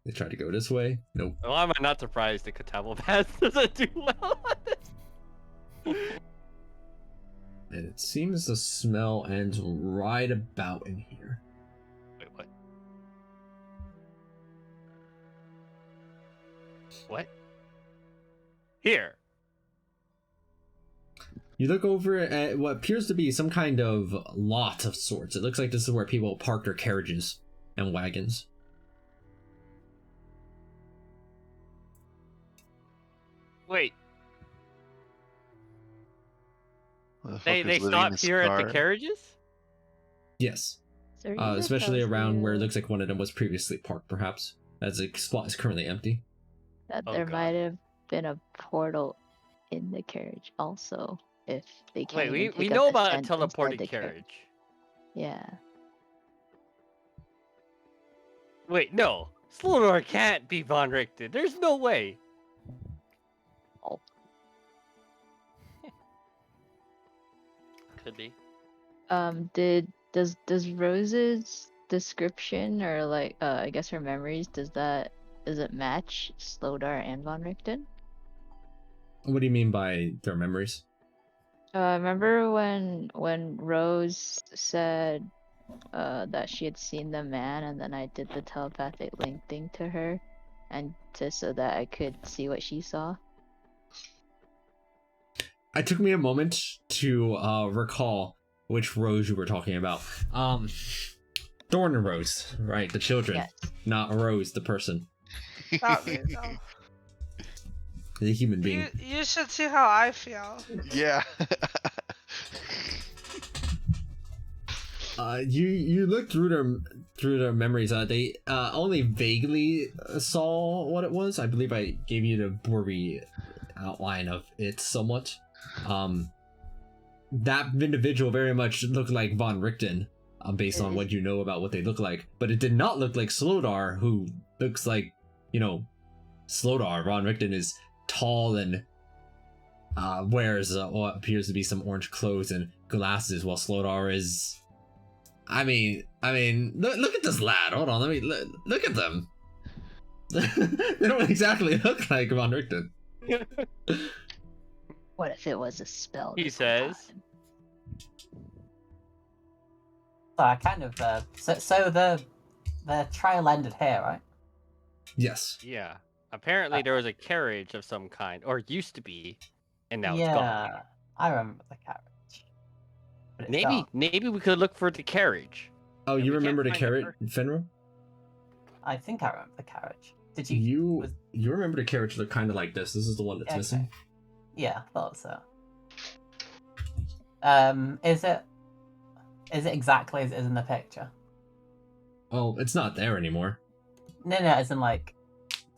They try to go this way. Nope. Why am I not surprised that Catawba Pass doesn't do well on this? And it seems the smell ends right about in here. Wait, what? What? Here. You look over at what appears to be some kind of lot of sorts. It looks like this is where people park their carriages and wagons. Wait, What the fuck they is living stop in here at the Strahd? carriages? Yes. Serena Especially tells around where it you looks like one of them was previously parked, perhaps, as the spot is currently empty. that Oh, there God. might have been a portal in the carriage also, if they can't Wait, even we take know a about a descent inside teleported the carriage. Yeah. Wait, no. Slodor can't be Von Richten. There's no way. Oh. Could be. Does Rose's description or like I guess her memories does it match Slodar and Von Richten? What do you mean by their memories? Remember when Rose said that she had seen the man, and then I did the telepathic link thing to her, and so that I could see what she saw. It took me a moment to recall which Rose you were talking about. Thorn and Rose, right? The children, Yes. not Rose, the person, Not me, no. the human being. You should see how I feel. Yeah. You look through their memories. They only vaguely saw what it was. I believe I gave you the blurry outline of it somewhat. That individual very much looked like Von Richten, based on what you know about what they look like. But it did not look like Slodar, who looks like, Slodar. Von Richten is tall and wears what appears to be some orange clothes and glasses, while Slodar is. I mean, look at this lad. Hold on, let me look at them. They don't exactly look like Von Richten. What if it was a spell? He this says. time? So I kind of so the trial ended here, right? Yes. Yeah. Apparently there was a carriage of some kind, or used to be, and now it's Yeah, gone. I remember the carriage. But it's gone. Maybe we could look for the carriage. Oh, Yeah, you we can't remember the find the carrot, Fenrir? I think I remember the carriage. Did you? You remember the carriage look kind of like this. This is the one that's Okay. missing. Yeah, I thought so. Is it exactly as it is in the picture? Oh, it's not there anymore. No, as in like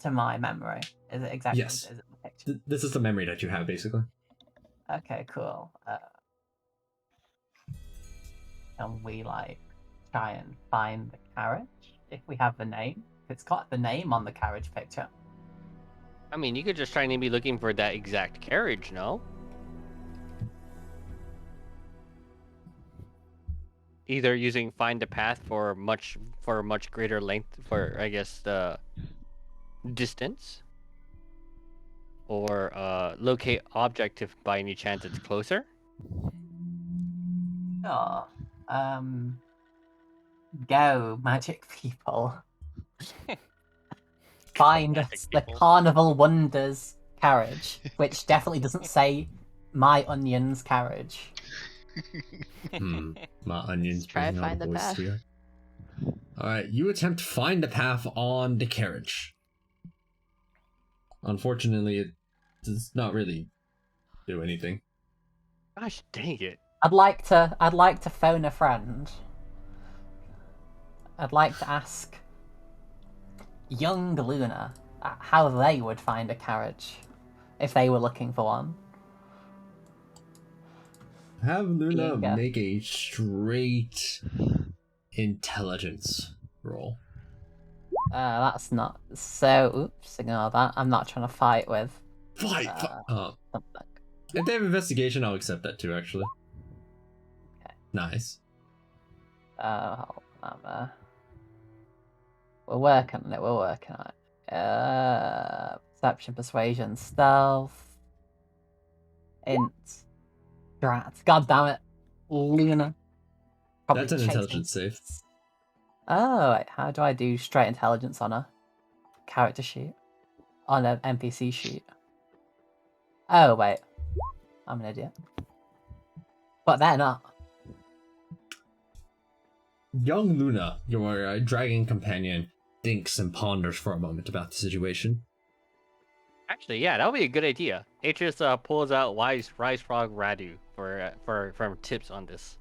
to my memory. Is it exactly Yes. as it is in the picture? This is the memory that you have, basically. Okay, cool. Can we try and find the carriage if we have the name? It's got the name on the carriage picture. I mean, you could just try and be looking for that exact carriage, no? Either using find a path for a much greater length for, I guess, the distance, or locate object if by any chance it's closer. Oh, go magic people. Find Magic us the people. Carnival Wonders carriage, which definitely doesn't say My Onions carriage. My onions Try bringing find out the voice path. here. Alright, you attempt to find the path on the carriage. Unfortunately, it does not really do anything. Gosh dang it! I'd like to phone a friend. I'd like to ask young Luna how they would find a carriage if they were looking for one. Have Luna Yeah. make a straight intelligence roll. That's not so. Oops, ignore that. I'm not trying to fight with Fight! something. If they have investigation, I'll accept that too, actually. Okay. Nice. Hold on, we're working on it. Perception, persuasion, stealth, int, drat. God damn it, Luna. Probably That's an chasing- intelligence save. Oh, wait, how do I do straight intelligence on a character sheet? On an NPC sheet? Oh, wait. I'm an idiot. but they're not. Young Luna, your dragon companion, thinks and ponders for a moment about the situation. Actually, yeah, that would be a good idea. Atreus pulls out Wise Frog Radu for tips on this.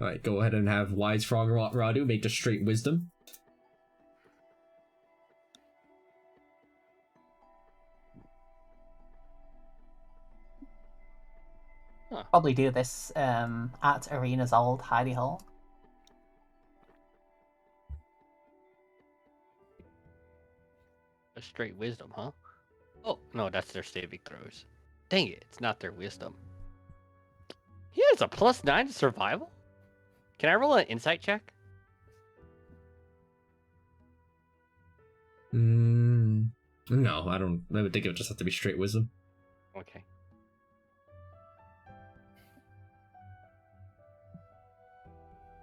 All right, go ahead and have Wise Frog Radu make a straight wisdom. Probably do this at Arena's old hidey hole. A straight wisdom, huh? Oh, no, that's their saving throws. Dang it, it's not their wisdom. He has a +9 to survival? Can I roll an insight check? No, I don't. I would think it would just have to be straight wisdom. Okay.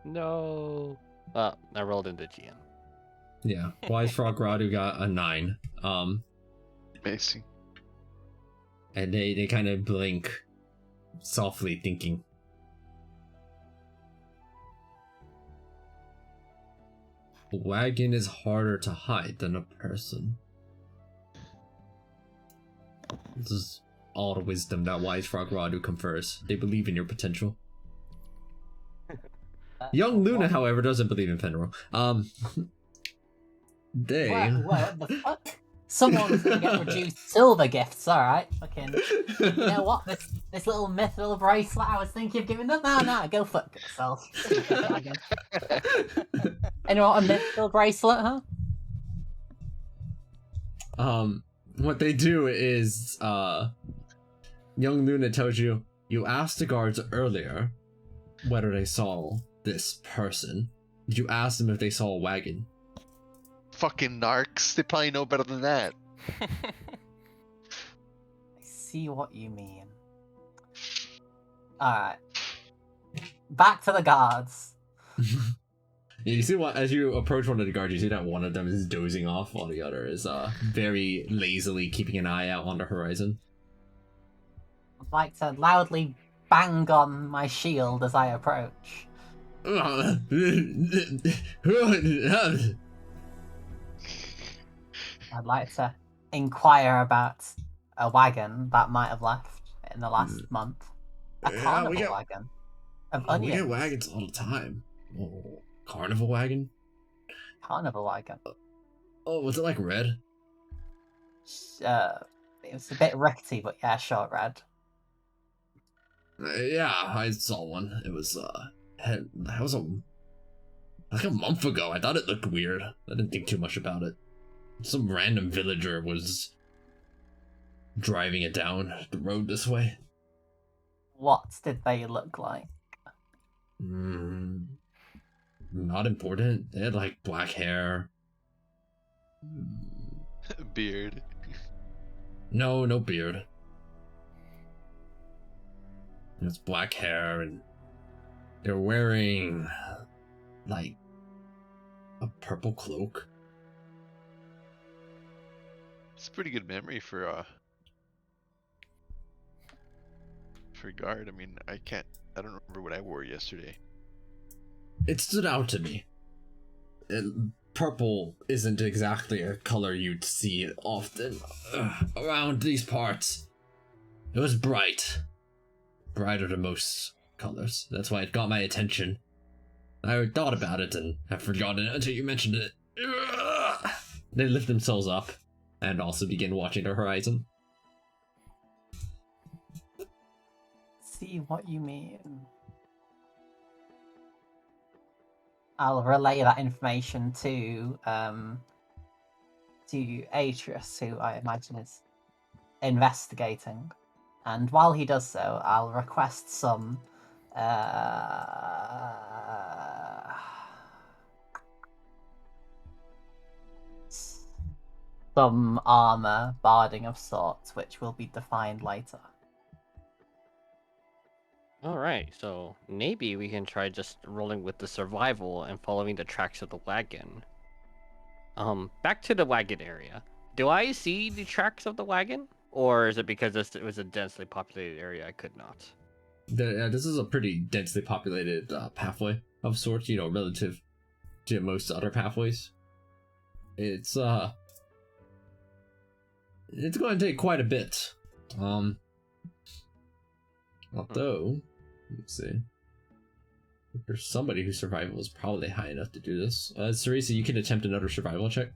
No. I rolled into GM. Yeah, Wise Frog Radu got a 9. Amazing. And they kind of blink, softly thinking. A wagon is harder to hide than a person. This is all the wisdom that Wise Frog Radu confers. They believe in your potential. Young Luna, however, doesn't believe in Fenrir. They. What the fuck? Someone's gonna get reduced silver gifts, alright? Fucking. You know what? This little mithril bracelet I was thinking of giving them? No, go fuck yourself. Anyone want a mithril bracelet, huh? What they do is, Young Luna tells you asked the guards earlier whether they saw this person. Did you ask them if they saw a wagon? Fucking narcs. They probably know better than that. I see what you mean. Alright. Back to the guards. You see what, as you approach one of the guards, you see that one of them is dozing off while the other is very lazily keeping an eye out on the horizon. I'd like to loudly bang on my shield as I approach. I'd like to inquire about a wagon that might have left in the last month. A carnival wagon. Of We onions. get wagons all the time. Oh, carnival wagon? Carnival wagon. Oh, was it like red? It was a bit rickety, but yeah, short red. Yeah, I saw one. It was that was like a month ago. I thought it looked weird. I didn't think too much about it. Some random villager was driving it down the road this way. What did they look like? Not important. They had like black hair. Beard. No beard. It's black hair, and they're wearing like a purple cloak. It's a pretty good memory for guard. I mean, I don't remember what I wore yesterday. It stood out to me. Purple isn't exactly a color you'd see often around these parts. It was bright. Brighter than most colors. That's why it got my attention. I thought about it and have forgotten it until you mentioned it. They lift themselves up and also begin watching the horizon. See what you mean. I'll relay that information to Atreus, who I imagine is investigating. And while he does so, I'll request some armor barding of sorts, which will be defined later. Alright, so maybe we can try just rolling with the survival and following the tracks of the wagon. Back to the wagon area. Do I see the tracks of the wagon? Or is it because it was a densely populated area I could not? This is a pretty densely populated pathway of sorts, you know, relative to most other pathways. It's going to take quite a bit. Although, let's see. There's somebody whose survival is probably high enough to do this. Cerisa, you can attempt another survival check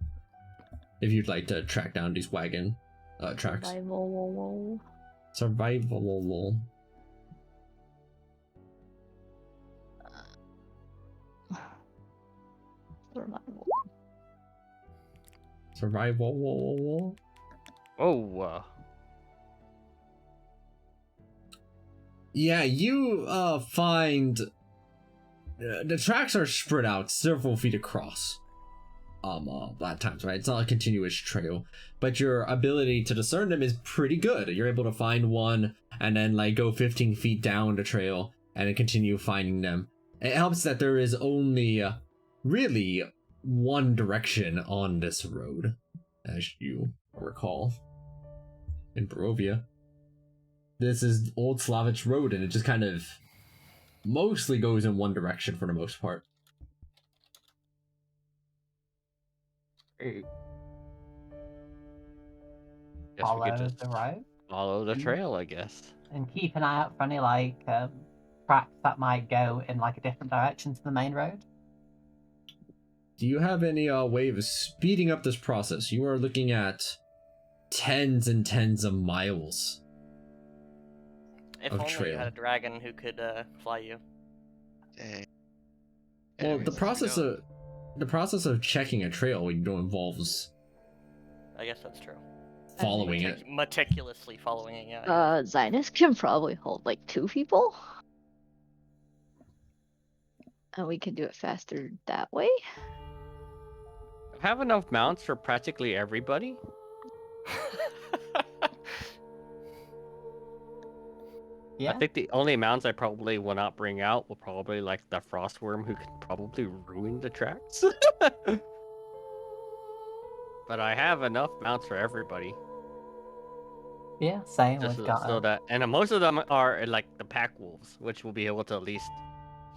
if you'd like to track down these wagon tracks. Survival. Survival. Survival. Oh. Yeah, you find the tracks are spread out several feet across. At times, right? It's not a continuous trail, but your ability to discern them is pretty good. You're able to find one and then like go 15 feet down the trail and then continue finding them. It helps that there is only really one direction on this road, as you recall. In Barovia, this is Old Slavic Road, and it just kind of mostly goes in one direction for the most part. Guess we Follow could just the road follow the trail, I guess. and keep an eye out for any like tracks that might go in like a different direction to the main road. Do you have any way of speeding up this process? You are looking at tens and tens of miles. If Of only you trail. had a dragon who could fly you. Dang. Well, Anyways, the let's go. process of checking a trail, you know, involves I guess that's true. following it. Meticulously following it, yeah. Zynus can probably hold like 2 people. And we can do it faster that way. Have enough mounts for practically everybody. Yeah. I think the only mounts I probably will not bring out will probably like the frostworm, who could probably ruin the tracks. But I have enough mounts for everybody. Yeah, same. Just We've so, got so that, and most of them are like the pack wolves, which will be able to at least,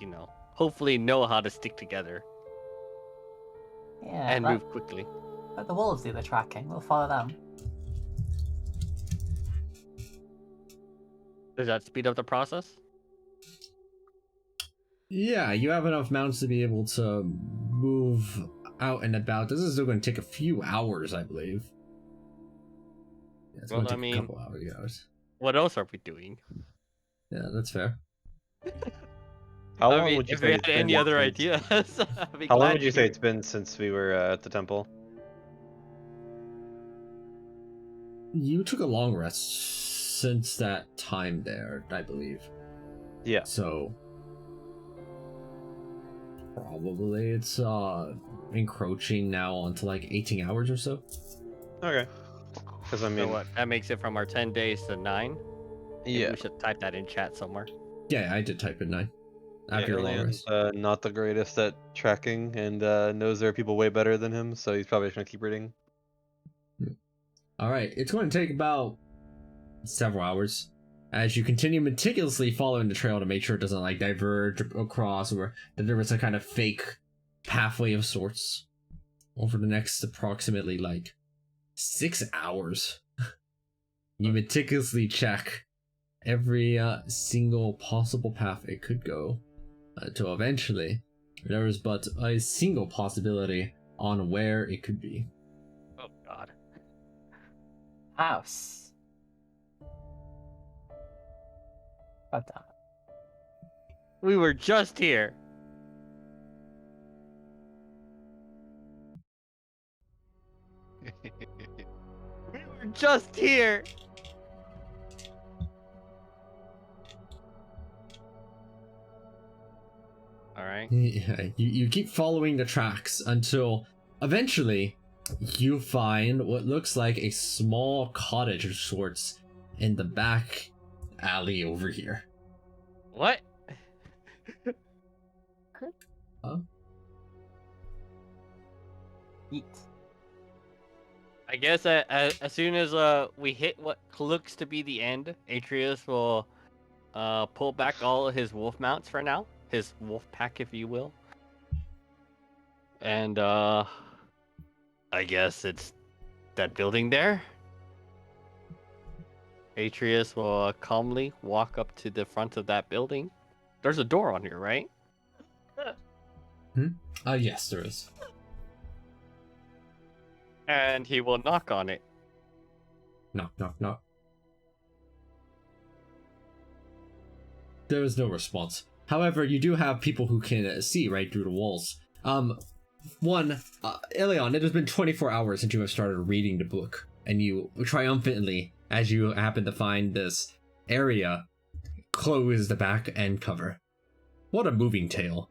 you know, hopefully know how to stick together yeah, and move quickly. let the wolves do the tracking. We'll follow them. Does that speed up the process? Yeah, you have enough mounts to be able to move out and about. This is still going to take a few hours, I believe. Yeah, it's Well, going to I take mean- a couple hours. What else are we doing? Yeah, that's fair. How I long mean, would you if say we it's had been any other since- ideas, I'd be How long glad would to you say hear. it's been since we were at the temple? You took a long rest since that time there, I believe. Yeah. So probably it's encroaching now onto like 18 hours or so. Okay. Because I So mean, what? That makes it from our 10 days to 9? Maybe yeah. we should type that in chat somewhere. Yeah, I did type in 9. After your long Alien's rest. not the greatest at tracking, and knows there are people way better than him, so he's probably just gonna keep reading. Alright, it's going to take about several hours as you continue meticulously following the trail to make sure it doesn't like diverge across, or that there was a kind of fake pathway of sorts over the next approximately like 6 hours. You meticulously check every single possible path it could go until eventually there is but a single possibility on where it could be. Oh god. House. God damn it. We were just here. We were just here. Alright. Yeah, you keep following the tracks until eventually you find what looks like a small cottage of sorts in the back alley over here. What? Eat. I guess as soon as we hit what looks to be the end, Atreus will pull back all of his wolf mounts for now, his wolf pack, if you will. And I guess it's that building there. Atreus will calmly walk up to the front of that building. There's a door on here, right? Yes, there is. And he will knock on it. Knock, knock, knock. There is no response. However, you do have people who can see right through the walls. Ilion, it has been 24 hours since you have started reading the book, and you triumphantly, as you happen to find this area, close the back and cover. What a moving tale.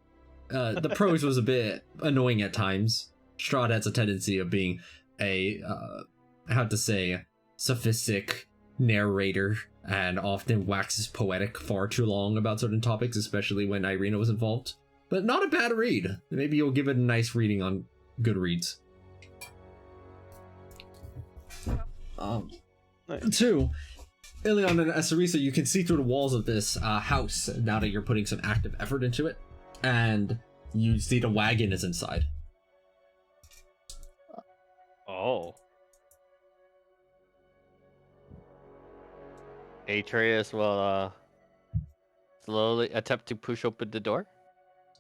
The prose was a bit annoying at times. Strahd has a tendency of being a, sophistic narrator, and often waxes poetic far too long about certain topics, especially when Irina was involved. But not a bad read. Maybe you'll give it a nice reading on Goodreads. Nice. 2, Ilion and Asarisa, you can see through the walls of this house now that you're putting some active effort into it, and you see the wagon is inside. Oh. Atreus will slowly attempt to push open the door.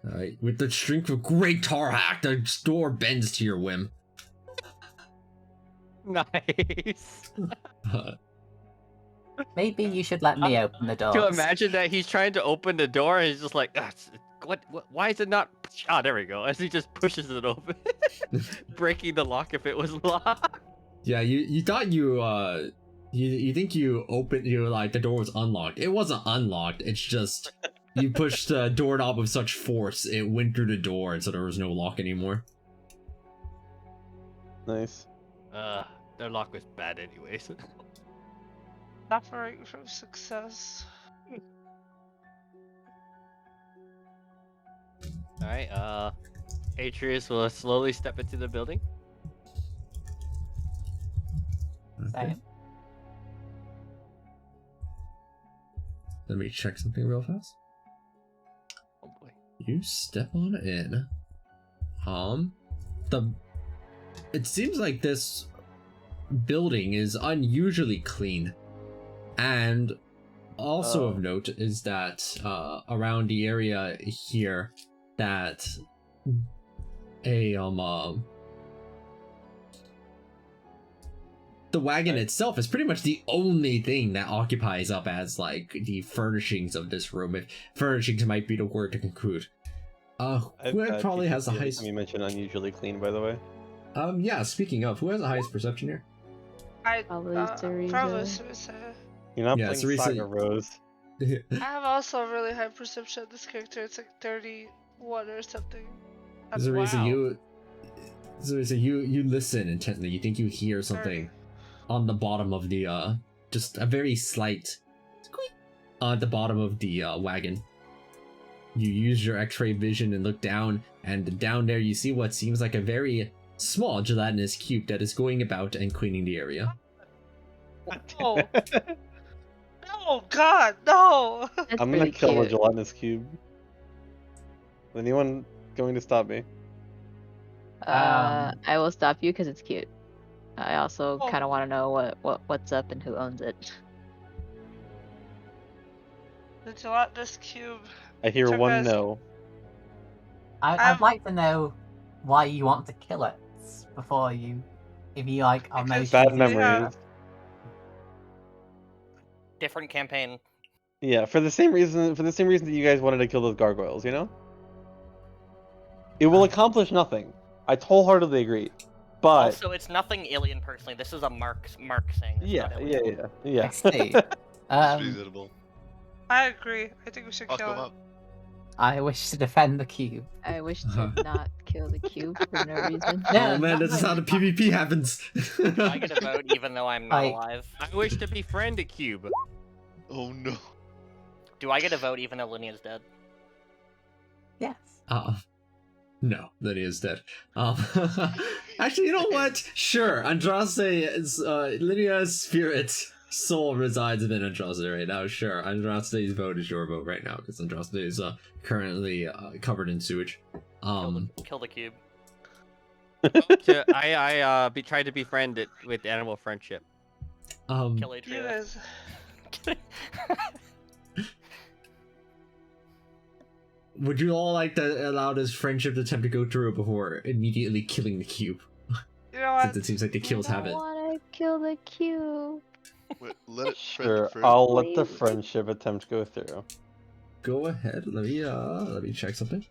Alright, with the strength of great Tarhak, the door bends to your whim. Nice. Maybe you should let me open the door. To imagine that he's trying to open the door and he's just like, what, why is it not? Ah, there we go. As he just pushes it open, breaking the lock if it was locked. Yeah, you thought you think the door was unlocked. It wasn't unlocked. It's just you pushed the doorknob with such force it went through the door, and so there was no lock anymore. Nice. Their lock was bad anyways. Suffering from success. Alright, Atreus will slowly step into the building. Okay. Let me check something real fast. Oh boy. You step on in. It seems like this building is unusually clean. And also of note is that around the area here that the wagon itself is pretty much the only thing that occupies up as like the furnishings of this room. If furnishings might be the word to conclude. Who probably has the highest? You mentioned unusually clean, by the way. Yeah. Speaking of, who has the highest perception here? Probably Teresa. Probably Teresa. You're not Yeah, playing Sarisa- Saga Rose. I have also a really high perception of this character. It's like 31 or something. Zarisa, you listen intently. You think you hear something on the bottom of the just a very slight squeak at the bottom of the wagon. You use your X-ray vision and look down, and down there you see what seems like a very small gelatinous cube that is going about and cleaning the area. Oh. No, God, no! That's I'm gonna pretty kill the cute. gelatinous cube. Is anyone going to stop me? I will stop you because it's cute. I also Oh. kind of want to know what's up and who owns it. The gelatinous cube. I hear Took one us- no. I'd like to know why you want to kill it before you, if you like, are Because- most Bad Yeah. memories. Different campaign. Yeah, for the same reason that you guys wanted to kill those gargoyles, you know? It will accomplish nothing. I wholeheartedly agree. But Also, it's nothing alien personally. This is a Mark saying. It's yeah, not yeah, alien. yeah, I see. It's reasonable. I agree. I think we should Fuck kill him it. up. I wish to defend the cube. I wish to not kill the cube for no reason. Yeah, Oh man, this is how the PvP happens. Do I get a vote even though I'm not Like- alive? I wish to befriend a cube. Oh no. Do I get a vote even though Linea's dead? Yes. No, Lydia is dead. Actually, you know what? Sure, Andraste is Lydia's spirit soul resides in Andraste right now. Sure, Andraste's vote is your vote right now because Andraste is currently covered in sewage. Kill the cube. I tried to befriend it with animal friendship. Kill You Atreus. guys. Would you all like to allow this friendship attempt to go through before immediately killing the cube? You know what? Since it seems like the kills I have it. want to kill the cube. Wait, let it Sure, first. I'll let the Please. friendship attempt go through. Go ahead. Let me check something.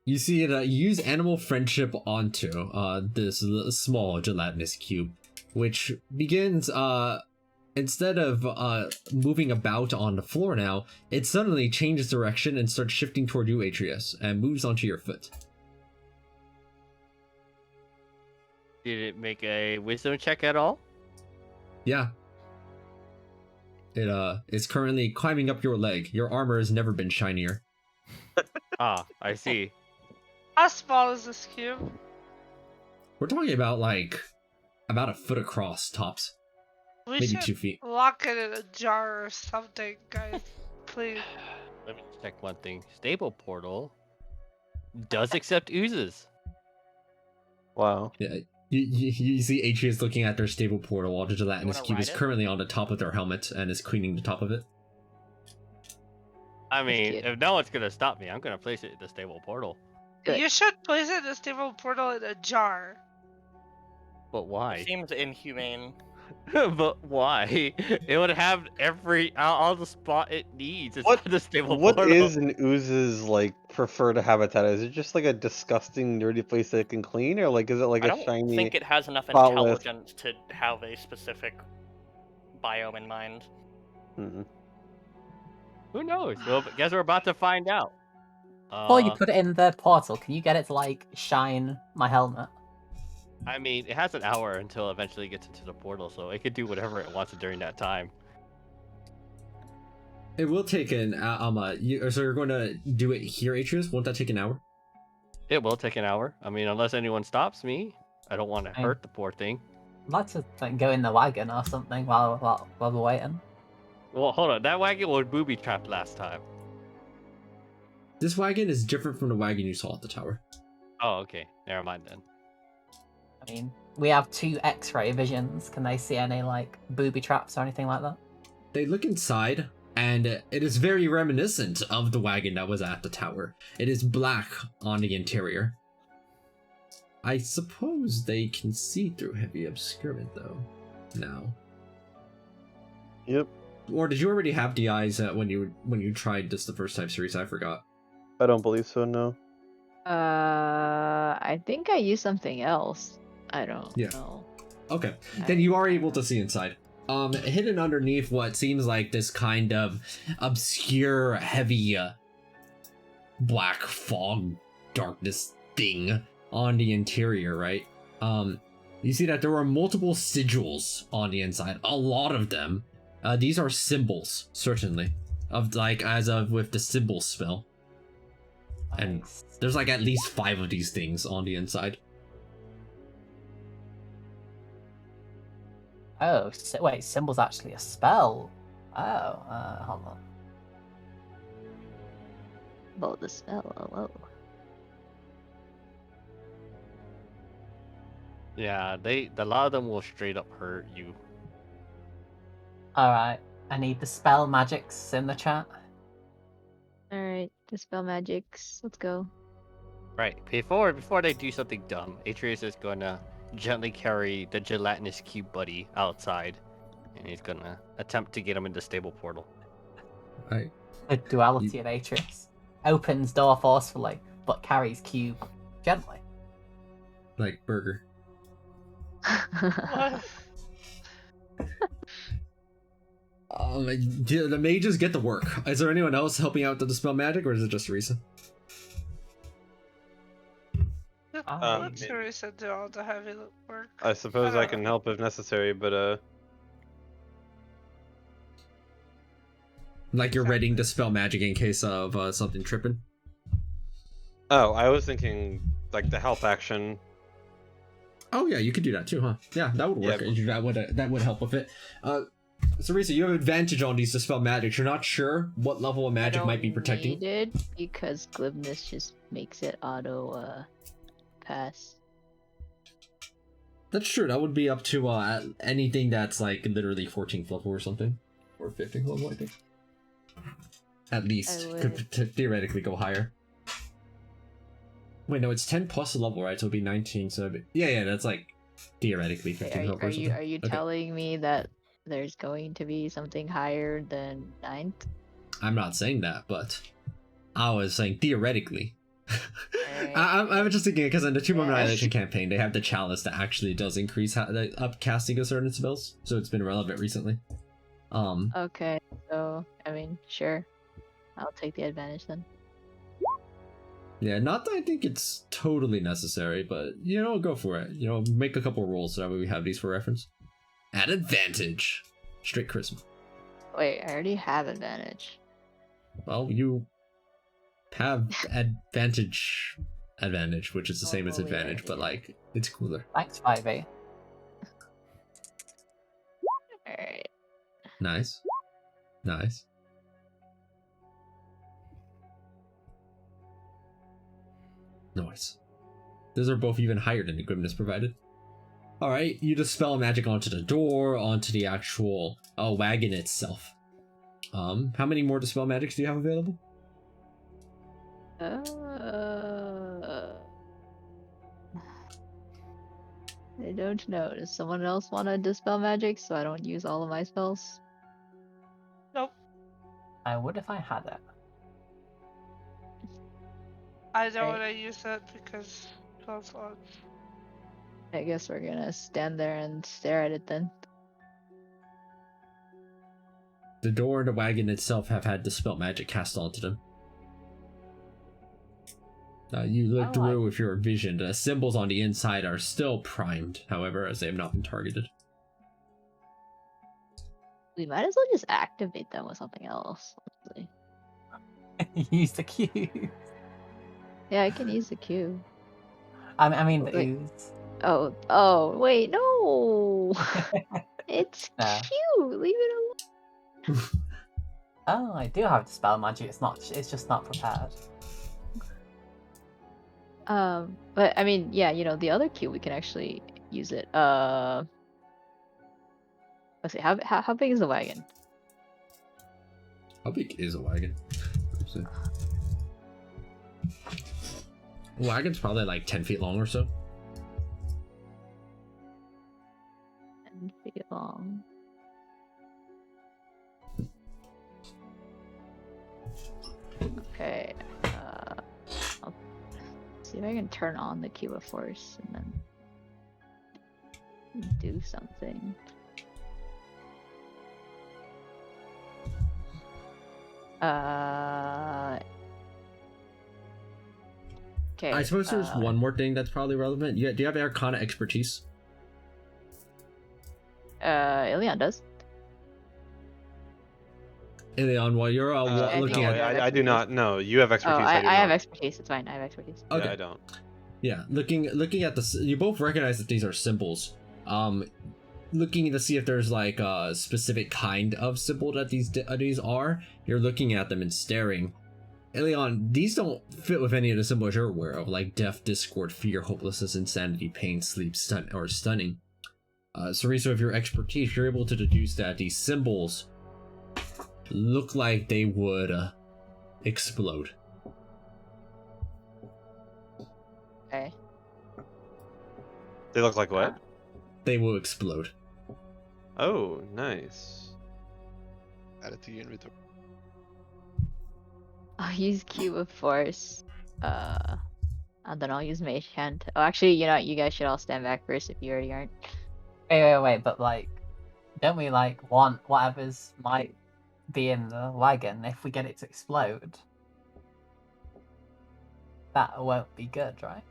You see it. Use animal friendship onto this small gelatinous cube, which begins instead of moving about on the floor now, it suddenly changes direction and starts shifting toward you, Atreus, and moves onto your foot. Did it make a wisdom check at all? Yeah. It is currently climbing up your leg. Your armor has never been shinier. Ah, I see. How small is this cube? We're talking about about a foot across tops. We Maybe should 2 feet. lock it in a jar or something, guys. Please. Let me check one thing. Stable portal does accept oozes. Wow. Yeah. You see Atreus looking at their stable portal while the gelatinous wanna cube is ride it? currently on the top of their helmet and is cleaning the top of it. I mean, cute. if no one's gonna stop me, I'm gonna place it in the stable portal. Good. You should place it in the stable portal in a jar. But why? Seems inhumane. But why? It would have all the spot it needs. It's What- the stable What portal. is an ooze's preferred habitat? Is it just like a disgusting, dirty place that it can clean, or is it like I a don't shiny? think it has enough spotless- intelligence to have a specific biome in mind. Mm-mm. Who knows? Well, guess we're about to find out. Before you put it in the portal, can you get it to shine my helmet? I mean, it has an hour until it eventually gets into the portal, so it could do whatever it wants during that time. It will take an so you're going to do it here, Atreus? Won't that take an hour? It will take an hour. I mean, unless anyone stops me. I don't want to Fine. hurt the poor thing. I'd like to go in the wagon or something while we're waiting. Well, hold on. That wagon was booby trapped last time. This wagon is different from the wagon you saw at the tower. Oh, okay. Never mind then. I mean, we have 2 X-ray visions. Can they see any booby traps or anything like that? They look inside, and it is very reminiscent of the wagon that was at the tower. It is black on the interior. I suppose they can see through heavy obscurement, though, now. Yep. Or did you already have the eyes when you tried this the first time, Cerise? I forgot. I don't believe so. No. I think I used something else. I don't Yeah. know. Okay, then you are able to see inside. Hidden underneath what seems like this kind of obscure, heavy, black fog darkness thing on the interior, right? You see that there are multiple sigils on the inside, a lot of them. These are symbols, certainly, of as of with the symbol spell. And Nice. there's at least 5 of these things on the inside. Oh, wait, symbol's actually a spell. Oh, hold on. About the spell. Hello. Yeah, a lot of them will straight up hurt you. Alright, I need the spell magics in the chat. All right, dispel magics. Let's go. Right. Before they do something dumb, Atreus is gonna gently carry the gelatinous cube buddy outside, and he's gonna attempt to get him in the stable portal. Right. The duality of Atreus. Opens door forcefully, but carries cube gently. Like Burger. What? Do the mages get to work? Is there anyone else helping out with the dispel magic, or is it just Risa? Let Teresa do all the heavy work. I suppose I don't can know. help if necessary, but Like you're readying to spell magic in case of something tripping? oh, I was thinking the help action. Oh yeah, you could do that too, huh? Yeah, that would work. Yeah. That would help with it. Sarisa, you have advantage on these dispel magics. You're not sure what level of magic might be protecting. Need it because glibness just makes it auto pass. That's true. That would be up to anything that's like literally 14th level or something, or 15th level, I think. At least could theoretically go higher. Wait, no, it's 10 plus a level, right? So it'd be 19. So yeah, that's like theoretically 15th level. Are you telling me that there's going to be something higher than 9th? I'm not saying that, but I was saying theoretically. I was just thinking because in the Tomb of Annihilation campaign, they have the chalice that actually does increase upcasting of certain spells, so it's been relevant recently. Okay, so I mean, sure, I'll take the advantage then. Yeah, not that I think it's totally necessary, but go for it. Make a couple rolls so that way we have these for reference. At advantage, straight charisma. Wait, I already have advantage. Well, you have advantage, which is the same as advantage, but like it's cooler. Thanks, 5e. Alright. Nice. Nice. Those are both even higher than the glibness provided. Alright, you dispel magic onto the door, onto the actual wagon itself. How many more dispel magics do you have available? I don't know. Does someone else want to dispel magic so I don't use all of my spells? Nope. I would if I had it. I don't want to use it because 12 slots. I guess we're gonna stand there and stare at it then. The door and the wagon itself have had dispel magic cast onto them. You look through with your vision. The symbols on the inside are still primed, however, as they have not been targeted. We might as well just activate them with something else. Honestly. Use the cube. Yeah, I can use the cube. I mean the Like- ooze. Oh, wait, no! It's Nah. cute! Leave it alone! Oh, I do have dispel magic. It's just not prepared. But I mean, yeah, the other cube we can actually use it. Let's see, how big is the wagon? How big is a wagon? A wagon's probably like 10 feet long or so. 10 feet long. Okay. I'll see if I can turn on the cube of force and then do something. Okay. I suppose there's one more thing that's probably relevant. Do you have Arcana expertise? Ilion does. Ilion, while you're looking no, at... I do not. No, you have expertise. I do have not. expertise. It's fine. I have expertise. Okay. Yeah, I don't. Yeah, looking at the... You both recognize that these are symbols. Looking to see if there's like a specific kind of symbol that these are. You're looking at them and staring. Ilion, these don't fit with any of the symbols you're aware of, like death, discord, fear, hopelessness, insanity, pain, sleep, or stunning. Sarisa, with your expertise, you're able to deduce that these symbols look like they would explode. Okay. They look like what? They will explode. Oh, nice. Add it to your inventory. I'll use cube of force. And then I'll use mage hand. Oh, actually, you guys should all stand back first if you already aren't. Wait, but like, don't we like want whatever's might be in the wagon if we get it to explode? That won't be good, right?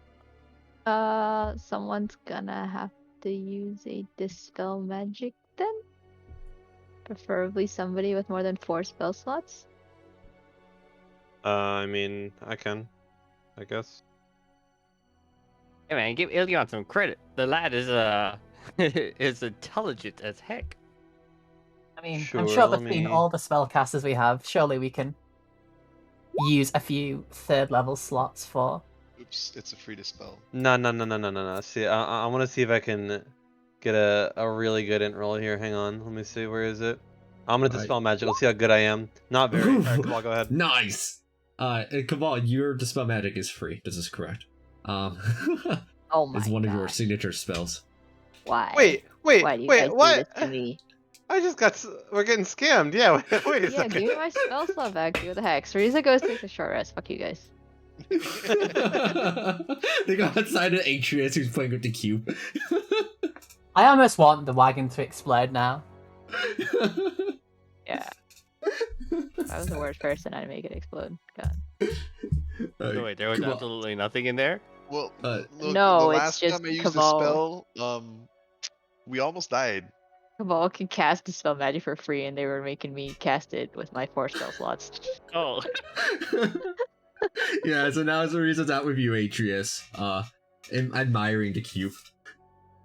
Someone's gonna have to use a dispel magic then? Preferably somebody with more than 4 spell slots? I mean, I can, I guess. Hey man, give Ilion some credit. The lad is is intelligent as heck. I mean, Sure, I'm sure let between me- all the spellcasters we have, surely we can use a few third level slots for. Oops, it's a free dispel. No. See, I want to see if I can get a really good int roll here. Hang on, let me see. Where is it? I'm gonna dispel magic. Let's see how good I am. Not very. Alright, come on, go ahead. Nice. Cabal, your dispel magic is free. This is correct. Oh my It's one of your God. signature spells. Why? Wait, Why do you guys do what? this to me? I just got. We're getting scammed. Yeah. Wait a Yeah, second. give me my spell slot back. Do what the heck? Cereza goes takes a short rest. Fuck you guys. They got outside of Atreus who's playing with the cube. I almost want the wagon to explode now. Yeah. If I was the worst person, I'd make it explode. God. So wait, there was Cabal- absolutely nothing in there? Well, Uh, look, No, the it's last just time I used Cabal. the spell, we almost died. Cabal can cast dispel magic for free, and they were making me cast it with my 4 spell slots. Oh. Yeah, so now Cereza's out with you, Atreus. Admiring the cube.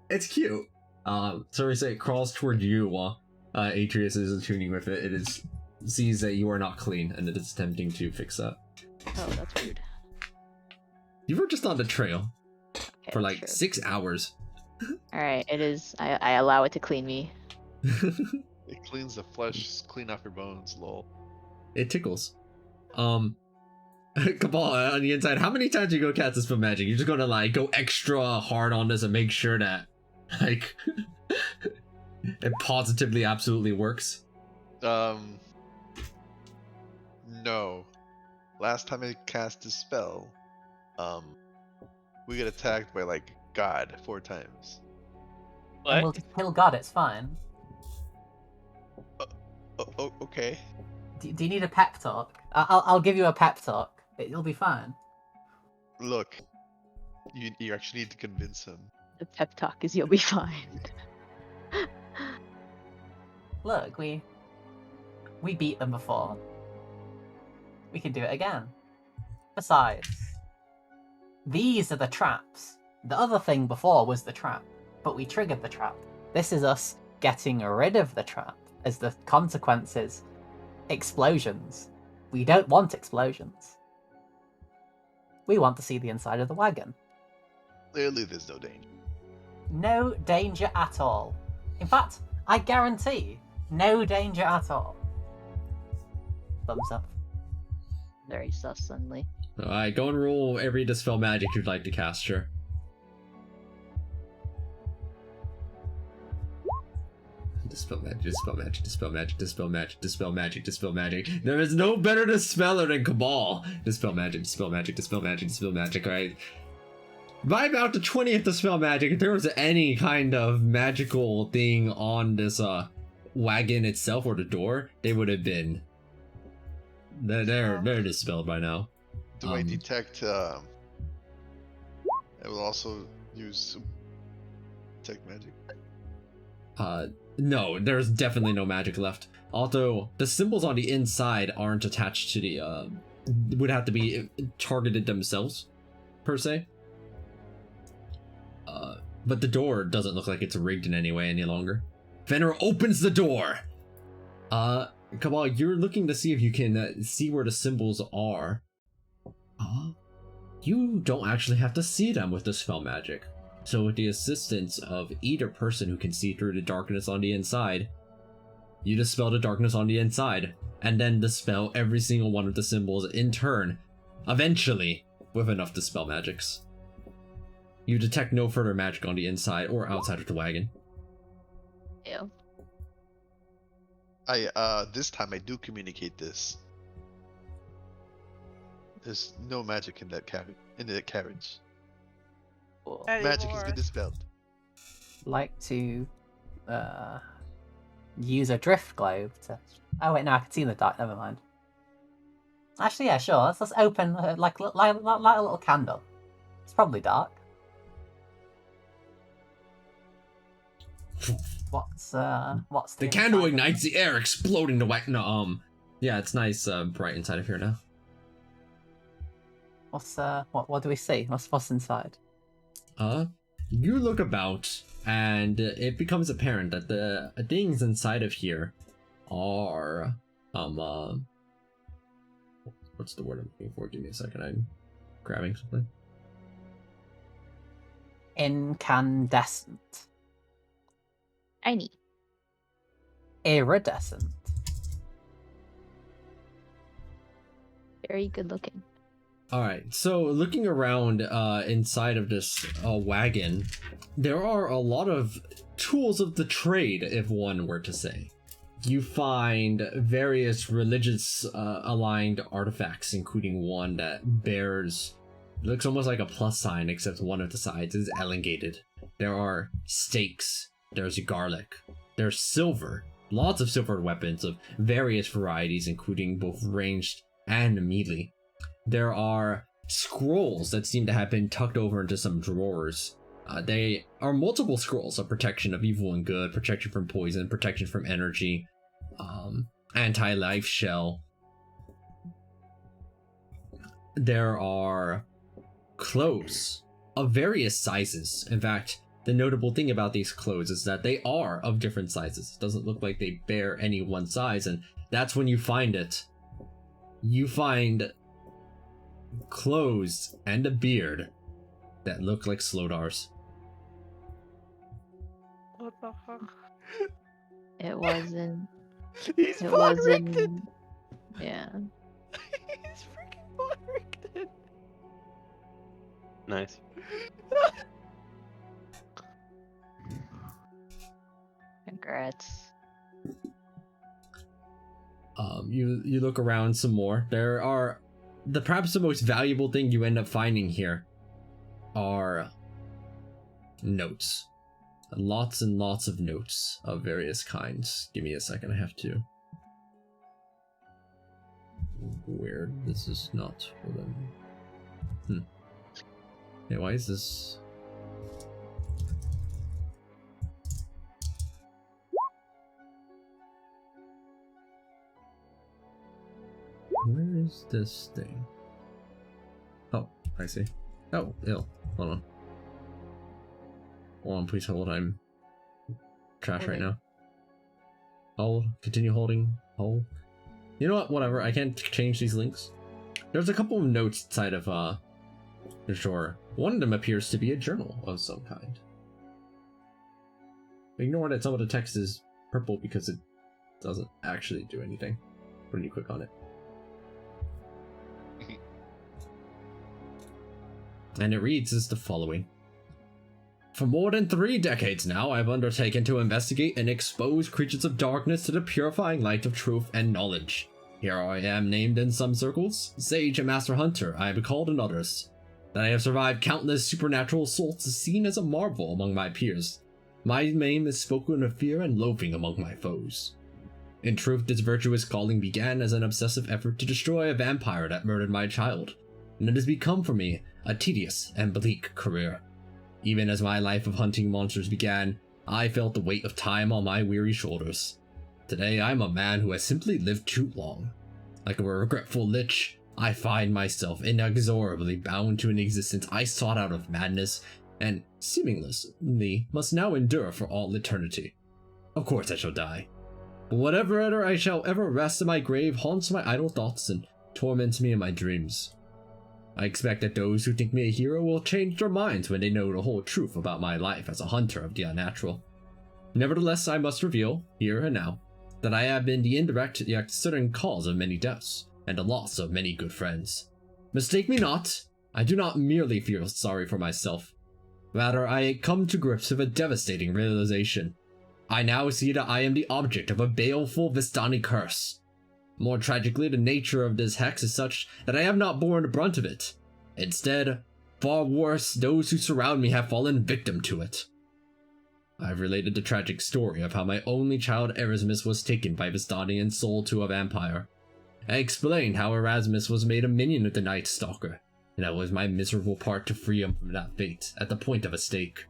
It's cute. Cereza crawls toward you while Atreus is attuning with it. It sees that you are not clean, and it is attempting to fix that. Oh, that's rude. You were just on the trail Okay, for that's like true. 6 hours. Alright, it is. I allow it to clean me. It cleans the flesh, clean off your bones, lol. It tickles. Cabal, on the inside, how many times you go cast this spell magic? You're just gonna like go extra hard on this and make sure that like it positively absolutely works. No. Last time I cast a spell, we get attacked by like God 4 times. And we'll What? just kill God, it's fine. Oh, okay. Do you need a pep talk? I'll give you a pep talk. It'll be fine. Look, you actually need to convince him. The pep talk is you'll be fine. Look, we beat them before. We can do it again. Besides, these are the traps. The other thing before was the trap, but we triggered the trap. This is us getting rid of the trap, as the consequences. Explosions. We don't want explosions. We want to see the inside of the wagon. Clearly, there's no danger. No danger at all. In fact, I guarantee, no danger at all. Thumbs up. Very sus suddenly. Alright, go and roll every dispel magic you'd like to cast, sure. Dispel magic, dispel magic, dispel magic, dispel magic, dispel magic, dispel magic. There is no better dispeller than Cabal. Dispel magic, dispel magic, dispel magic, dispel magic, alright. By about the 20th dispel magic, if there was any kind of magical thing on this wagon itself or the door, they would have been. They're dispelled by now. Do I detect? I will also use detect magic. No, there's definitely no magic left. Although the symbols on the inside aren't attached to the would have to be targeted themselves, per se. But the door doesn't look like it's rigged in any way any longer. Fenrir opens the door. Cabal, you're looking to see if you can see where the symbols are. You don't actually have to see them with the spell magic. So with the assistance of either person who can see through the darkness on the inside, you dispel the darkness on the inside, and then dispel every single one of the symbols in turn, eventually, with enough dispel magics. You detect no further magic on the inside or outside of the wagon. Ew. This time I do communicate this. There's no magic in that carriage. Cool. Magic has Anymore. been dispelled. Like to use a drift globe to. Oh wait, no, I can see in the dark. Never mind. Actually, yeah, sure. Let's open like a little candle. It's probably dark. What's The candle ignites the air, exploding the white. No, yeah, it's nice, bright inside of here now. What's what do we see? What's inside? You look about, and it becomes apparent that the things inside of here are, what's the word I'm looking for? Give me a second, I'm grabbing something. Incandescent. Shiny. Iridescent. Very good looking. Alright, so looking around inside of this wagon, there are a lot of tools of the trade, if one were to say. You find various religious aligned artifacts, including one that bears, looks almost like a plus sign, except one of the sides is elongated. There are stakes, there's garlic, there's silver, lots of silver weapons of various varieties, including both ranged and melee. There are scrolls that seem to have been tucked over into some drawers. They are multiple scrolls of protection of evil and good, protection from poison, protection from energy, anti-life shell. There are clothes of various sizes. In fact, the notable thing about these clothes is that they are of different sizes. It doesn't look like they bear any one size, and that's when you find it. You find clothes and a beard that look like Slowdar's. What the fuck? It wasn't. He's It Von wasn't. Richten! Yeah. He's freaking Von Richten! Nice. Congrats. You look around some more. There are perhaps the most valuable thing you end up finding here are notes. Lots and lots of notes of various kinds. Give me a second, I have to. Weird, this is not for them. Hey, why is this? Where is this thing? Oh, I see. Oh, ill. Hold on. Hold on, please hold. I'm trash right now. Hold. Continue holding. Hold. You know what? Whatever. I can't change these links. There's a couple of notes inside of the drawer. One of them appears to be a journal of some kind. Ignore that some of the text is purple because it doesn't actually do anything when you click on it. And it reads as the following. For more than 3 decades now, I've undertaken to investigate and expose creatures of darkness to the purifying light of truth and knowledge. Here I am named in some circles, Sage and Master Hunter I am called in others. That I have survived countless supernatural assaults is seen as a marvel among my peers. My name is spoken of fear and loathing among my foes. In truth, this virtuous calling began as an obsessive effort to destroy a vampire that murdered my child, and it has become for me a tedious and bleak career. Even as my life of hunting monsters began, I felt the weight of time on my weary shoulders. Today I am a man who has simply lived too long. Like a regretful lich, I find myself inexorably bound to an existence I sought out of madness, and seemingly must now endure for all eternity. Of course I shall die. But whatever I shall ever rest in my grave haunts my idle thoughts and torments me in my dreams. I expect that those who think me a hero will change their minds when they know the whole truth about my life as a hunter of the unnatural. Nevertheless, I must reveal, here and now, that I have been the indirect yet certain cause of many deaths, and the loss of many good friends. Mistake me not, I do not merely feel sorry for myself. Rather, I come to grips with a devastating realization. I now see that I am the object of a baleful Vistani curse. More tragically, the nature of this hex is such that I have not borne the brunt of it. Instead, far worse, those who surround me have fallen victim to it. I have related the tragic story of how my only child Erasmus was taken by Vistani and sold to a vampire. I explained how Erasmus was made a minion of the Night Stalker, and that was my miserable part to free him from that fate at the point of a stake.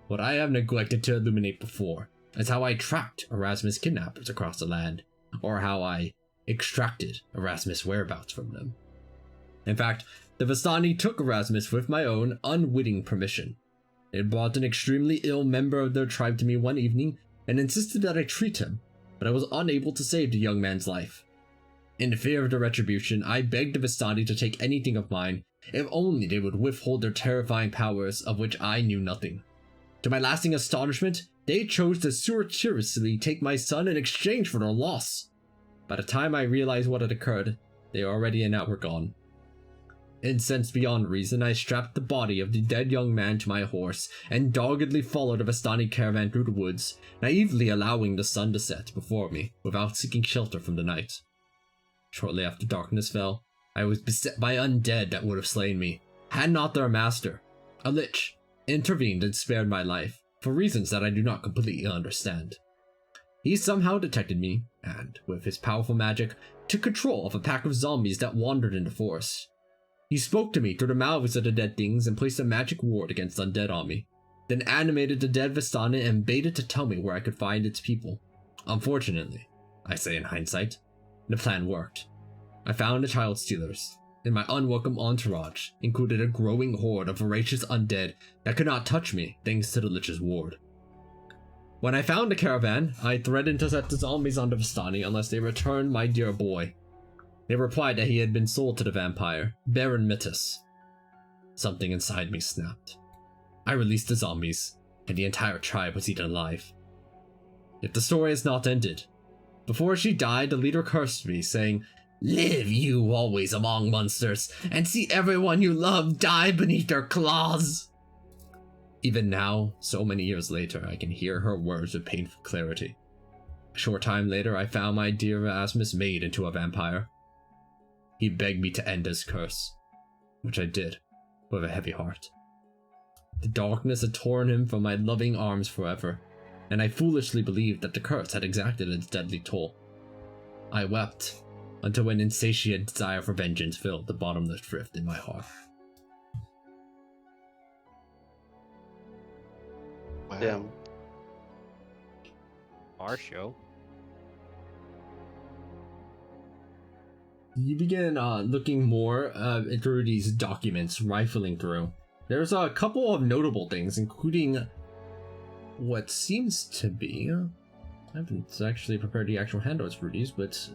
What I have neglected to illuminate before is how I tracked Erasmus' kidnappers across the land, or how I extracted Erasmus' whereabouts from them. In fact, the Vistani took Erasmus with my own unwitting permission. They brought an extremely ill member of their tribe to me one evening and insisted that I treat him, but I was unable to save the young man's life. In fear of the retribution, I begged the Vistani to take anything of mine, if only they would withhold their terrifying powers of which I knew nothing. To my lasting astonishment, they chose to surreptitiously take my son in exchange for their loss. By the time I realized what had occurred, they already and now were gone. Incensed beyond reason, I strapped the body of the dead young man to my horse and doggedly followed the Vistani caravan through the woods, naively allowing the sun to set before me without seeking shelter from the night. Shortly after darkness fell, I was beset by undead that would have slain me, had not their master, a lich, intervened and spared my life, for reasons that I do not completely understand. He somehow detected me, and, with his powerful magic, took control of a pack of zombies that wandered in the forest. He spoke to me through the mouths of the dead things and placed a magic ward against undead on me, then animated the dead Vistani and bade it to tell me where I could find its people. Unfortunately, I say in hindsight, the plan worked. I found the child stealers, and my unwelcome entourage included a growing horde of voracious undead that could not touch me thanks to the Lich's ward. When I found the caravan, I threatened to set the zombies on the Vistani unless they returned my dear boy. They replied that he had been sold to the vampire, Baron Mittis. Something inside me snapped. I released the zombies, and the entire tribe was eaten alive. Yet the story is not ended. Before she died, the leader cursed me, saying, "Live you always among monsters, and see everyone you love die beneath their claws." Even now, so many years later, I can hear her words with painful clarity. A short time later, I found my dear Erasmus made into a vampire. He begged me to end his curse, which I did, with a heavy heart. The darkness had torn him from my loving arms forever, and I foolishly believed that the curse had exacted its deadly toll. I wept, until an insatiate desire for vengeance filled the bottomless rift in my heart. Wow. Damn. Our show. You begin looking more through these documents, rifling through. There's a couple of notable things, including what seems to be... I haven't actually prepared the actual handouts for these, but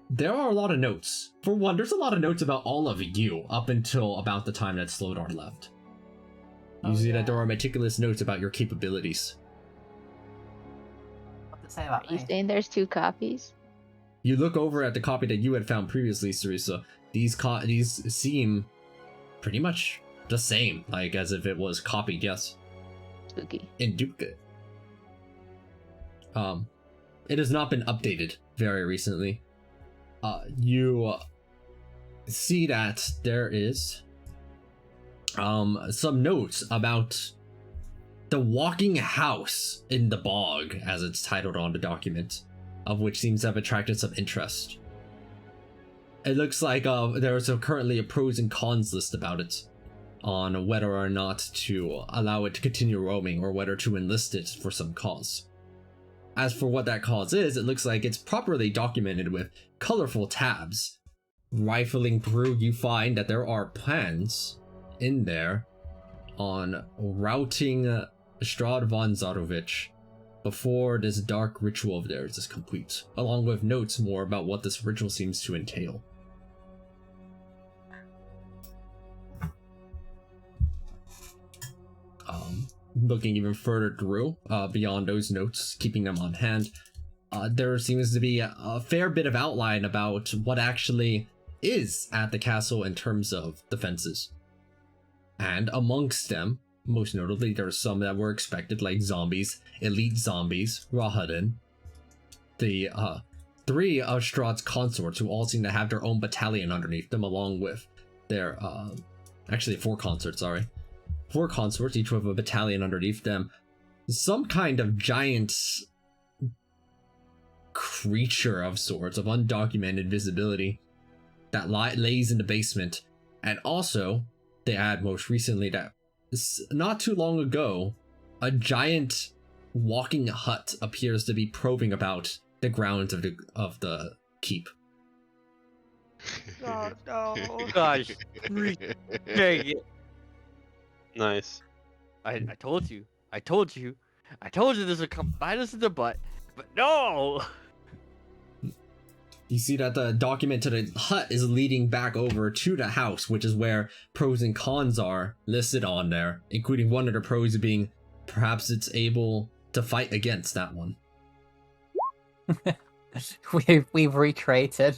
there are a lot of notes. For one, there's a lot of notes about all of you up until about the time that Slodar left. You see that there are meticulous notes about your capabilities. What does it say about You me? saying there's 2 copies? You look over at the copy that you had found previously, Sarisa. These seem pretty much the same, like as if it was copied, yes. Spooky. In duplicate. It has not been updated very recently. You see that there is some notes about the walking house in the bog, as it's titled on the document, of which seems to have attracted some interest. It looks like there's currently a pros and cons list about it, on whether or not to allow it to continue roaming or whether to enlist it for some cause. As for what that cause is, it looks like it's properly documented with colorful tabs. Rifling through, you find that there are plans in there on routing Strahd von Zarovich before this dark ritual of theirs is complete, along with notes more about what this ritual seems to entail. Looking even further through, beyond those notes, keeping them on hand, there seems to be a fair bit of outline about what actually is at the castle in terms of defenses. And amongst them, most notably, there are some that were expected, like zombies, elite zombies, Rahadin, the 3 of Strahd's consorts, who all seem to have their own battalion underneath them, along with their, actually 4 consorts, sorry. 4 consorts, each with a battalion underneath them. Some kind of giant creature of sorts, of undocumented visibility, that lays in the basement. And also, they add most recently that not too long ago, a giant walking hut appears to be probing about the grounds of the keep. Oh no. Gosh, dang it. Nice. I told you. I told you. I told you this would come bite us in the butt. But no! You see that the document to the hut is leading back over to the house, which is where pros and cons are listed on there, including one of the pros being perhaps it's able to fight against that one. We've recreated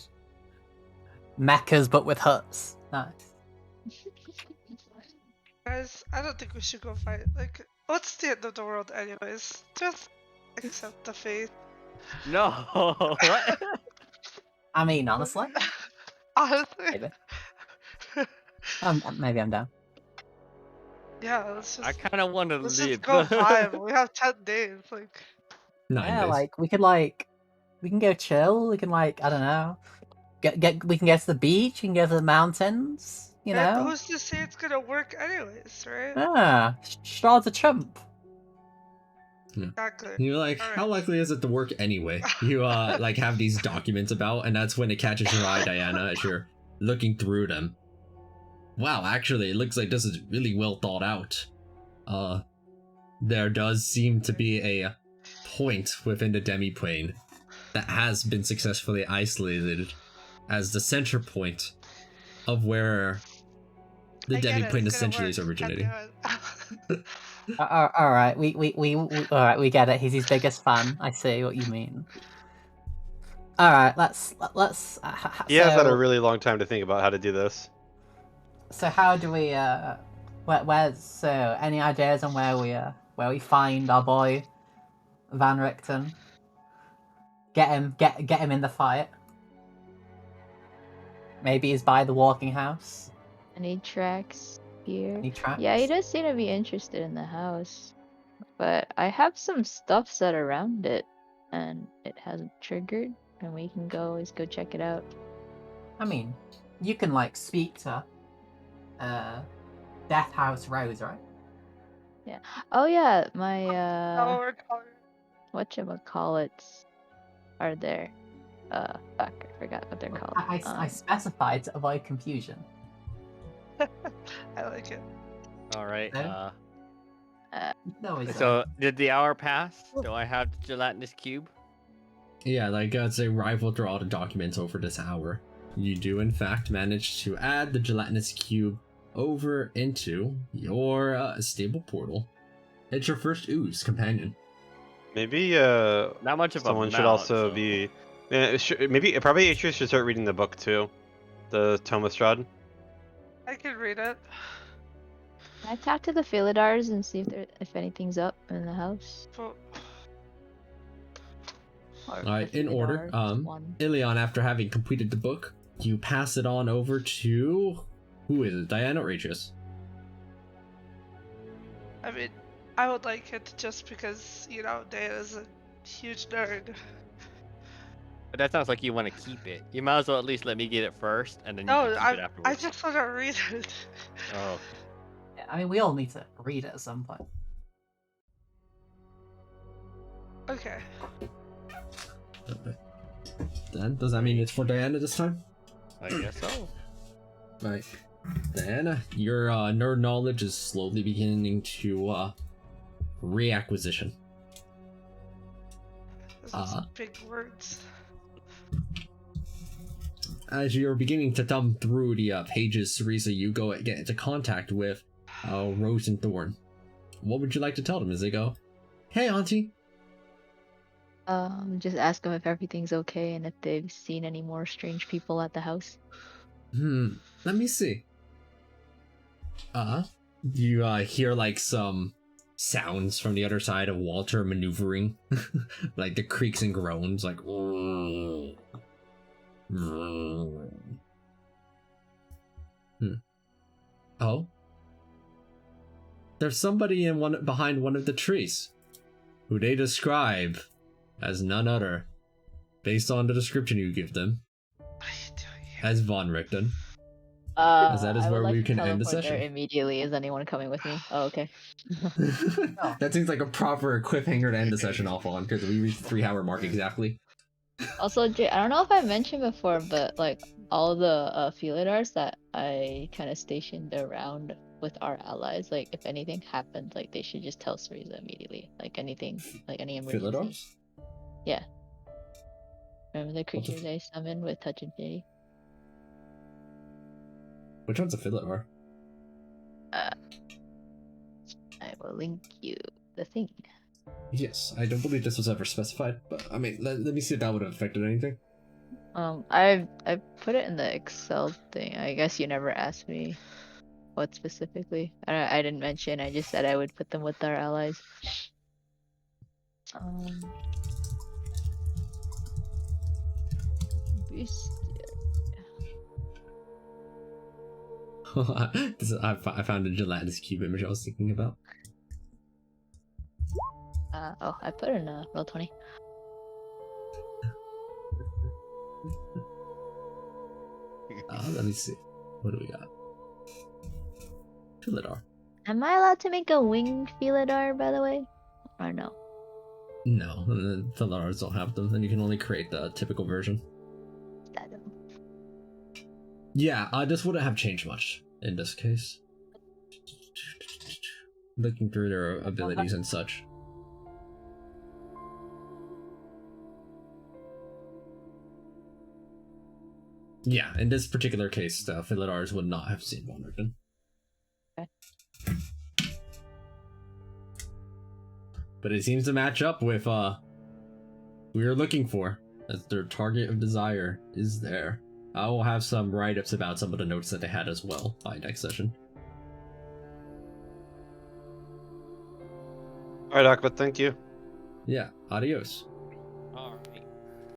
mechas but with huts. Nice. Guys, I don't think we should go fight. Like, what's the end of the world anyways? Just accept the fate. No! What? I mean, honestly, Honestly. maybe. Maybe I'm down. Yeah, let's I just kind of want to let's leave. just go 5. We have 10 days. Like, 9 Yeah, days. like we can go chill. We can I don't know, we can get to the beach. We can go to the mountains. You and know. who's to say it's gonna work anyways, right? Ah, Strahd's a chump. Exactly. You're like, Alright. how likely is it to work anyway? You like have these documents about, and that's when it catches your eye, Diana, as you're looking through them. Wow, actually, it looks like this is really well thought out. There does seem to be a point within the demi-plane that has been successfully isolated as the center point of where the I get it, demi-plane it's gonna essentially is work. originating. All right, we all right, we get it. He's his biggest fan. I see what you mean. All right, let's. He has had a really long time to think about how to do this. So how do we where's so any ideas on where we find our boy Van Richten? Get him in the fight. Maybe he's by the walking house. Any tracks here? Any tracks? Yeah, he does seem to be interested in the house. But I have some stuff set around it, and it hasn't triggered, and we can always go check it out. I mean, you can like speak to Death House Rose, right? Oh yeah, my Oh, we're calling. whatchamacallits are there. Fuck, I forgot what they're called. I specified to avoid confusion. I like it. Alright, No? No, it's so did the hour pass? Do I have the gelatinous cube? Yeah, like say rifle through all the documents over this hour. You do in fact manage to add the gelatinous cube over into your stable portal. It's your first ooze companion. Maybe Not much of someone a should amount, also so- be. Probably Atreus should start reading the book too, the Tome of Strahd. I can read it. Can I talk to the Philidars and see if anything's up in the house? But Or Alright, the in order, Philidars, one. Ilion, after having completed the book, you pass it on over to who is it, Diana or Atreus? I mean, I would like it just because, you know, Diana's a huge nerd. But that sounds like you want to keep it. You might as well at least let me get it first, and then you No, can keep it I afterwards. just want to read it. Oh, Yeah, I mean, we all need to read it at some point. Okay. Then, does that mean it's for Diana this time? I guess so. Right. Diana, your nerd knowledge is slowly beginning to reacquisition. Those are some big words. As you're beginning to thumb through the pages, Cerisa, you go and get into contact with Rose and Thorn. What would you like to tell them as they go, "Hey, Auntie." Just ask them if everything's okay and if they've seen any more strange people at the house. Let me see. You hear like some sounds from the other side of Walter maneuvering, like the creaks and groans, like. Oh, there's somebody behind one of the trees, who they describe as none other, based on the description you give them, What are you doing here? as Von Richten. As that is where we can end the session. Immediately, is anyone coming with me? Oh, okay. That seems like a proper cliffhanger to end the session off on, because we reached the 3-hour mark exactly. Also, Jay, I don't know if I mentioned before, but like all the Felidars that I kind of stationed around with our allies, like if anything happened, like they should just tell Cereza immediately. Like anything, like any emergency. Philidars? Yeah. Remember the What the creatures I summoned with Touch Infinity? Which one's a Philidar? I will link you the thing. Yes, I don't believe this was ever specified, but I mean, let me see if that would have affected anything. I put it in the Excel thing. I guess you never asked me what specifically. I didn't mention. I just said I would put them with our allies. Beast. I found a gelatinous cube image I was thinking about. Oh, I put in a roll 20. Let me see. What do we got? Philidar. Am I allowed to make a winged Felidar, by the way? Or no? No, the Philidars don't have them, and you can only create the typical version. Yeah, this wouldn't have changed much in this case. Looking through their abilities and such. Yeah, in this particular case, the Philidars would not have seen Vonderton. Okay. But it seems to match up with we are looking for, as their target of desire is there. I will have some write-ups about some of the notes that they had as well by next session. Alright, Doc, but thank you. Yeah, adios. Alright.